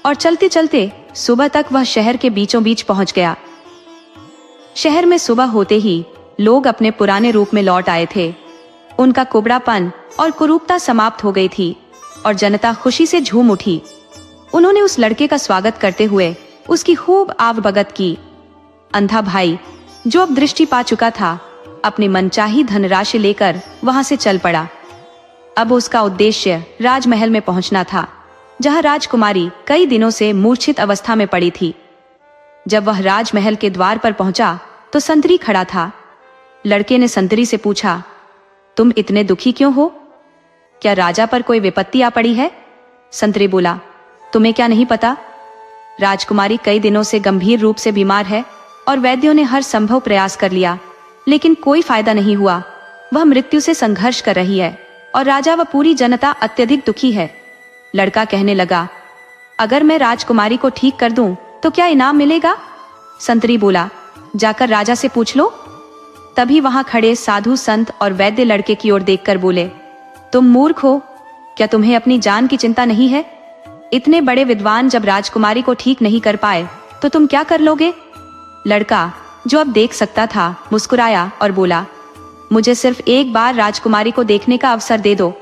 और चलते चलते सुबह तक वह शहर के बीचों बीच पहुंच गया। शहर में सुबह होते ही लोग अपने पुराने रूप में लौट आए थे। उनका कुबड़ापन और कुरूपता समाप्त हो गई थी और जनता खुशी से झूम उठी। उन्होंने उस लड़के का स्वागत करते हुए उसकी खूब आवभगत की। अंधा भाई, जो अब दृष्टि पा चुका था, अपनी मनचाही धनराशि लेकर वहां से चल पड़ा। अब उसका उद्देश्य राजमहल में पहुंचना था, जहां राजकुमारी कई दिनों से मूर्छित अवस्था में पड़ी थी। जब वह राजमहल के द्वार पर पहुंचा तो संतरी खड़ा था। लड़के ने संतरी से पूछा, तुम इतने दुखी क्यों हो? क्या राजा पर कोई विपत्ति आ पड़ी है? संतरी बोला, तुम्हें क्या नहीं पता? राजकुमारी कई दिनों से गंभीर रूप से बीमार है और वैद्यों ने हर संभव प्रयास कर लिया, लेकिन कोई फायदा नहीं हुआ। वह मृत्यु से संघर्ष कर रही है और राजा व पूरी जनता अत्यधिक दुखी है। लड़का कहने लगा, अगर मैं राजकुमारी को ठीक कर दूं तो क्या इनाम मिलेगा? संतरी बोला, जाकर राजा से पूछ लो। तभी वहां खड़े साधु संत और वैद्य लड़के की ओर देखकर बोले, तुम मूर्ख हो, क्या तुम्हें अपनी जान की चिंता नहीं है? इतने बड़े विद्वान जब राजकुमारी को ठीक नहीं कर पाए तो तुम क्या कर लोगे? लड़का, जो अब देख सकता था, मुस्कुराया और बोला, मुझे सिर्फ एक बार राजकुमारी को देखने का अवसर दे दो।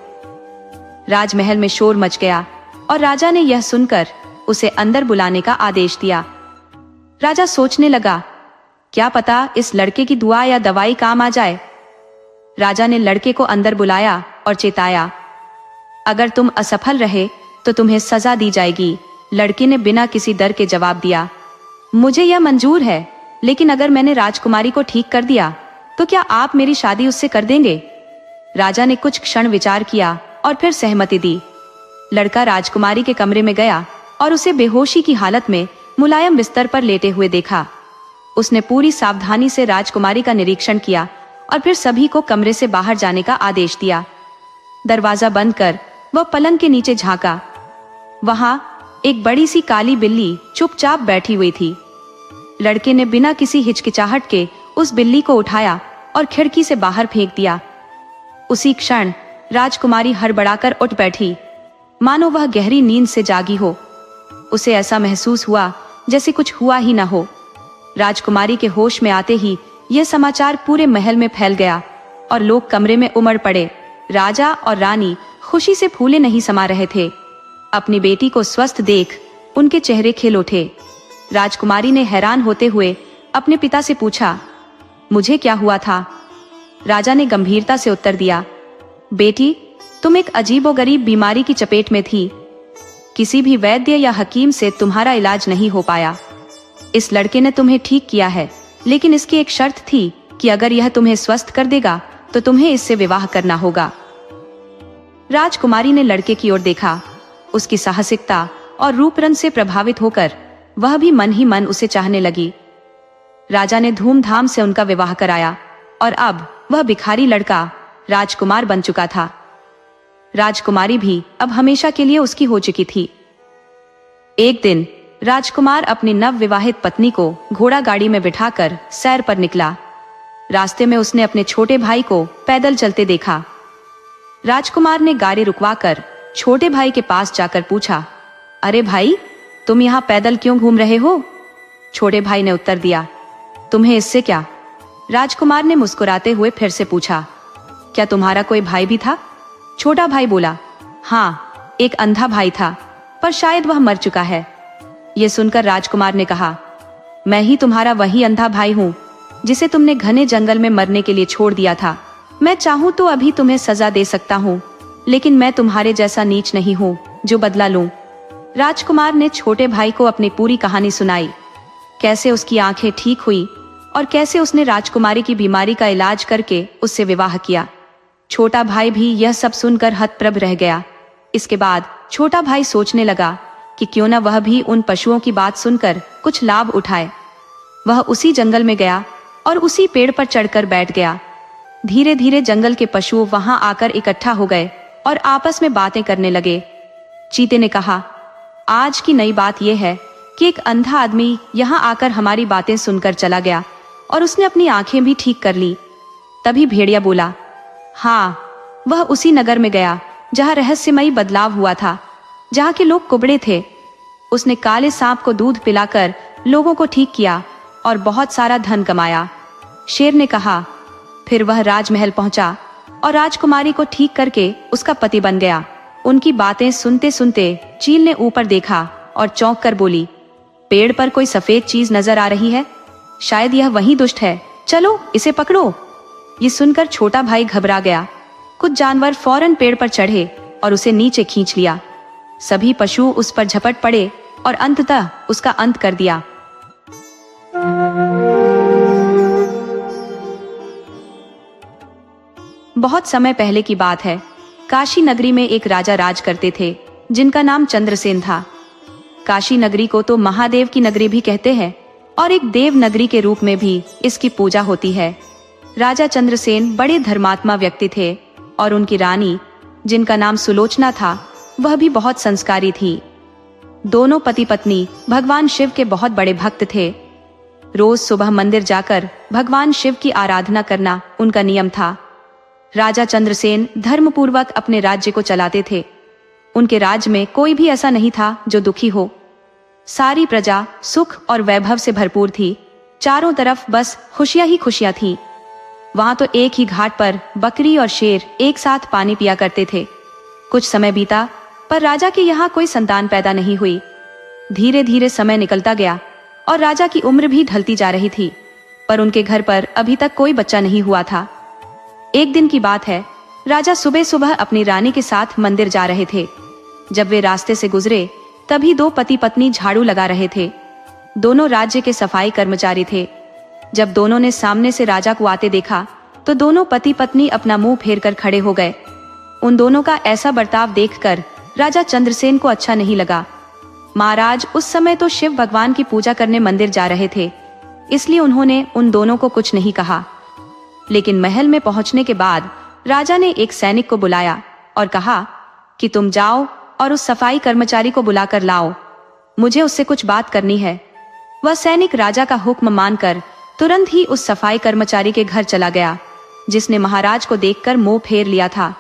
राजमहल में शोर मच गया और राजा ने यह सुनकर उसे अंदर बुलाने का आदेश दिया। राजा सोचने लगा, क्या पता इस लड़के की दुआ या दवाई काम आ जाए। राजा ने लड़के को अंदर बुलाया और चेताया, अगर तुम असफल रहे तो तुम्हें सजा दी जाएगी। लड़के ने बिना किसी डर के जवाब दिया, मुझे यह मंजूर है, लेकिन अगर मैंने राजकुमारी को ठीक कर दिया तो क्या आप मेरी शादी उससे कर देंगे? राजा ने कुछ क्षण विचार किया और फिर सहमति दी। लड़का राजकुमारी के कमरे में गया और उसे बेहोशी की हालत में मुलायम बिस्तर पर लेटे हुए देखा। उसने पूरी सावधानी से राजकुमारी का निरीक्षण किया और फिर सभी को कमरे से बाहर जाने का आदेश दिया। दरवाजा बंद कर वह पलंग के नीचे झांका। वहां एक बड़ी सी काली बिल्ली चुपचाप बैठी हुई थी। लड़के ने बिना किसी हिचकिचाहट के उस बिल्ली को उठाया और खिड़की से बाहर फेंक दिया। उसी क्षण राजकुमारी हड़बड़ाकर उठ बैठी, मानो वह गहरी नींद से जागी हो। उसे ऐसा महसूस हुआ जैसे कुछ हुआ ही न हो। राजकुमारी के होश में आते ही यह समाचार पूरे महल में फैल गया और लोग कमरे में उमड़ पड़े। राजा और रानी खुशी से फूले नहीं समा रहे थे। अपनी बेटी को स्वस्थ देख उनके चेहरे खिल उठे। राजकुमारी ने हैरान होते हुए अपने पिता से पूछा, मुझे क्या हुआ था? राजा ने गंभीरता से उत्तर दिया, बेटी, तुम एक अजीबोगरीब बीमारी की चपेट में थी, किसी भी वैद्य या हकीम से तुम्हारा इलाज नहीं हो पाया। इस लड़के ने तुम्हें ठीक किया है, लेकिन इसकी एक शर्त थी कि अगर यह तुम्हें स्वस्थ कर देगा तो तुम्हें इससे विवाह करना होगा। राजकुमारी ने लड़के की ओर देखा। उसकी साहसिकता और रूप रंग से प्रभावित होकर वह भी मन ही मन उसे चाहने लगी। राजा ने धूमधाम से उनका विवाह कराया और अब वह भिखारी लड़का राजकुमार बन चुका था। राजकुमारी भी अब हमेशा के लिए उसकी हो चुकी थी। एक दिन राजकुमार अपनी नव विवाहित पत्नी को घोड़ा गाड़ी में बिठाकर सैर पर निकला। रास्ते में उसने अपने छोटे भाई को पैदल चलते देखा। राजकुमार ने गाड़ी रुकवाकर छोटे भाई के पास जाकर पूछा, अरे भाई, तुम यहाँ पैदल क्यों घूम रहे हो? छोटे भाई ने उत्तर दिया, तुम्हें इससे क्या? राजकुमार ने मुस्कुराते हुए फिर से पूछा, क्या तुम्हारा कोई भाई भी था? छोटा भाई बोला, हाँ, एक अंधा भाई था, पर शायद वह मर चुका है। यह सुनकर राजकुमार ने कहा, मैं ही तुम्हारा वही अंधा भाई हूँ जिसे तुमने घने जंगल में मरने के लिए छोड़ दिया था। मैं चाहूँ तो अभी तुम्हें सजा दे सकता हूँ, लेकिन मैं तुम्हारे जैसा नीच नहीं हूँ जो बदला लूं। राजकुमार ने छोटे भाई को अपनी पूरी कहानी सुनाई, कैसे उसकी आंखें ठीक हुई और कैसे उसने राजकुमारी की बीमारी का इलाज करके उससे विवाह किया। छोटा भाई भी यह सब सुनकर हतप्रभ रह गया। इसके बाद छोटा भाई सोचने लगा कि क्यों न वह भी उन पशुओं की बात सुनकर कुछ लाभ उठाए। वह उसी जंगल में गया और उसी पेड़ पर चढ़कर बैठ गया। धीरे धीरे जंगल के पशु वहां आकर इकट्ठा हो गए और आपस में बातें करने लगे। चीते ने कहा, आज की नई बात यह है कि एक अंधा आदमी यहाँ आकर हमारी बातें सुनकर चला गया और उसने अपनी आंखें भी ठीक कर ली। तभी भेड़िया बोला, हाँ, वह उसी नगर में गया जहाँ रहस्यमयी बदलाव हुआ था, जहाँ के लोग कुबड़े थे। उसने काले सांप को दूध पिलाकर लोगों को ठीक किया और बहुत सारा धन कमाया। शेर ने कहा, फिर वह राजमहल पहुंचा और राजकुमारी को ठीक करके उसका पति बन गया। उनकी बातें सुनते सुनते चील ने ऊपर देखा और चौंक कर बोली, पेड़ पर कोई सफेद चीज नजर आ रही है, शायद यह वही दुष्ट है, चलो इसे पकड़ो। ये सुनकर छोटा भाई घबरा गया। कुछ जानवर फौरन पेड़ पर चढ़े और उसे नीचे खींच लिया। सभी पशु उस पर झपट पड़े और अंततः उसका अंत कर दिया। बहुत समय पहले की बात है। काशी नगरी में एक राजा राज करते थे जिनका नाम चंद्रसेन था। काशी नगरी को तो महादेव की नगरी भी कहते हैं और एक देव नगरी के रूप में भी इसकी पूजा होती है। राजा चंद्रसेन बड़े धर्मात्मा व्यक्ति थे और उनकी रानी, जिनका नाम सुलोचना था, वह भी बहुत संस्कारी थी। दोनों पति पत्नी भगवान शिव के बहुत बड़े भक्त थे। रोज सुबह मंदिर जाकर भगवान शिव की आराधना करना उनका नियम था। राजा चंद्रसेन धर्मपूर्वक अपने राज्य को चलाते थे। उनके राज्य में कोई भी ऐसा नहीं था जो दुखी हो। सारी प्रजा सुख और वैभव से भरपूर थी। चारों तरफ बस खुशियां ही खुशियां थीं। वहां तो एक ही घाट पर बकरी और शेर एक साथ पानी पिया करते थे। कुछ समय बीता पर राजा के यहाँ कोई संतान पैदा नहीं हुई। धीरे धीरे समय निकलता गया और राजा की उम्र भी ढलती जा रही थी, पर उनके घर पर अभी तक कोई बच्चा नहीं हुआ था। एक दिन की बात है, राजा सुबह सुबह अपनी रानी के साथ मंदिर जा रहे थे। जब वे रास्ते से गुजरे तभी दो पति पत्नी झाड़ू लगा रहे थे। दोनों राज्य के सफाई कर्मचारी थे। जब दोनों ने सामने से राजा को आते देखा तो दोनों पति पत्नी अपना मुंह फेर कर खड़े हो गए। उन दोनों का ऐसा बर्ताव देखकर राजा चंद्रसेन को अच्छा नहीं लगा। महाराज उस समय तो शिव भगवान की पूजा करने मंदिर जा रहे थे, इसलिए उन्होंने उन दोनों को कुछ नहीं कहा। लेकिन महल में पहुंचने के बाद राजा ने एक सैनिक को बुलाया और कहा कि तुम जाओ और उस सफाई कर्मचारी को बुलाकर लाओ, मुझे उससे कुछ बात करनी है। वह सैनिक राजा का हुक्म मानकर तुरंत ही उस सफाई कर्मचारी के घर चला गया, जिसने महाराज को देखकर मुंह फेर लिया था।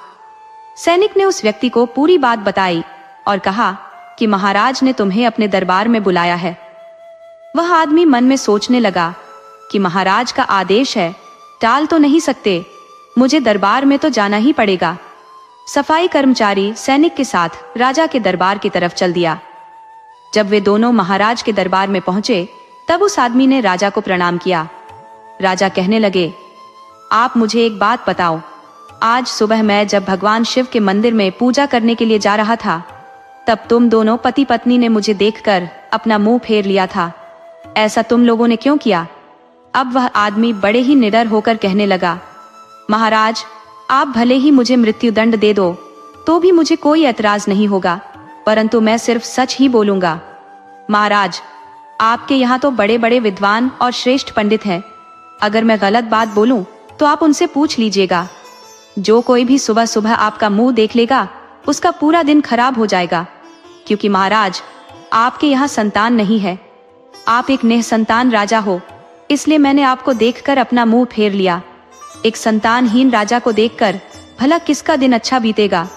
सैनिक ने उस व्यक्ति को पूरी बात बताई और कहा कि महाराज ने तुम्हें अपने दरबार में बुलाया है। वह आदमी मन में सोचने लगा कि महाराज का आदेश है, टाल तो नहीं सकते, मुझे दरबार में तो जाना ही पड़ेगा। सफाई कर्मचारी सैनिक के साथ राजा के दरबार की तरफ चल दिया। जब वे दोनों महाराज के दरबार में पहुंचे तब उस आदमी ने राजा को प्रणाम किया। राजा कहने लगे, आप मुझे एक बात बताओ, आज सुबह मैं जब भगवान शिव के मंदिर में पूजा करने के लिए जा रहा था तब तुम दोनों पति पत्नी ने मुझे देखकर अपना मुंह फेर लिया था। ऐसा तुम लोगों ने क्यों किया? अब वह आदमी बड़े ही निडर होकर कहने लगा, महाराज, आप भले ही मुझे मृत्यु दंड दे दो तो भी मुझे कोई ऐतराज नहीं होगा, परंतु मैं सिर्फ सच ही बोलूंगा। महाराज, आपके यहाँ तो बड़े बड़े विद्वान और श्रेष्ठ पंडित हैं। अगर मैं गलत बात बोलूं तो आप उनसे पूछ लीजिएगा। जो कोई भी सुबह सुबह आपका मुंह देख लेगा उसका पूरा दिन खराब हो जाएगा, क्योंकि महाराज आपके यहाँ संतान नहीं है। आप एक निसंतान राजा हो, इसलिए मैंने आपको देखकर अपना मुंह फेर लिया। एक संतानहीन राजा को देखकर भला किसका दिन अच्छा बीतेगा।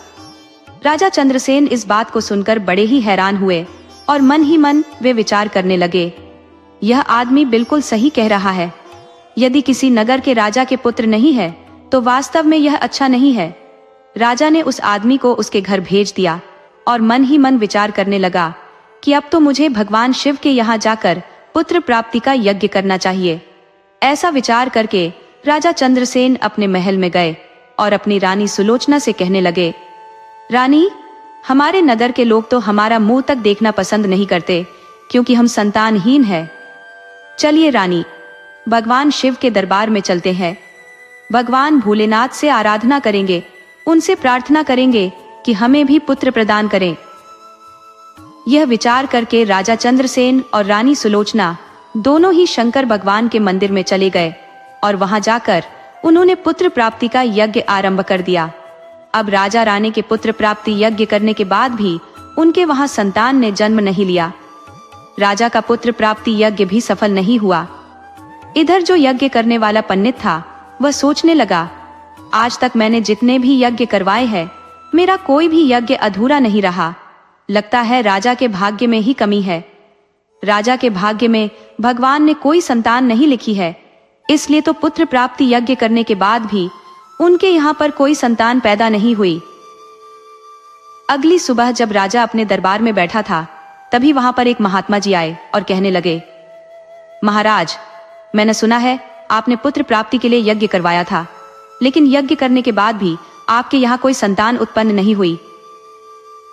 राजा चंद्रसेन इस बात को सुनकर बड़े ही हैरान हुए और मन ही मन वे विचार करने लगे, यह आदमी बिल्कुल सही कह रहा है। यदि किसी नगर के राजा के पुत्र नहीं है तो वास्तव में यह अच्छा नहीं है। राजा ने उस आदमी को उसके घर भेज दिया और मन ही मन विचार करने लगा कि अब तो मुझे भगवान शिव के यहाँ जाकर पुत्र प्राप्ति का यज्ञ करना चाहिए। ऐसा विचार करके राजा चंद्रसेन अपने महल में गए और अपनी रानी सुलोचना से कहने लगे, रानी, हमारे नगर के लोग तो हमारा मुंह तक देखना पसंद नहीं करते, क्योंकि हम संतानहीन हैं। चलिए रानी, भगवान शिव के दरबार में चलते हैं। भगवान भोलेनाथ से आराधना करेंगे, उनसे प्रार्थना करेंगे कि हमें भी पुत्र प्रदान करें। यह विचार करके राजा चंद्रसेन और रानी सुलोचना दोनों ही शंकर भगवान के मंदिर में चले गए और वहां जाकर उन्होंने पुत्र प्राप्ति का यज्ञ आरंभ कर दिया। अब राजा रानी के पुत्र प्राप्ति यज्ञ करने के बाद भी उनके वहां संतान ने जन्म नहीं लिया। राजा का पुत्र प्राप्ति यज्ञ भी सफल नहीं हुआ। इधर जो यज्ञ करने वाला पंडित था वह सोचने लगा, आज तक मैंने जितने भी यज्ञ करवाए हैं, मेरा कोई भी यज्ञ अधूरा नहीं रहा। लगता है राजा के भाग्य में ही कमी है। राजा के भाग्य में भगवान ने कोई संतान नहीं लिखी है, इसलिए तो पुत्र प्राप्ति यज्ञ करने के बाद भी उनके यहाँ पर कोई संतान पैदा नहीं हुई। अगली सुबह जब राजा अपने दरबार में बैठा था, तभी वहां पर एक महात्मा जी आए और कहने लगे, महाराज, मैंने सुना है आपने पुत्र प्राप्ति के लिए यज्ञ करवाया था, लेकिन यज्ञ करने के बाद भी आपके यहाँ कोई संतान उत्पन्न नहीं हुई।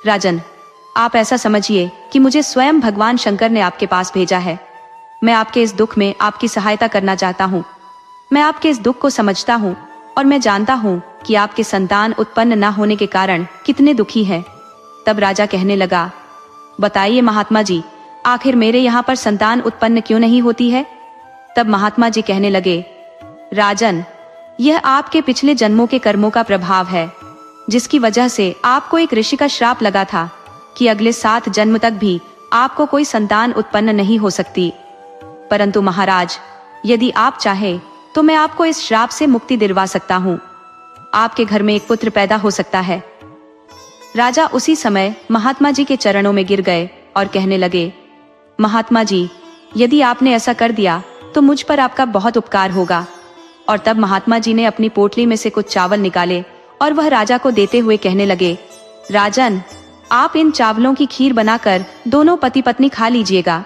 राजन, आप ऐसा समझिए कि मुझे स्वयं भगवान शंकर ने आपके पास भेजा है। मैं आपके इस दुख में आपकी सहायता करना चाहता हूँ। मैं आपके इस दुख को समझता हूँ और मैं जानता हूँ कि आपके संतान उत्पन्न न होने के कारण कितने दुखी हैं। तब राजा कहने लगा, बताइए महात्मा जी, आखिर मेरे यहाँ पर संतान उत्पन्न क्यों नहीं होती है? तब महात्मा जी कहने लगे, राजन, यह आपके पिछले जन्मों के कर्मों का प्रभाव है, जिसकी वजह से आपको एक ऋषि का श्राप लगा था कि अगले 7 जन्म तक भी आपको कोई संतान उत्पन्न नहीं हो सकती। परंतु महाराज, यदि आप चाहे तो मैं आपको इस श्राप से मुक्ति दिलवा सकता हूँ। आपके घर में एक पुत्र पैदा हो सकता है। राजा उसी समय महात्मा जी के चरणों में गिर गए और कहने लगे, महात्मा जी, यदि आपने ऐसा कर दिया तो मुझ पर आपका बहुत उपकार होगा। और तब महात्मा जी ने अपनी पोटली में से कुछ चावल निकाले और वह राजा को देते हुए कहने लगे, राजन, आप इन चावलों की खीर बनाकर दोनों पति पत्नी खा लीजिएगा।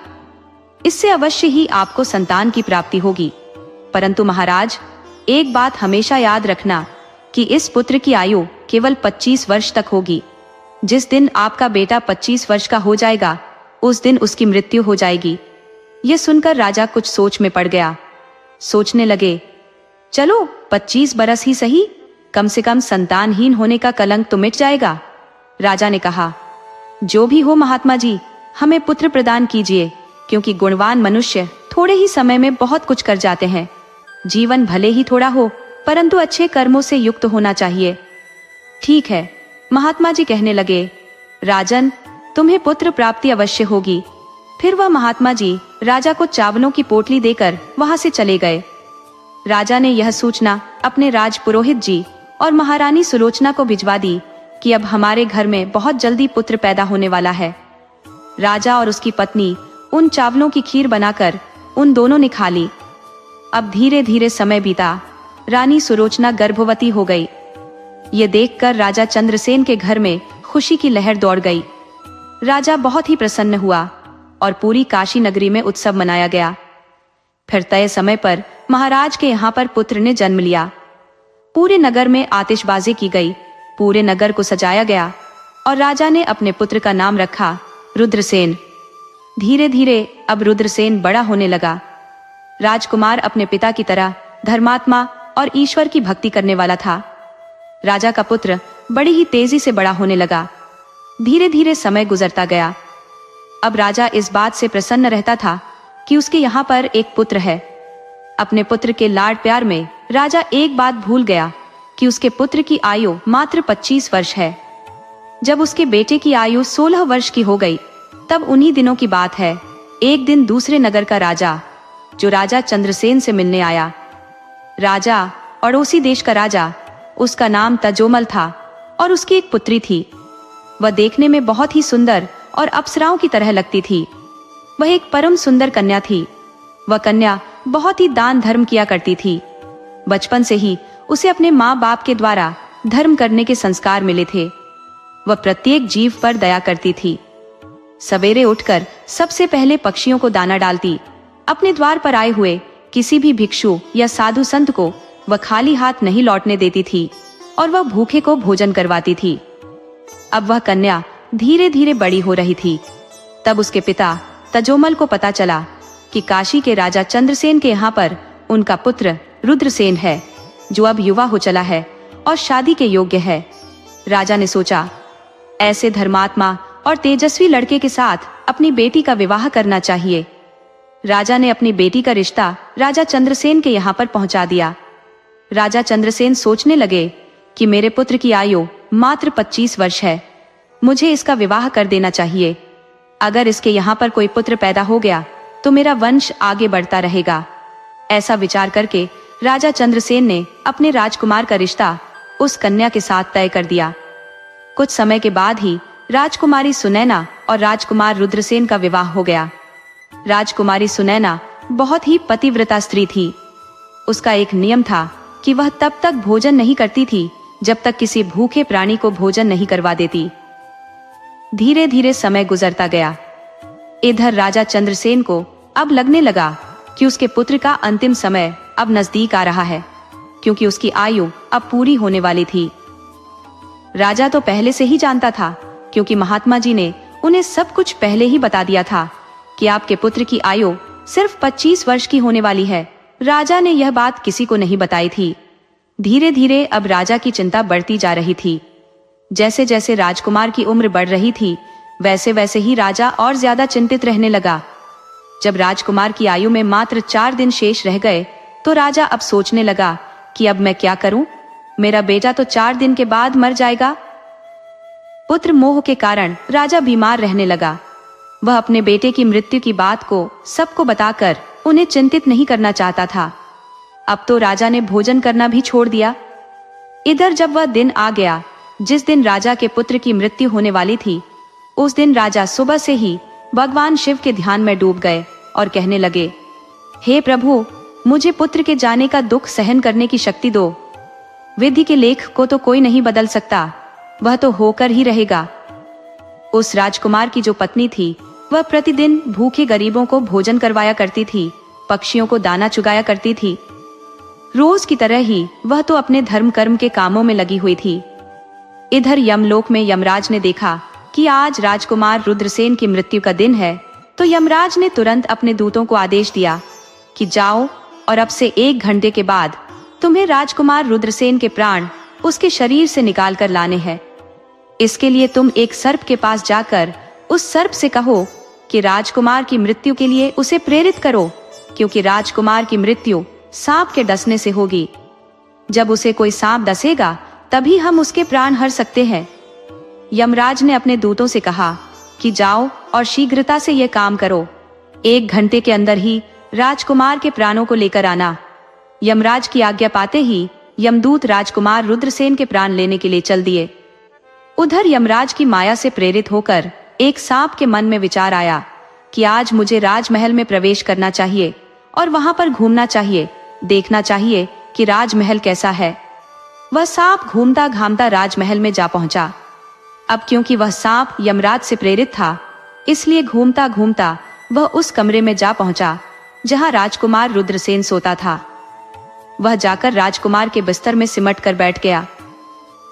इससे अवश्य ही आपको संतान की प्राप्ति होगी। परंतु महाराज, एक बात हमेशा याद रखना कि इस पुत्र की आयु केवल 25 वर्ष तक होगी। जिस दिन आपका बेटा 25 वर्ष का हो जाएगा, उस दिन उसकी मृत्यु हो जाएगी। यह सुनकर राजा कुछ सोच में पड़ गया। सोचने लगे, चलो 25 बरस ही सही, कम से कम संतानहीन होने का कलंक तो मिट जाएगा। राजा ने कहा, जो भी हो महात्मा जी, हमें पुत्र प्रदान कीजिए, क्योंकि गुणवान मनुष्य थोड़े ही समय में बहुत कुछ कर जाते हैं। जीवन भले ही थोड़ा हो, परंतु अच्छे कर्मों से युक्त होना चाहिए। ठीक है, महात्मा जी कहने लगे, राजन, तुम्हें पुत्र प्राप्ति अवश्य होगी। फिर वह महात्मा जी राजा को चावलों की पोटली देकर वहां से चले गए। राजा ने यह सूचना अपने राज पुरोहित जी और महारानी सुलोचना को भिजवा दी कि अब हमारे घर में बहुत जल्दी पुत्र पैदा होने वाला है। राजा और उसकी पत्नी उन चावलों की खीर बनाकर उन दोनों ने खा ली। अब धीरे धीरे समय बीता, रानी सुलोचना गर्भवती हो गई। ये देखकर राजा चंद्रसेन के घर में खुशी की लहर दौड़ गई। राजा बहुत ही प्रसन्न हुआ और पूरी काशी नगरी में उत्सव मनाया गया। फिर तय समय पर महाराज के यहाँ पर पुत्र ने जन्म लिया। पूरे नगर में आतिशबाजी की गई, पूरे नगर को सजाया गया। और राजा ने अपने पुत्र का नाम रखा रुद्रसेन। धीरे धीरे अब रुद्रसेन बड़ा होने लगा। राजकुमार अपने पिता की तरह धर्मात्मा और ईश्वर की भक्ति करने वाला था। राजा का पुत्र बड़ी ही तेजी से बड़ा होने लगा। धीरे धीरे समय गुजरता गया। अब राजा इस बात से प्रसन्न रहता था कि उसके यहाँ पर एक पुत्र है। अपने पुत्र के लाड प्यार में राजा एक बात भूल गया कि उसके पुत्र की आयु मात्र 25 वर्ष है। जब उसके बेटे की आयु 16 वर्ष की हो गई, तब उन्हीं दिनों की बात है। एक दिन दूसरे नगर का राजा, जो राजा चंद्रसेन से मिलने आया। राजा अड़ोसी देश का राजा, उसका नाम तजोमल था और उसकी एक पुत्री थी। वह देखने में बहुत ही सुंदर और अप्सराओं की तरह लगती थी। वह एक परम सुंदर कन्या थी। वह कन्या बहुत ही दान धर्म किया करती थी। बचपन से ही उसे अपने माँ बाप के द्वारा धर्म करने के संस्कार मिले थे। वह प्रत्येक जीव पर दया करती थी। सवेरे उठकर सबसे पहले पक्षियों को दाना डालती। अपने द्वार पर आए हुए किसी भी भिक्षु या साधु संत को वह खाली हाथ नहीं लौटने देती थी और वह भूखे को भोजन करवाती थी। अब वह कन्या धीरे धीरे बड़ी हो रही थी। तब उसके पिता तजोमल को पता चला कि काशी के राजा चंद्रसेन के यहाँ पर उनका पुत्र रुद्रसेन है, जो अब युवा हो चला है और शादी के योग्य है। राजा ने सोचा, ऐसे धर्मात्मा और तेजस्वी लड़के के साथ अपनी बेटी का विवाह करना चाहिए। राजा ने अपनी बेटी का रिश्ता राजा चंद्रसेन के यहाँ पर पहुंचा दिया। राजा चंद्रसेन सोचने लगे कि मेरे पुत्र की आयु मात्र 25 वर्ष है, मुझे इसका विवाह कर देना चाहिए। अगर इसके यहाँ पर कोई पुत्र पैदा हो गया तो मेरा वंश आगे बढ़ता रहेगा। ऐसा विचार करके राजा चंद्रसेन ने अपने राजकुमार का रिश्ता उस कन्या के साथ तय कर दिया। कुछ समय के बाद ही राजकुमारी सुनैना और राजकुमार रुद्रसेन का विवाह हो गया। राजकुमारी सुनैना बहुत ही पतिव्रता स्त्री थी। उसका एक नियम था कि वह तब तक भोजन नहीं करती थी जब तक किसी भूखे प्राणी को भोजन नहीं करवा देती। धीरे धीरे समय गुजरता गया। इधर राजा चंद्रसेन को अब लगने लगा कि उसके पुत्र का अंतिम समय अब नजदीक आ रहा है, क्योंकि उसकी आयु अब पूरी होने वाली थी। राजा तो पहले से ही जानता था, क्योंकि महात्मा जी ने उन्हें सब कुछ पहले ही बता दिया था कि आपके पुत्र की आयु सिर्फ 25 वर्ष की होने वाली है। राजा ने यह बात किसी को नहीं बताई थी। धीरे धीरे अब राजा की चिंता बढ़ती जा रही थी। जैसे जैसे राजकुमार की उम्र बढ़ रही थी, वैसे वैसे ही राजा और ज्यादा चिंतित रहने लगा। जब राजकुमार की आयु में मात्र 4 दिन शेष रह गए, तो राजा अब सोचने लगा कि अब मैं क्या करूं? मेरा बेटा तो 4 दिन के बाद मर जाएगा। पुत्र मोह के कारण राजा बीमार रहने लगा। वह अपने बेटे की मृत्यु की बात को सबको बताकर उन्हें चिंतित नहीं करना चाहता था। अब तो राजा ने भोजन करना भी छोड़ दिया। इधर जब वह दिन आ गया जिस दिन राजा के पुत्र की मृत्यु होने वाली थी, उस दिन राजा सुबह से ही भगवान शिव के ध्यान में डूब गए और कहने लगे, हे प्रभु, मुझे पुत्र के जाने का दुख सहन करने की शक्ति दो। विधि के लेख को तो कोई नहीं बदल सकता, वह तो होकर ही रहेगा। उस राजकुमार की जो पत्नी थी, वह प्रतिदिन भूखे गरीबों को भोजन करवाया करती थी, पक्षियों को दाना चुगाया करती थी। रोज की तरह ही वह तो अपने धर्म कर्म के कामों में लगी हुई थी। इधर यमलोक में यमराज ने देखा कि आज राजकुमार रुद्रसेन की मृत्यु का दिन है, तो यमराज ने तुरंत अपने दूतों को आदेश दिया कि जाओ और अब से 1 घंटे के बाद तुम्हें राजकुमार रुद्रसेन के प्राण उसके शरीर से निकाल कर लाने हैं। इसके लिए तुम एक सर्प के पास जाकर उस सर्प से कहो कि राजकुमार की मृत्यु के लिए उसे प्रेरित करो, क्योंकि राजकुमार की मृत्यु सांप के डसने से होगी। जब उसे कोई सांप डसेगा तभी हम उसके प्राण हर सकते हैं। यमराज ने अपने दूतों से कहा कि जाओ और शीघ्रता से यह काम करो। 1 घंटे के अंदर ही राजकुमार के प्राणों को लेकर आना। यमराज की आज्ञा पाते ही यमदूत राजकुमार रुद्रसेन के प्राण लेने के लिए चल दिए। उधर यमराज की माया से प्रेरित होकर एक सांप के मन में विचार आया कि आज मुझे राजमहल में प्रवेश करना चाहिए और वहां पर घूमना चाहिए, देखना चाहिए कि राजमहल कैसा है। वह सांप घूमता घामता राजमहल में जा पहुंचा। अब क्योंकि वह सांप यमराज से प्रेरित था, इसलिए घूमता घूमता वह उस कमरे में जा पहुंचा जहां राजकुमार रुद्रसेन सोता था। वह जाकर राजकुमार के बिस्तर में सिमट कर बैठ गया।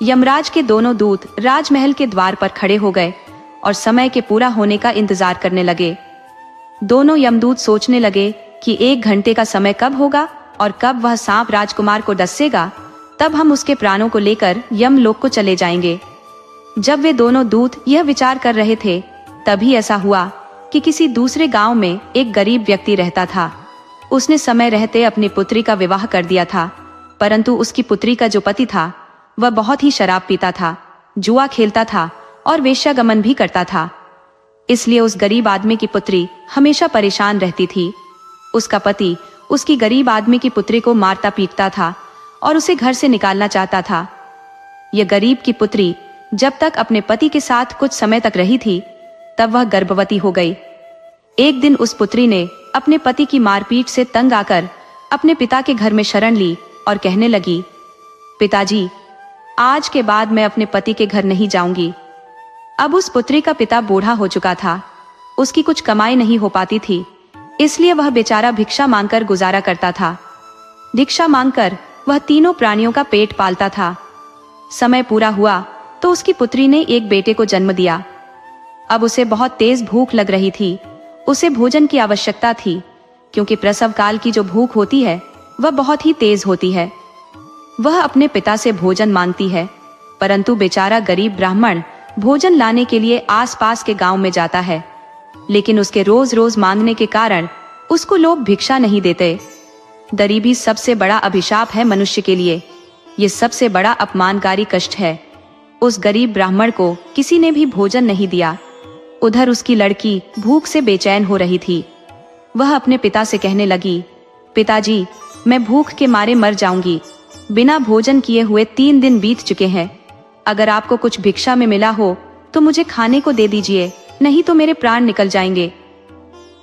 यमराज के दोनों दूत राजमहल के द्वार पर खड़े हो गए और समय के पूरा होने का इंतजार करने लगे। दोनों यमदूत सोचने लगे कि 1 घंटे का समय कब होगा और कब वह सांप राजकुमार को डसेगा, तब हम उसके प्राणों को लेकर यमलोक को चले जाएंगे। जब वे दोनों दूत यह विचार कर रहे थे, तभी ऐसा हुआ कि किसी दूसरे गांव में एक गरीब व्यक्ति रहता था। उसने समय रहते अपनी पुत्री का विवाह कर दिया था, परंतु उसकी पुत्री का जो पति था वह बहुत ही शराब पीता था, जुआ खेलता था और वेश्यागमन भी करता था। इसलिए उस गरीब आदमी की पुत्री हमेशा परेशान रहती थी। उसका पति उसकी गरीब आदमी की पुत्री को मारता पीटता था और उसे घर से निकालना चाहता था। यह गरीब की पुत्री जब तक अपने पति के साथ कुछ समय तक रही थी, तब वह गर्भवती हो गई। एक दिन उस पुत्री ने अपने पति की मारपीट से तंग आकर अपने पिता के घर में शरण ली और कहने लगी, पिताजी, आज के बाद मैं अपने पति के घर नहीं जाऊंगी। अब उस पुत्री का पिता बूढ़ा हो चुका था, उसकी कुछ कमाई नहीं हो पाती थी, इसलिए वह बेचारा भिक्षा मांगकर गुजारा करता था। भिक्षा मांगकर वह तीनों प्राणियों का पेट पालता था। समय पूरा हुआ तो उसकी पुत्री ने एक बेटे को जन्म दिया। अब उसे बहुत तेज भूख लग रही थी। उसे भोजन की आवश्यकता थी, क्योंकि प्रसव काल की जो भूख होती है वह बहुत ही तेज होती है। वह अपने पिता से भोजन मांगती है, परंतु बेचारा गरीब ब्राह्मण भोजन लाने के लिए आसपास के गांव में जाता है, लेकिन उसके रोज रोज मांगने के कारण उसको लोग भिक्षा नहीं देते। गरीबी सबसे बड़ा अभिशाप है मनुष्य के लिए। ये सबसे बड़ा अपमानकारी कष्ट है। उस गरीब ब्राह्मण को किसी ने भी भोजन नहीं दिया। उधर उसकी लड़की भूख से बेचैन हो रही थी। वह अपने पिता से कहने लगी, पिताजी, मैं भूख के मारे मर जाऊंगी। बिना भोजन किए हुए 3 दिन बीत चुके हैं। अगर आपको कुछ भिक्षा में मिला हो तो मुझे खाने को दे दीजिए, नहीं तो मेरे प्राण निकल जाएंगे।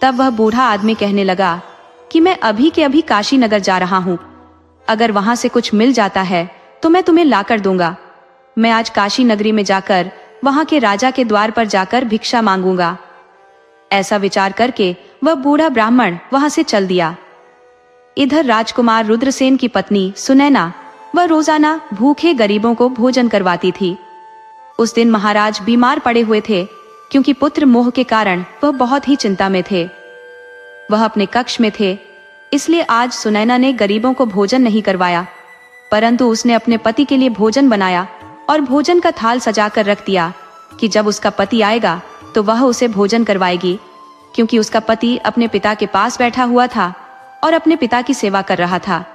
तब वह बूढ़ा आदमी कहने लगा कि मैं अभी के अभी काशी नगर जा रहा हूँ। अगर वहां से कुछ मिल जाता है तो मैं तुम्हें लाकर दूंगा। मैं आज काशी नगरी में जाकर वहां के राजा के द्वार पर जाकर भिक्षा मांगूंगा। ऐसा विचार करके वह बूढ़ा ब्राह्मण वहां से चल दिया। इधर राजकुमार रुद्रसेन की पत्नी सुनैना वह रोजाना भूखे गरीबों को भोजन करवाती थी। उस दिन महाराज बीमार पड़े हुए थे, क्योंकि पुत्र मोह के कारण वह बहुत ही चिंता में थे। वह अपने कक्ष में थे, इसलिए आज सुनैना ने गरीबों को भोजन नहीं करवाया, परंतु उसने अपने पति के लिए भोजन बनाया और भोजन का थाल सजाकर रख दिया कि जब उसका पति आएगा तो वह उसे भोजन करवाएगी, क्योंकि उसका पति अपने पिता के पास बैठा हुआ था और अपने पिता की सेवा कर रहा था।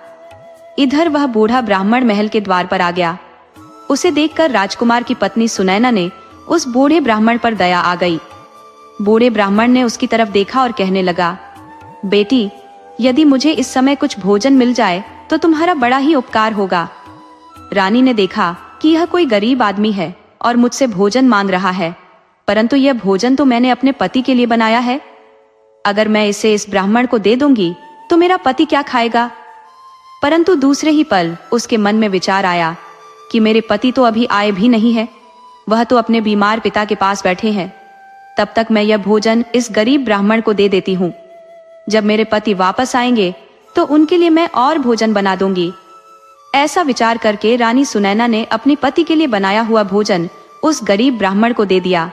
इधर वह बूढ़ा ब्राह्मण महल के द्वार पर आ गया। उसे देखकर राजकुमार की पत्नी सुनैना ने उस बूढ़े ब्राह्मण पर दया आ गई। बूढ़े ब्राह्मण ने उसकी तरफ देखा और कहने लगा, बेटी, यदि मुझे इस समय कुछ भोजन मिल जाए तो तुम्हारा बड़ा ही उपकार होगा। रानी ने देखा कि यह कोई गरीब आदमी है और मुझसे भोजन मांग रहा है, परंतु यह भोजन तो मैंने अपने पति के लिए बनाया है। अगर मैं इसे इस ब्राह्मण को दे दूंगी तो मेरा पति क्या खाएगा? परंतु दूसरे ही पल उसके मन में विचार आया कि मेरे पति तो अभी आए भी नहीं है, वह तो अपने बीमार पिता के पास बैठे हैं। तब तक मैं यह भोजन इस गरीब ब्राह्मण को दे देती हूँ। जब मेरे पति वापस आएंगे तो उनके लिए मैं और भोजन बना दूंगी। ऐसा विचार करके रानी सुनैना ने अपने पति के लिए बनाया हुआ भोजन उस गरीब ब्राह्मण को दे दिया।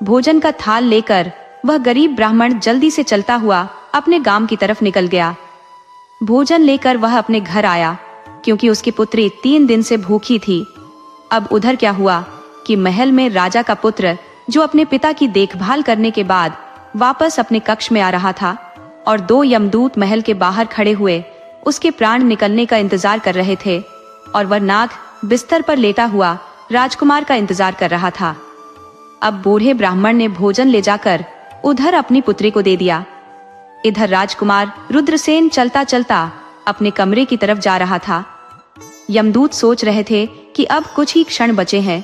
भोजन का थाल लेकर वह गरीब ब्राह्मण जल्दी से चलता हुआ अपने गांव की तरफ निकल गया। भोजन लेकर वह अपने घर आया, क्योंकि उसकी पुत्री 3 दिन से भूखी थी। अब उधर क्या हुआ कि महल में राजा का पुत्र, जो अपने पिता की देखभाल करने के बाद वापस अपने कक्ष में आ रहा था, और 2 यमदूत महल के बाहर खड़े हुए उसके प्राण निकलने का इंतजार कर रहे थे, और वह नाग बिस्तर पर लेटा हुआ राजकुमार का इंतजार कर रहा था। अब बूढ़े ब्राह्मण ने भोजन ले जाकर उधर अपनी पुत्री को दे दिया। इधर राजकुमार रुद्रसेन चलता चलता अपने कमरे की तरफ जा रहा था। यमदूत सोच रहे थे कि अब कुछ ही क्षण बचे हैं।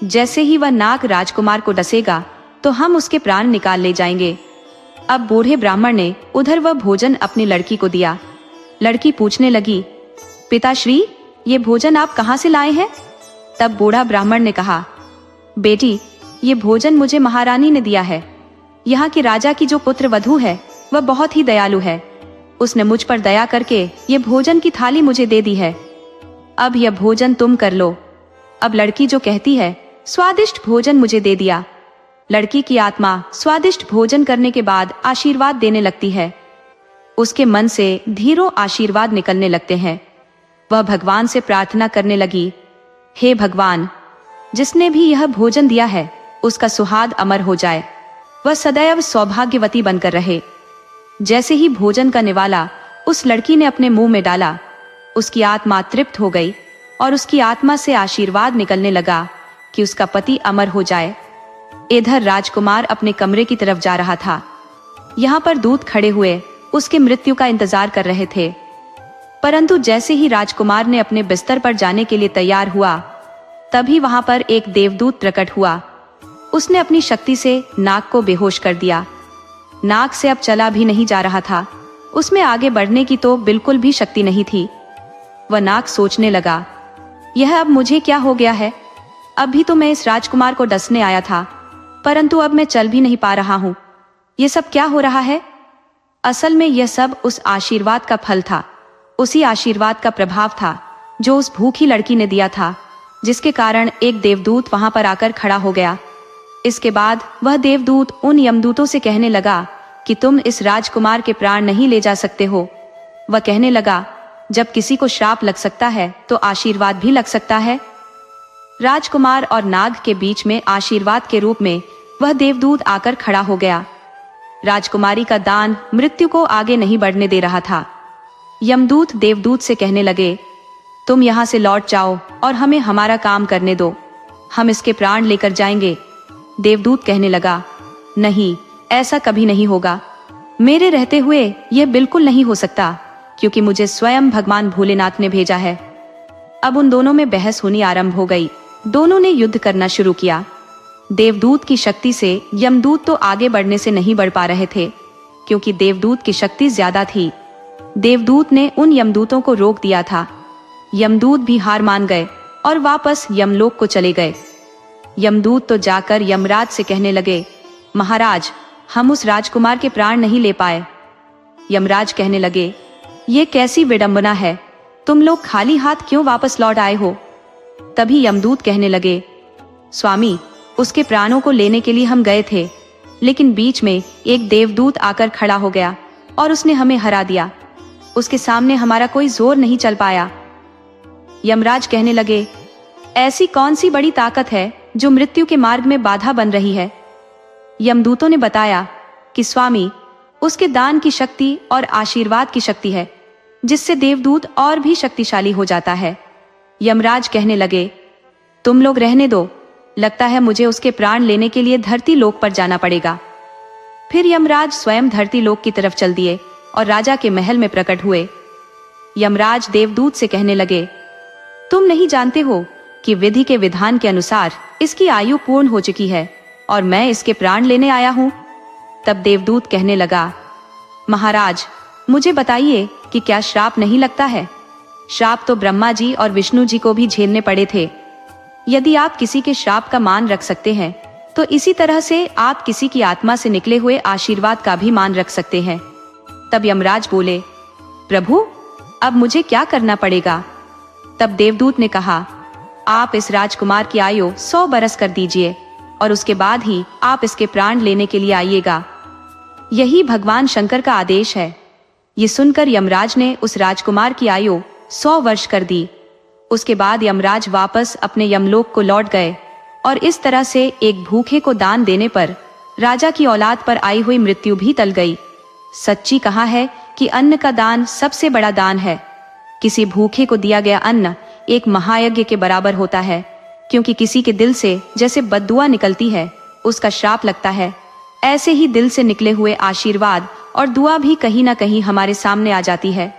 जैसे ही वह नाग राजकुमार को डसेगा तो हम उसके प्राण निकाल ले जाएंगे। अब बूढ़े ब्राह्मण ने उधर वह भोजन अपनी लड़की को दिया। लड़की पूछने लगी, पिताश्री, ये भोजन आप कहाँ से लाए हैं? तब बूढ़ा ब्राह्मण ने कहा, बेटी, ये भोजन मुझे महारानी ने दिया है। यहाँ के राजा की जो पुत्र वधू है वह बहुत ही दयालु है। उसने मुझ पर दया करके ये भोजन की थाली मुझे दे दी है। अब यह भोजन तुम कर लो। अब लड़की जो कहती है स्वादिष्ट भोजन मुझे दे दिया। लड़की की आत्मा स्वादिष्ट भोजन करने के बाद आशीर्वाद देने लगती है। उसके मन से धीरों आशीर्वाद निकलने लगते हैं। वह भगवान से प्रार्थना करने लगी, हे भगवान, जिसने भी यह भोजन दिया है उसका सुहाग अमर हो जाए, वह सदैव सौभाग्यवती बनकर रहे। जैसे ही भोजन का निवाला उस लड़की ने अपने मुंह में डाला, उसकी आत्मा तृप्त हो गई और उसकी आत्मा से आशीर्वाद निकलने लगा कि उसका पति अमर हो जाए। इधर राजकुमार अपने कमरे की तरफ जा रहा था। यहाँ पर दूत खड़े हुए उसके मृत्यु का इंतजार कर रहे थे। परंतु जैसे ही राजकुमार ने अपने बिस्तर पर जाने के लिए तैयार हुआ, तभी वहां पर एक देवदूत प्रकट हुआ। उसने अपनी शक्ति से नाग को बेहोश कर दिया। नाग से अब चला भी नहीं जा रहा था। उसमें आगे बढ़ने की तो बिल्कुल भी शक्ति नहीं थी। वह नाग सोचने लगा, यह अब मुझे क्या हो गया है? अभी तो मैं इस राजकुमार को डसने आया था, परंतु अब मैं चल भी नहीं पा रहा हूँ। ये सब क्या हो रहा है? असल में यह सब उस आशीर्वाद का फल था, उसी आशीर्वाद का प्रभाव था जो उस भूखी लड़की ने दिया था, जिसके कारण एक देवदूत वहां पर आकर खड़ा हो गया। इसके बाद वह देवदूत उन यमदूतों से कहने लगा कि तुम इस राजकुमार के प्राण नहीं ले जा सकते हो। वह कहने लगा, जब किसी को श्राप लग सकता है तो आशीर्वाद भी लग सकता है। राजकुमार और नाग के बीच में आशीर्वाद के रूप में वह देवदूत आकर खड़ा हो गया। राजकुमारी का दान मृत्यु को आगे नहीं बढ़ने दे रहा था। यमदूत देवदूत से कहने लगे, तुम यहाँ से लौट जाओ और हमें हमारा काम करने दो, हम इसके प्राण लेकर जाएंगे। देवदूत कहने लगा, नहीं, ऐसा कभी नहीं होगा। मेरे रहते हुए यह बिल्कुल नहीं हो सकता, क्योंकि मुझे स्वयं भगवान भोलेनाथ ने भेजा है। अब उन दोनों में बहस होनी आरंभ हो गई। दोनों ने युद्ध करना शुरू किया। देवदूत की शक्ति से यमदूत तो आगे बढ़ने से नहीं बढ़ पा रहे थे, क्योंकि देवदूत की शक्ति ज्यादा थी। देवदूत ने उन यमदूतों को रोक दिया था। यमदूत भी हार मान गए और वापस यमलोक को चले गए। यमदूत तो जाकर यमराज से कहने लगे, महाराज, हम उस राजकुमार के प्राण नहीं ले पाए। यमराज कहने लगे, ये कैसी विडंबना है, तुम लोग खाली हाथ क्यों वापस लौट आए हो? तभी यमदूत कहने लगे, स्वामी, उसके प्राणों को लेने के लिए हम गए थे, लेकिन बीच में एक देवदूत आकर खड़ा हो गया और उसने हमें हरा दिया। उसके सामने हमारा कोई जोर नहीं चल पाया। यमराज कहने लगे, ऐसी कौन सी बड़ी ताकत है जो मृत्यु के मार्ग में बाधा बन रही है? यमदूतों ने बताया कि स्वामी, उसके दान की शक्ति और आशीर्वाद की शक्ति है, जिससे देवदूत और भी शक्तिशाली हो जाता है। यमराज कहने लगे, तुम लोग रहने दो, लगता है मुझे उसके प्राण लेने के लिए धरती लोक पर जाना पड़ेगा। फिर यमराज स्वयं धरती लोक की तरफ चल दिए और राजा के महल में प्रकट हुए। यमराज देवदूत से कहने लगे, तुम नहीं जानते हो कि विधि के विधान के अनुसार इसकी आयु पूर्ण हो चुकी है और मैं इसके प्राण लेने आया हूँ। तब देवदूत कहने लगा, महाराज, मुझे बताइए कि क्या श्राप नहीं लगता है? श्राप तो ब्रह्मा जी और विष्णु जी को भी झेलने पड़े थे। यदि आप किसी के श्राप का मान रख सकते हैं, तो इसी तरह से आप किसी की आत्मा से निकले हुए आशीर्वाद का भी मान रख सकते हैं। तब यमराज बोले, प्रभु, अब मुझे क्या करना पड़ेगा? तब देवदूत ने कहा, आप इस राजकुमार की आयु 100 बरस कर दीजिए और उसके बाद ही आप इसके प्राण लेने के लिए आइएगा। यही भगवान शंकर का आदेश है। ये सुनकर यमराज ने उस राजकुमार की आयु 100 वर्ष कर दी। उसके बाद यमराज वापस अपने यमलोक को लौट गए और इस तरह से एक भूखे को दान देने पर राजा की औलाद पर आई हुई मृत्यु भी टल गई। सच्ची कहा है कि अन्न का दान सबसे बड़ा दान है। किसी भूखे को दिया गया अन्न एक महायज्ञ के बराबर होता है, क्योंकि किसी के दिल से जैसे बद्दुआ निकलती है, उसका श्राप लगता है, ऐसे ही दिल से निकले हुए आशीर्वाद और दुआ भी कहीं ना कहीं हमारे सामने आ जाती है।